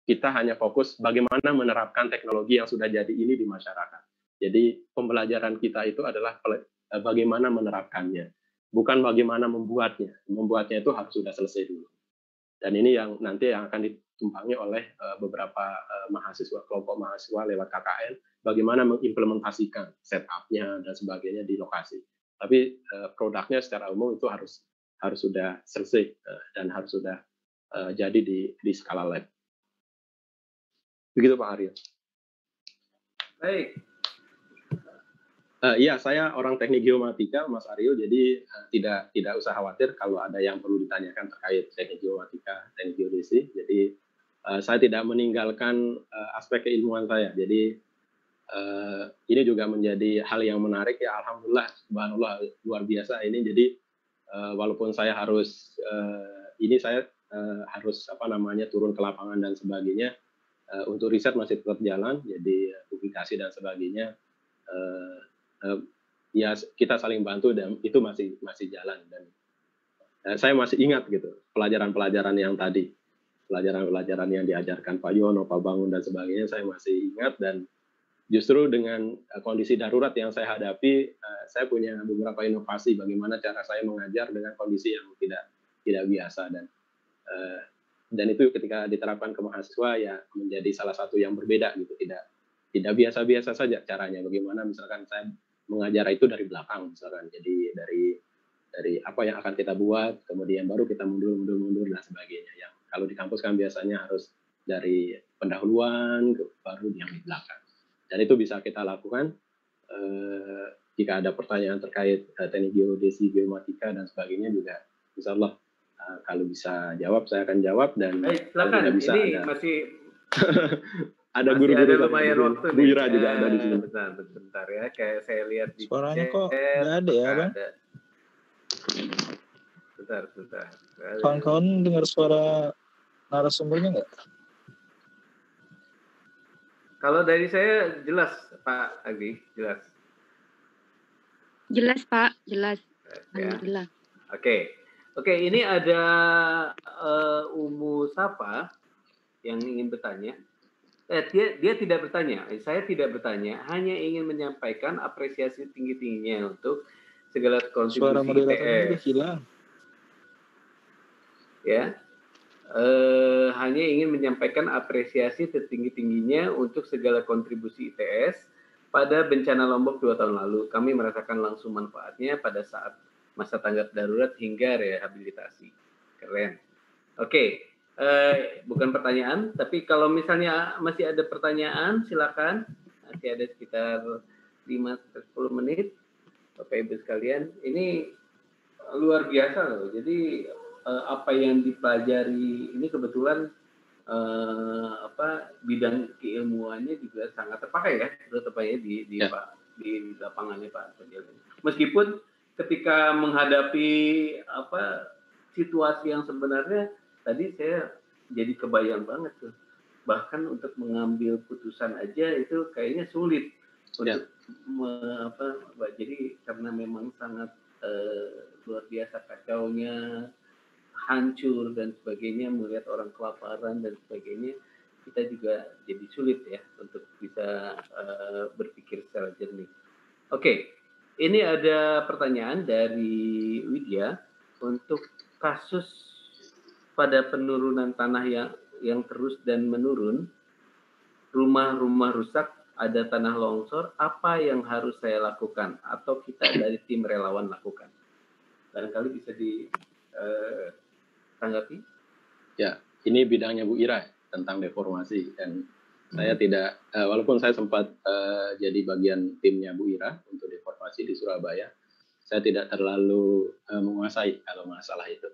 kita hanya fokus bagaimana menerapkan teknologi yang sudah jadi ini di masyarakat. Jadi pembelajaran kita itu adalah bagaimana menerapkannya, bukan bagaimana membuatnya. Membuatnya itu harus sudah selesai dulu. Dan ini yang nanti yang akan ditumpangi oleh beberapa kelompok mahasiswa lewat KKN, bagaimana mengimplementasikan setup-nya dan sebagainya di lokasi. Tapi produknya secara umum itu harus sudah selesai dan harus sudah jadi di skala lab. Begitu Pak Aryo. Baik. Iya, saya orang teknik geomatika, Mas Aryo, jadi tidak usah khawatir kalau ada yang perlu ditanyakan terkait teknik geomatika, teknik geodesi. Jadi saya tidak meninggalkan aspek keilmuan saya. Jadi ini juga menjadi hal yang menarik ya. Alhamdulillah, subhanallah, luar biasa ini. Jadi walaupun saya harus turun ke lapangan dan sebagainya, untuk riset masih tetap jalan. Jadi publikasi dan sebagainya. Ya kita saling bantu dan itu masih jalan dan saya masih ingat gitu pelajaran yang tadi, pelajaran yang diajarkan Pak Yono, Pak Bangun dan sebagainya, saya masih ingat. Dan justru dengan kondisi darurat yang saya hadapi, saya punya beberapa inovasi bagaimana cara saya mengajar dengan kondisi yang tidak biasa dan itu ketika diterapkan ke mahasiswa ya menjadi salah satu yang berbeda gitu, tidak biasa-biasa saja caranya. Bagaimana misalkan saya mengajar itu dari belakang misalkan, jadi dari apa yang akan kita buat, kemudian baru kita mundur dan sebagainya. Yang kalau di kampus kan biasanya harus dari pendahuluan baru yang di belakang. Dan itu bisa kita lakukan jika ada pertanyaan terkait teknik geodesi, geomatika dan sebagainya juga, insya Allah kalau bisa jawab saya akan jawab. Dan kalau tidak bisa ini ada masih ada guru-guru lumayan waktu Bu Ira juga ada di sini. Bentar ya, kayak saya lihat di suaranya kok nggak ada ya Bang? Bentar. Kawan-kawan dengar suara narasumbernya nggak? Kalau dari saya jelas Pak Agi, jelas. Jelas Pak, jelas. Ya. Alhamdulillah. Oke, ini ada Umu Sapa yang ingin bertanya. Dia tidak bertanya, saya tidak bertanya, hanya ingin menyampaikan apresiasi tinggi-tingginya untuk segala Suara kontribusi moderatornya udah ITS. hilang. Ya, hanya ingin menyampaikan apresiasi setinggi-tingginya untuk segala kontribusi ITS pada bencana Lombok 2 tahun lalu. Kami merasakan langsung manfaatnya pada saat masa tanggap darurat hingga rehabilitasi. Keren. Oke, bukan pertanyaan, tapi kalau misalnya masih ada pertanyaan, silakan. Masih ada sekitar 5-10 menit. Bapak Ibu sekalian, ini luar biasa loh. Jadi apa yang dipelajari ini kebetulan bidang keilmuannya juga sangat terpakai ya, terutama di lapangannya Pak Fadil. Meskipun ketika menghadapi situasi yang sebenarnya tadi saya jadi kebayang banget tuh, bahkan untuk mengambil putusan aja itu kayaknya sulit untuk jadi karena memang sangat luar biasa kacaunya, hancur dan sebagainya, melihat orang kelaparan dan sebagainya, kita juga jadi sulit ya untuk bisa berpikir secara jernih. Oke, ini ada pertanyaan dari Widya untuk kasus pada penurunan tanah yang terus dan menurun, rumah-rumah rusak, ada tanah longsor, apa yang harus saya lakukan atau kita dari tim relawan lakukan? Barangkali bisa ditanggapi. Ya, ini bidangnya Bu Ira tentang deformasi, dan saya tidak, walaupun saya sempat jadi bagian timnya Bu Ira untuk deformasi di Surabaya, saya tidak terlalu menguasai kalau masalah itu.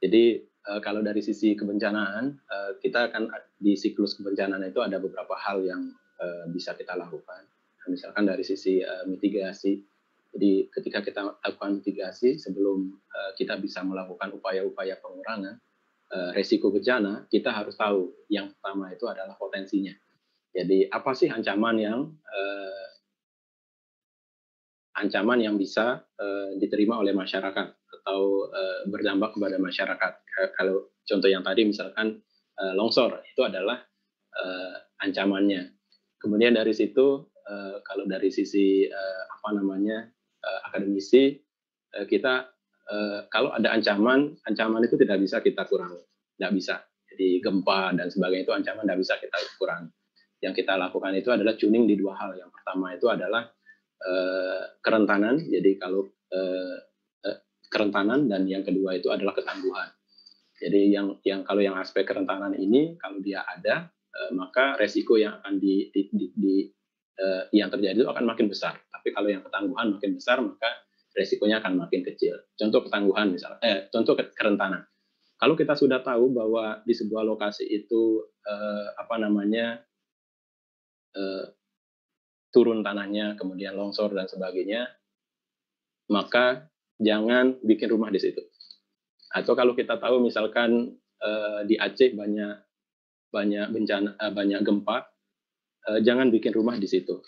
Jadi kalau dari sisi kebencanaan, kita akan di siklus kebencanaan itu ada beberapa hal yang bisa kita lakukan. Misalkan dari sisi mitigasi, jadi ketika kita lakukan mitigasi sebelum kita bisa melakukan upaya-upaya pengurangan resiko bencana, kita harus tahu yang pertama itu adalah potensinya. Jadi apa sih ancaman yang bisa diterima oleh masyarakat atau berdampak kepada masyarakat. Kalau contoh yang tadi misalkan longsor, itu adalah ancamannya. Kemudian dari situ kalau dari sisi akademisi, kita kalau ada ancaman itu tidak bisa kita kurangi, tidak bisa. Jadi gempa dan sebagainya itu ancaman tidak bisa kita kurangi. Yang kita lakukan itu adalah tuning di dua hal. Yang pertama itu adalah kerentanan. Jadi kalau kerentanan, dan yang kedua itu adalah ketangguhan. Jadi kalau yang aspek kerentanan ini kalau dia ada, maka resiko yang akan yang terjadi itu akan makin besar. Tapi kalau yang ketangguhan makin besar, maka resikonya akan makin kecil. Contoh ketangguhan misalnya, contoh kerentanan. Kalau kita sudah tahu bahwa di sebuah lokasi itu turun tanahnya, kemudian longsor dan sebagainya, maka jangan bikin rumah di situ. Atau kalau kita tahu misalkan di Aceh banyak bencana, banyak gempa, jangan bikin rumah di situ.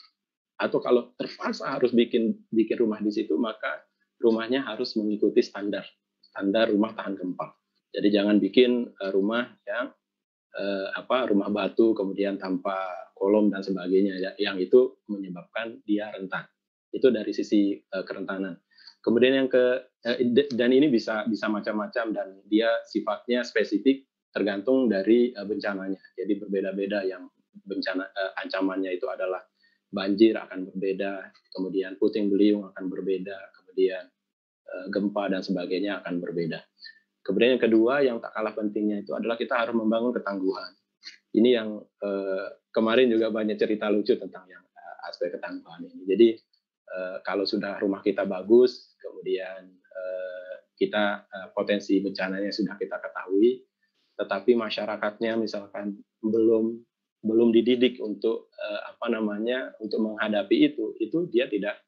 Atau kalau terpaksa harus bikin rumah di situ, maka rumahnya harus mengikuti standar rumah tahan gempa. Jadi jangan bikin rumah yang rumah batu kemudian tanpa kolom dan sebagainya, yang itu menyebabkan dia rentan. Itu dari sisi kerentanan. Kemudian yang dan ini bisa macam-macam, dan dia sifatnya spesifik tergantung dari bencananya. Jadi berbeda-beda, yang bencana ancamannya itu adalah banjir akan berbeda, kemudian puting beliung akan berbeda, kemudian gempa dan sebagainya akan berbeda. Kemudian yang kedua yang tak kalah pentingnya itu adalah kita harus membangun ketangguhan. Ini yang kemarin juga banyak cerita lucu tentang yang aspek ketangguhan ini. Jadi kalau sudah rumah kita bagus, kemudian kita potensi bencananya sudah kita ketahui, tetapi masyarakatnya misalkan belum dididik untuk untuk menghadapi itu dia tidak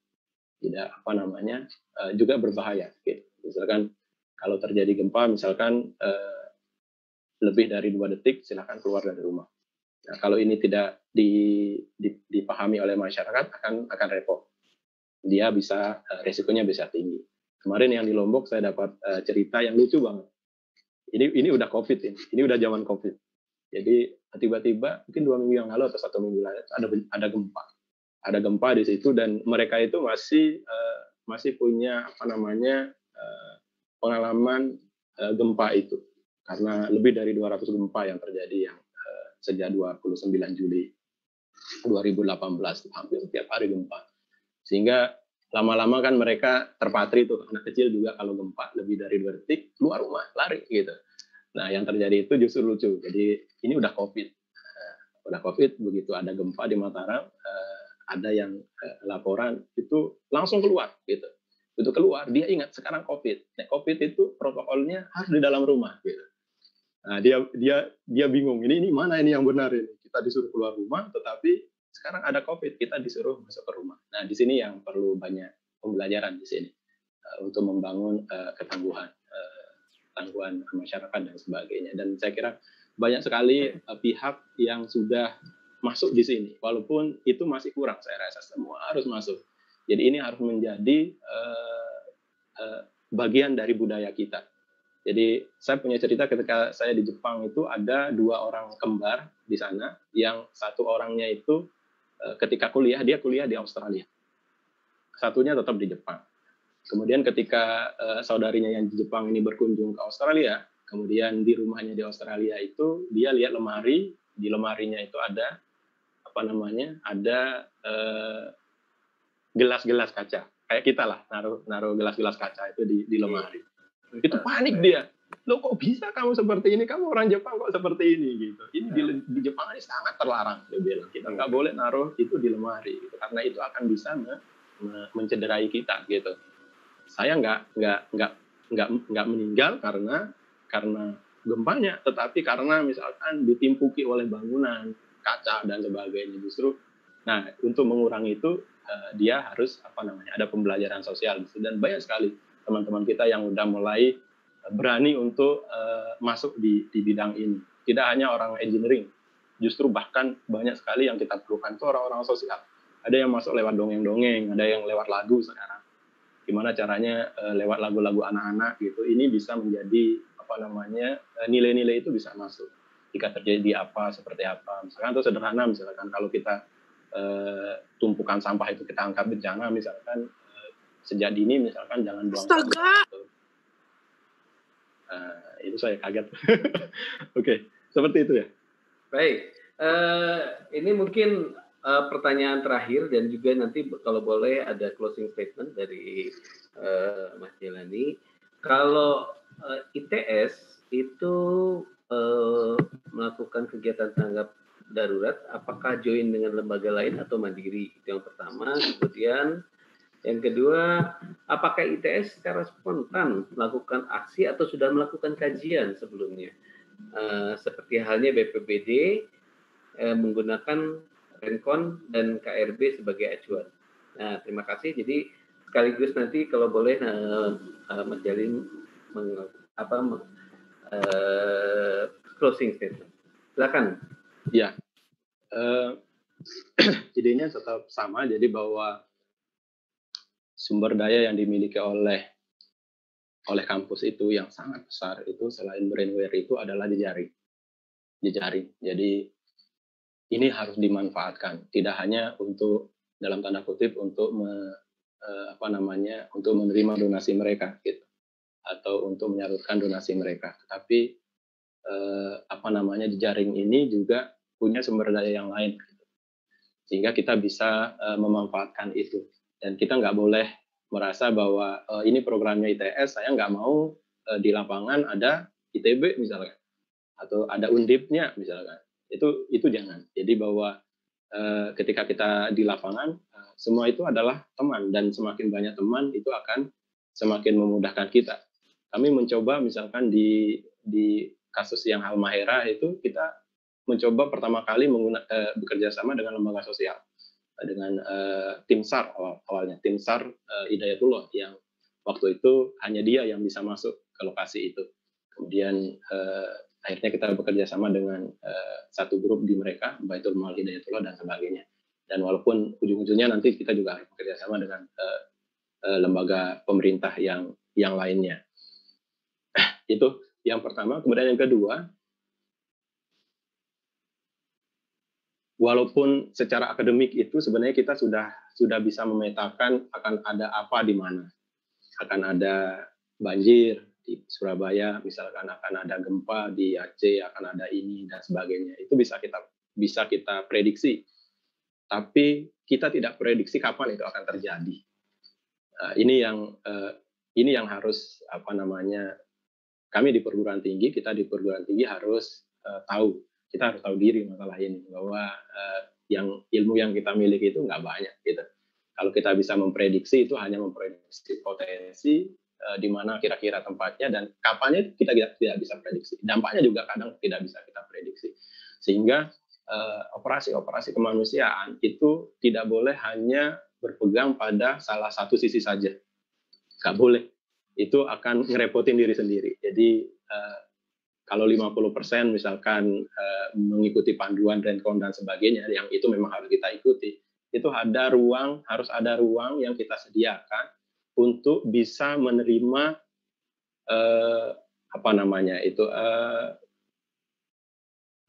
juga berbahaya. Gitu. Misalkan kalau terjadi gempa, misalkan lebih dari 2 detik, silakan keluar dari rumah. Nah, kalau ini tidak dipahami oleh masyarakat, akan repot. dia bisa resikonya bisa tinggi. Kemarin yang di Lombok saya dapat cerita yang lucu banget. Ini udah COVID ini udah zaman COVID. Jadi tiba-tiba mungkin 2 minggu yang lalu atau 1 minggu lalu ada gempa. Ada gempa di situ dan mereka itu masih punya pengalaman gempa itu. Karena lebih dari 200 gempa yang terjadi yang sejak 29 Juli 2018 hampir setiap hari gempa. Sehingga lama-lama kan mereka terpatri tuh, anak kecil juga kalau gempa lebih dari 2 detik keluar rumah lari gitu. Nah yang terjadi itu justru lucu. Jadi ini udah COVID, begitu ada gempa di Mataram, ada yang laporan itu langsung keluar gitu. Itu keluar dia ingat sekarang COVID. Nah, COVID itu protokolnya harus di dalam rumah gitu. Nah dia bingung ini mana ini yang benar ini, kita disuruh keluar rumah tetapi sekarang ada COVID, kita disuruh masuk ke rumah. Nah, di sini yang perlu banyak pembelajaran di sini untuk membangun ketangguhan masyarakat dan sebagainya. Dan saya kira banyak sekali pihak yang sudah masuk di sini, walaupun itu masih kurang. Saya rasa semua harus masuk. Jadi ini harus menjadi bagian dari budaya kita. Jadi saya punya cerita ketika saya di Jepang itu ada 2 orang kembar di sana, yang satu orangnya itu ketika kuliah, dia kuliah di Australia. Satunya tetap di Jepang. Kemudian ketika saudarinya yang di Jepang ini berkunjung ke Australia, kemudian di rumahnya di Australia itu, dia lihat lemari, di lemarinya itu ada, gelas-gelas kaca. Kayak kita lah, naruh gelas-gelas kaca itu di lemari. Itu panik dia. Loh kok bisa kamu seperti ini? Kamu orang Jepang kok seperti ini gitu. Ini di Jepang ini sangat terlarang. Dia bilang kita nggak boleh naruh itu di lemari gitu, karena itu akan bisa mencederai kita gitu. Saya nggak meninggal karena gempanya, tetapi karena misalkan ditimpuki oleh bangunan kaca dan sebagainya. Justru, nah untuk mengurangi itu dia harus ada pembelajaran sosial dan banyak sekali teman-teman kita yang udah mulai berani untuk masuk di bidang ini. Tidak hanya orang engineering, justru bahkan banyak sekali yang kita perlukan itu orang-orang sosial. Ada yang masuk lewat dongeng-dongeng, ada yang lewat lagu sekarang. Gimana caranya lewat lagu-lagu anak-anak gitu. Ini bisa menjadi nilai-nilai itu bisa masuk. Jika terjadi apa, seperti apa. Misalkan itu sederhana, misalkan kalau kita tumpukan sampah itu kita angkat bencana, misalkan sejak dini misalkan jangan buang sampah. Itu saya kaget. Oke, seperti itu ya. Baik, ini mungkin pertanyaan terakhir dan juga nanti kalau boleh ada closing statement dari Mas Jelani. Kalau ITS itu melakukan kegiatan tanggap darurat, apakah join dengan lembaga lain atau mandiri? Itu yang pertama. Kemudian yang kedua, apakah ITS secara spontan melakukan aksi atau sudah melakukan kajian sebelumnya? Seperti halnya BPBD menggunakan Renkon dan KRB sebagai acuan. Nah, terima kasih. Jadi sekaligus nanti kalau boleh Mas Jalin closing statement. Silakan. Ya, idenya tetap sama. Jadi bahwa sumber daya yang dimiliki oleh kampus itu yang sangat besar itu selain brainware itu adalah jejaring. Jadi ini harus dimanfaatkan, tidak hanya untuk dalam tanda kutip untuk untuk menerima donasi mereka gitu, atau untuk menyalurkan donasi mereka, tapi jejaring ini juga punya sumber daya yang lain gitu. Sehingga kita bisa memanfaatkan itu. Dan kita nggak boleh merasa bahwa ini programnya ITS, saya nggak mau di lapangan ada ITB misalkan, atau ada Undipnya misalkan. Itu jangan. Jadi bahwa ketika kita di lapangan, semua itu adalah teman, dan semakin banyak teman itu akan semakin memudahkan kita. Kami mencoba misalkan di kasus yang Halmahera itu kita mencoba pertama kali bekerja sama dengan lembaga sosial, dengan tim SAR awalnya, tim SAR Hidayatullah yang waktu itu hanya dia yang bisa masuk ke lokasi itu. Kemudian akhirnya kita bekerja sama dengan satu grup di mereka, Baitul Mal Hidayatullah dan sebagainya. Dan walaupun ujung-ujungnya nanti kita juga bekerja sama dengan lembaga pemerintah yang lainnya. Itu yang pertama. Kemudian yang kedua, walaupun secara akademik itu sebenarnya kita sudah bisa memetakan akan ada apa di mana. Akan ada banjir di Surabaya, misalkan akan ada gempa di Aceh, akan ada ini dan sebagainya. Itu bisa kita prediksi. Tapi kita tidak prediksi kapan itu akan terjadi. Ini yang harus kami di perguruan tinggi, kita di perguruan tinggi harus tahu. Kita harus tahu diri masalah ini, bahwa yang ilmu yang kita miliki itu nggak banyak gitu. Kalau kita bisa memprediksi, itu hanya memprediksi potensi di mana kira-kira tempatnya dan kapannya kita tidak bisa prediksi. Dampaknya juga kadang tidak bisa kita prediksi. Sehingga operasi-operasi kemanusiaan itu tidak boleh hanya berpegang pada salah satu sisi saja. Nggak boleh. Itu akan ngerepotin diri sendiri. Jadi kalau 50% misalkan mengikuti panduan Rencon dan sebagainya, yang itu memang harus kita ikuti, itu harus ada ruang yang kita sediakan untuk bisa menerima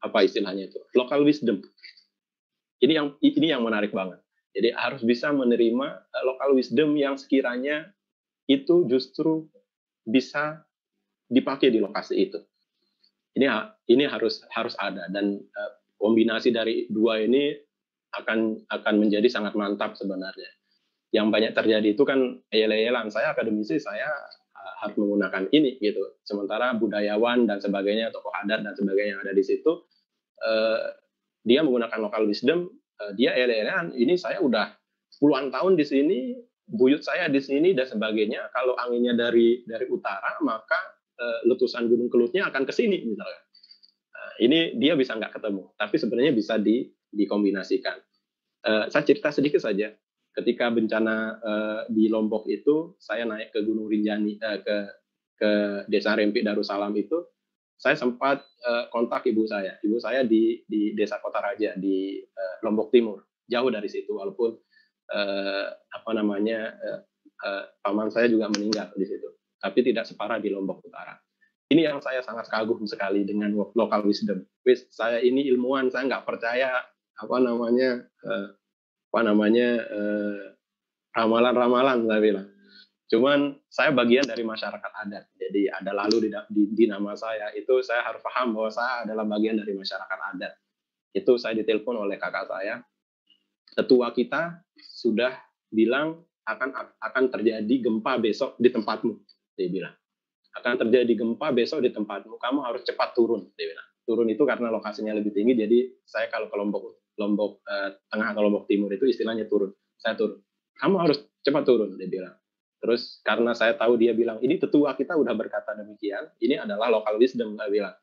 apa istilahnya itu, local wisdom. Ini yang menarik banget. Jadi harus bisa menerima local wisdom yang sekiranya itu justru bisa dipakai di lokasi itu. Ini harus ada, dan kombinasi dari dua ini akan menjadi sangat mantap sebenarnya. Yang banyak terjadi itu kan eyel-eyelan, saya akademisi, saya harus menggunakan ini gitu. Sementara budayawan dan sebagainya, tokoh adat dan sebagainya yang ada di situ, dia menggunakan local wisdom, dia eyel-eyelan, ini saya udah puluhan tahun di sini, buyut saya di sini dan sebagainya. Kalau anginnya dari utara, maka letusan Gunung Kelutnya akan ke sini misalnya. Ini dia bisa nggak ketemu, tapi sebenarnya bisa dikombinasikan. Saya cerita sedikit saja. Ketika bencana di Lombok itu, saya naik ke Gunung Rinjani, ke Desa Rempi Darussalam itu, saya sempat kontak ibu saya. Ibu saya di Desa Kota Raja di Lombok Timur, jauh dari situ. Walaupun paman saya juga meninggal di situ, tapi tidak separah di Lombok Utara. Ini yang saya sangat kagum sekali dengan local wisdom. Saya ini ilmuwan, saya nggak percaya ramalan-ramalan, saya bilang. Cuman saya bagian dari masyarakat adat, jadi ada lalu di nama saya itu, saya harus paham bahwa saya adalah bagian dari masyarakat adat. Itu saya ditelepon oleh kakak saya, ketua kita sudah bilang akan terjadi gempa besok di tempatmu, dia bilang. Akan terjadi gempa besok di tempatmu, kamu harus cepat turun, dia bilang. Turun itu karena lokasinya lebih tinggi, jadi saya kalau ke Lombok Tengah atau Lombok Timur itu istilahnya turun. Saya turun. Kamu harus cepat turun, dia bilang. Terus karena saya tahu dia bilang, ini tetua kita udah berkata demikian, ini adalah local wisdom, saya bilang.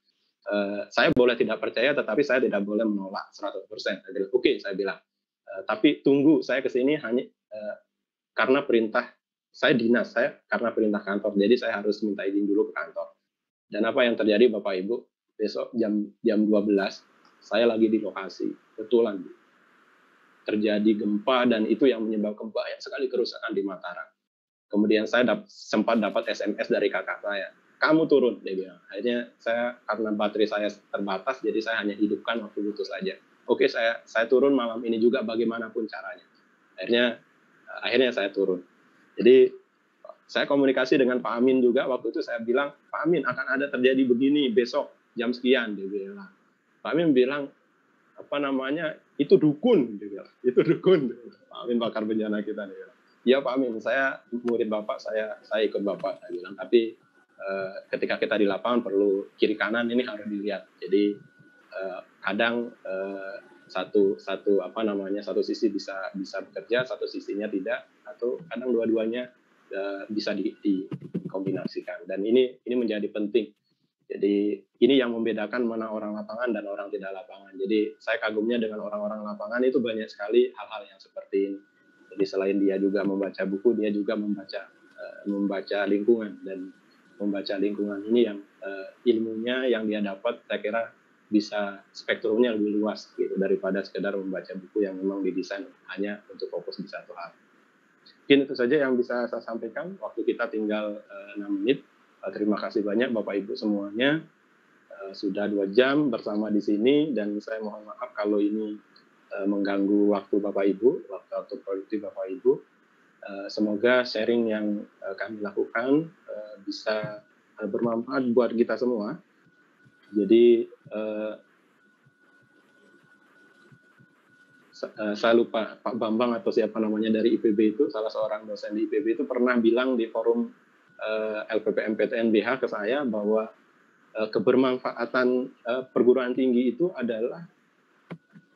Saya boleh tidak percaya, tetapi saya tidak boleh menolak 100%. Oke, saya bilang. Tapi tunggu, saya kesini hanya karena perintah, saya dinas, saya karena perintah kantor, jadi saya harus minta izin dulu ke kantor. Dan apa yang terjadi Bapak Ibu, besok jam 12, saya lagi di lokasi, betulan terjadi gempa, dan itu yang menyebabkan banyak sekali kerusakan di Mataram. Kemudian saya sempat dapat SMS dari kakak saya, kamu turun, dia bilang. Akhirnya saya, karena baterai saya terbatas, jadi saya hanya hidupkan waktu butuh saja. Oke, saya turun malam ini juga bagaimanapun caranya. Akhirnya saya turun. Jadi saya komunikasi dengan Pak Amin juga, waktu itu saya bilang, Pak Amin akan ada terjadi begini besok jam sekian, dia bilang. Pak Amin bilang, itu dukun, dia bilang. Itu dukun. Pak Amin bakar bencana kita, dia bilang. Ya Pak Amin, saya murid Bapak, saya ikut Bapak, saya bilang. Tapi ketika kita di lapangan perlu kiri kanan ini harus dilihat. Jadi kadang satu sisi bisa bekerja, satu sisinya tidak, atau kadang dua-duanya bisa dikombinasikan. Dan ini menjadi penting. Jadi ini yang membedakan mana orang lapangan dan orang tidak lapangan. Jadi saya kagumnya dengan orang-orang lapangan itu banyak sekali hal-hal yang seperti ini. Jadi selain dia juga membaca buku, dia juga membaca lingkungan, dan membaca lingkungan ini yang ilmunya yang dia dapat, saya kira bisa spektrumnya lebih luas gitu daripada sekedar membaca buku yang memang didesain hanya untuk fokus di satu hal. Mungkin itu saja yang bisa saya sampaikan. Waktu kita tinggal 6 menit. Terima kasih banyak Bapak Ibu semuanya. Sudah 2 jam bersama di sini dan saya mohon maaf kalau ini mengganggu waktu Bapak Ibu, waktu produktif Bapak Ibu. Semoga sharing yang kami lakukan bisa bermanfaat buat kita semua. Jadi saya lupa Pak Bambang atau siapa namanya dari IPB itu, salah seorang dosen di IPB itu pernah bilang di forum LPPMPTN BH ke saya bahwa kebermanfaatan perguruan tinggi itu adalah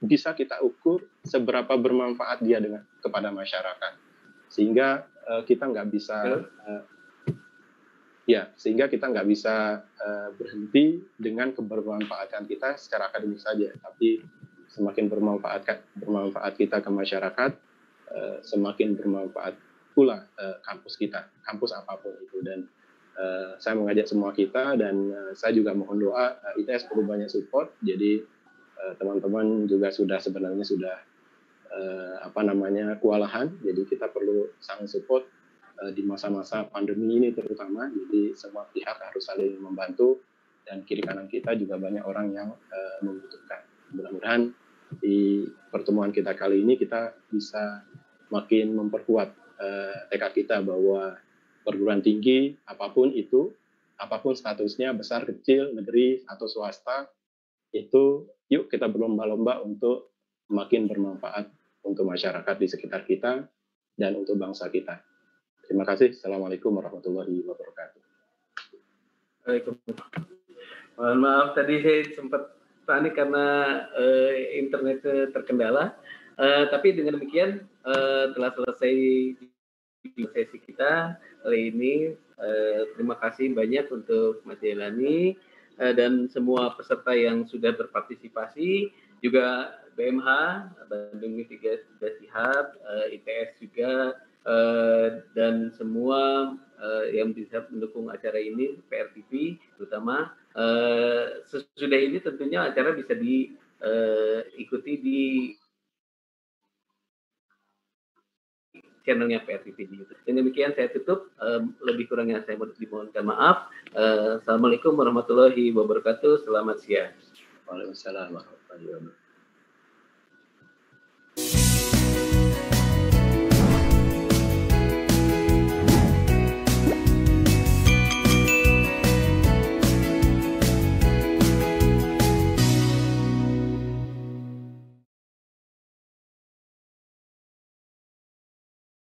bisa kita ukur seberapa bermanfaat dia kepada masyarakat, sehingga kita nggak bisa sehingga kita nggak bisa berhenti dengan kebermanfaatan kita secara akademik saja, tapi semakin bermanfaat kita ke masyarakat, semakin bermanfaat pula kampus kita, kampus apapun itu. Dan saya mengajak semua kita dan saya juga mohon doa, ITS perlu banyak support. Jadi teman-teman juga sebenarnya sudah kewalahan. Jadi kita perlu saling support di masa-masa pandemi ini terutama. Jadi semua pihak harus saling membantu dan kiri kanan kita juga banyak orang yang membutuhkan. Mudah-mudahan di pertemuan kita kali ini kita bisa makin memperkuat tekad kita bahwa perguruan tinggi apapun itu, apapun statusnya, besar, kecil, negeri atau swasta, itu yuk kita berlomba-lomba untuk makin bermanfaat untuk masyarakat di sekitar kita dan untuk bangsa kita. Terima kasih. Assalamualaikum warahmatullahi wabarakatuh. Waalaikumsalam. Mohon maaf tadi saya sempat panik karena internet terkendala. Tapi dengan demikian telah selesai sesi kita kali ini. Terima kasih banyak untuk Mas Jailani dan semua peserta yang sudah berpartisipasi, juga BMH, Bandung Mitigasi Hub, ITS juga, dan semua yang bisa mendukung acara ini, PRTV terutama. Sesudah ini tentunya acara bisa diikuti di channelnya PRTV di YouTube. Dengan demikian saya tutup, lebih kurangnya saya dimohonkan maaf. Assalamualaikum warahmatullahi wabarakatuh. Selamat siang. Waalaikumsalam warahmatullahi wabarakatuh.